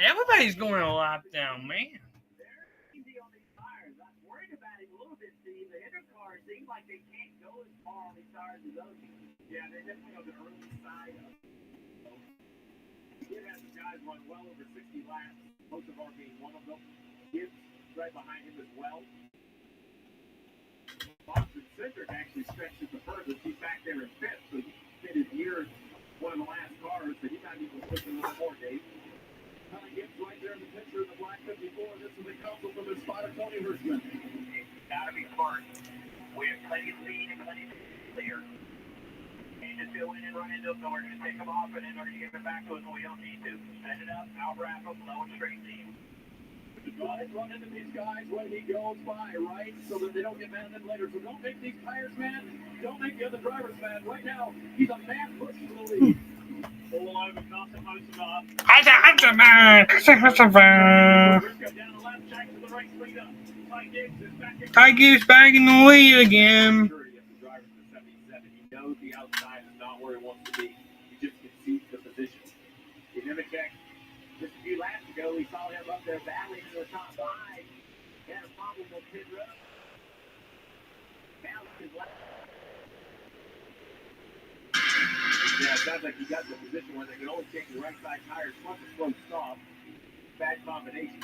Everybody's going a lap down, man. Yeah, they definitely on the early side of Gibbs has some guys run well over 60 laps, most of them being one of them. Gibbs right behind him as well. Boston Cedric actually stretched it the furthest. He's back there in fifth, so he finished near one of the last cars, so he might be push a little more, Dave. Gibbs right there in the picture in the black 54. This is the couple from his spotter, Tony Hirschman. Gotta be smart. We have plenty of clear. And just go in and run into them, so we're going to take them off, and then we're going to give it back to us when we don't need to. Set it up, out wrap them, low and straight seam. Guys, run into these guys when he goes by, right? So that they don't get mad at him later. So don't make these tires mad. Don't make the other drivers mad. Right now, he's a man pushing the lead. All over, Carson, most of us. Ty Gibbs back in the lead again. He knows the outside is not where he wants to be. He just concedes the position. You never checked. Just a few laps ago, we saw him up there battling to the top five. He had a problem with pit road. Bounced his left. Yeah, it sounds like he got the position where they can only take the right side tires plus a slow stop. Bad combination.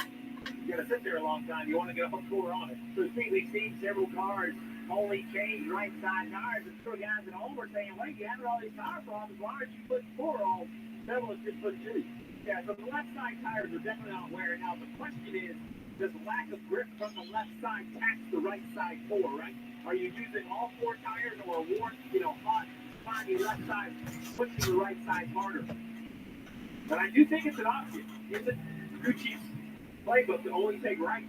You gotta sit there a long time. You want to get a score on it. So see, we've seen several cars only change right side tires. And some guys at home are saying, wait, you have all these tire problems. Why aren't you putting 4 on? Several has just put 2. Yeah, so the left side tires are definitely not wearing out. The question is, does lack of grip from the left side tax the right side more, right? Are you using all 4 tires or warm, hot, foggy left side, pushing the right side harder? But I do think it's an option. It's a crew chief's playbook to only take right.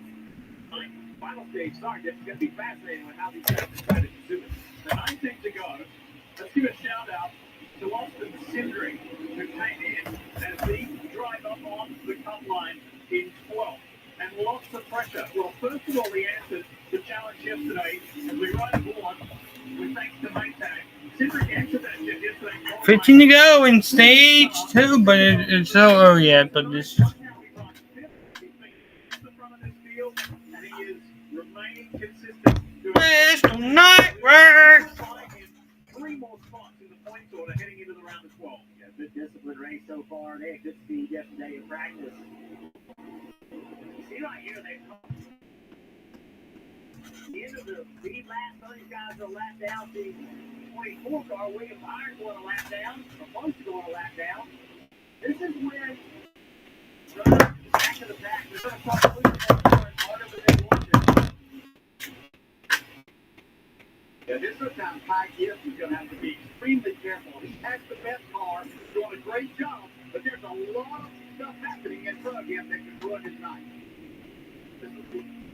Final stage start. It's going to be fascinating with how these guys try to consume it. The 9 things to go. Let's give a shout out to Austin Sindri, who came in as the driver on the cup line in 12th. And lots of pressure. Well, first of all, we answered the challenge yesterday as we ride aboard with thanks to Maytag. Sindri answered that yesterday. 15 to go in stage 2, but it's so early yet. But this is. Bristol Nightmare! 3 more spots in the points order heading into the round of 12. Yeah, good discipline race so far. They had good speed yesterday in practice. You see right here, they've come. The end of the lead lap, some of these guys are a lap down. The 24 car, William Byron, going a lap down, supposed to go on a lap down. This is when back to the back. They're going to start pushing that car harder than they want to. Yeah, this is time Ty Gibbs is going to have to be extremely careful. He has the best car, doing a great job, but there's a lot of stuff happening in front of him that can ruin his night.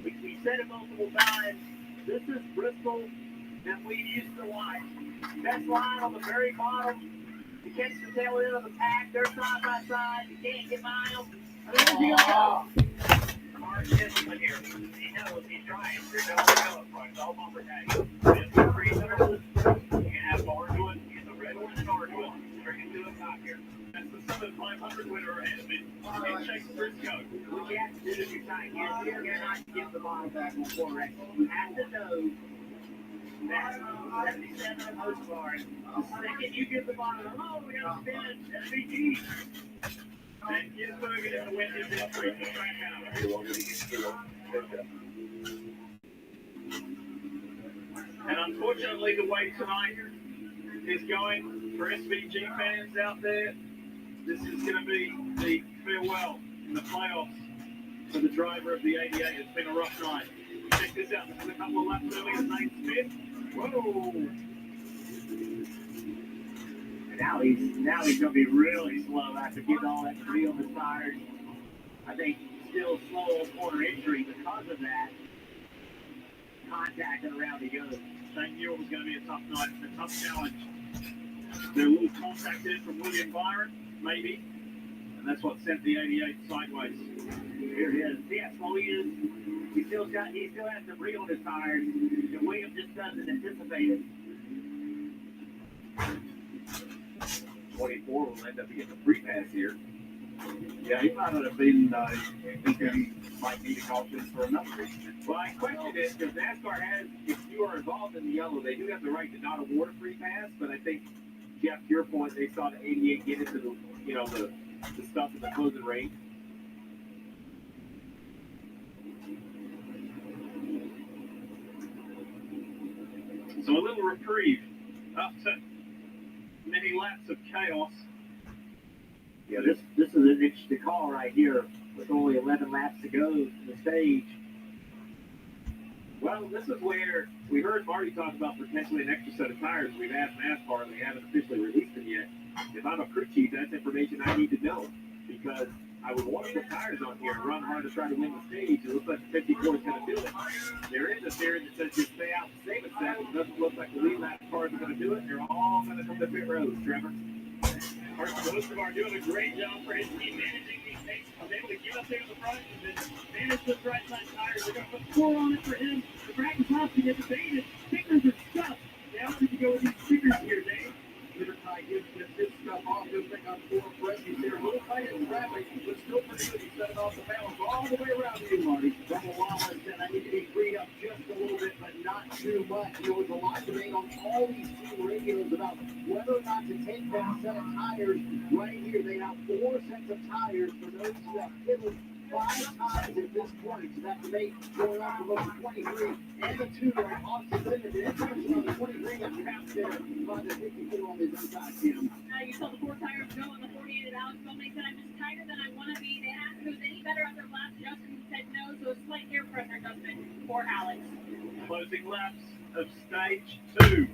We said it multiple times. This is Bristol that we used to watch. Best line on the very bottom. You catch the tail end of the pack. They're side by side. You can't get by them. Mark Discipline here. He knows he's trying. There's no front. It's all bumper tag. It's a reasonable. You can have Ardwood. He's a red one and Ardwood. Bring him to the top here. That's the Southern 500 winner ahead of him. And Chase Briscoe. What you have to do if you're trying to get here, you're not give the bottom back on correct. You have to know that 77 of those cars. The second you give the bottom, oh, we got to spin SVG. And Ginsburg is the win in this race. The track out. And unfortunately, the way tonight is going for SVG fans out there, this is going to be the farewell in the playoffs for the driver of the 88. It's been a rough night. Check this out. This is a couple of laps earlier, Nate Smith. Whoa! And now he's going to be really slow after getting all that free on the tires. I think still slow on corner entry because of that. Contact and around he goes. Shane Newell was going to be a tough night, a tough challenge. There was contact there from William Byron, maybe, and that's what sent the 88 sideways. Here it is. Yeah, slow he is. He still has to breathe on his tires. And William just doesn't anticipate it. 24 will end up getting a free pass here. Yeah, he might have been thinking he might need a caution for another reason. Well, I question this because NASCAR has, if you are involved in the yellow, they do have the right to not award a free pass, but I think, Jeff, to your point, they saw the 88 get into the, the stuff at the closing range. So a little reprieve after many laps of chaos. Yeah, this is an interesting call right here with only 11 laps to go in the stage. Well, this is where We heard Marty talk about potentially an extra set of tires. We've asked NASCAR, and they haven't officially released them yet. If I'm a crew chief, that's information I need to know, because I would want to put tires on here and run hard to try to win the stage. It looks like the 54 is going to do it. There is a theory that says just stay out and save a set. It doesn't look like the lead lap cars are going to do it. They're all going to come to pit road, Trevor. Mark Joseph doing a great job for his team managing these things. I was able to get up there in the front and then manage those right side tires. They're going to put 4 on it for him. The Brad and Thompson get debated. Stickers are stuffed. Now we can go with these stickers here, Dave. Liberty gives this stuff off. He'll take on 4 pressures there. A little tight in traffic, but still pretty good. He set it off the balance all the way around you, Marty. Rebel Wallace said, I need to be freed up just a little bit, but not too much. There was a lot debate on all these team radios about whether or not to take that set of tires right here. They have 4 sets of tires for those who have pitted 5 times at this point. So that debate going on for both the 23 and the 2 are Austin Limit. The information on the 23 got trapped there by the 54 on his inside, Tim. You saw the 4 tires go on the 48 at Alex Bowman. He said, I'm just tighter than I want to be. They asked if it was any better after last adjustment. He said no, so a slight air pressure adjustment for Alex. Closing laps of stage 2.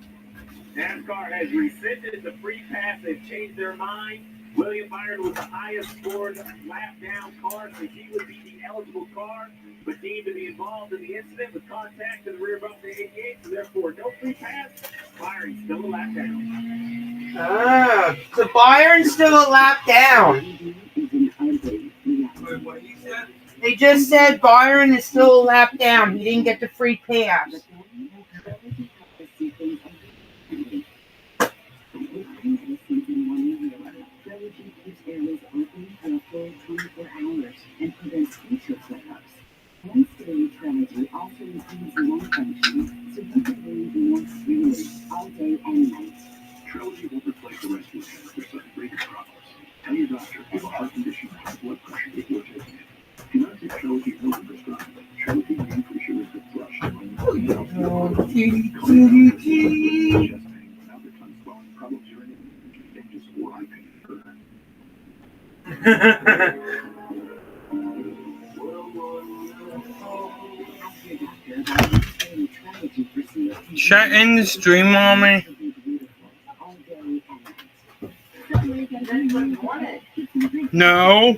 NASCAR has rescinded the free pass. They've changed their mind. William Byron was the highest scored lap down car, so he would be the eligible car, but deemed to be involved in the incident with contact to the rear bumper 88, so therefore no free pass. Byron still a lap down. So Byron's still a lap down. What he said? They just said Byron is still a lap down. He didn't get the free pass. Airways open for a full 24 hours and prevents future flare-ups. One-stage Trilogy also includes lung function, so you can breathe more freely all day and night. Trilogy will replace the rescue hand for sudden breathing problems. Tell your doctor if you have a heart condition or high blood pressure before taking it. Do not take Trilogy over prescribed. Trilogy may increase your risk of thrush and chest pain, without the tongue swelling, problems urinating, contagious or eye pain. Should I end the stream, Mommy? No.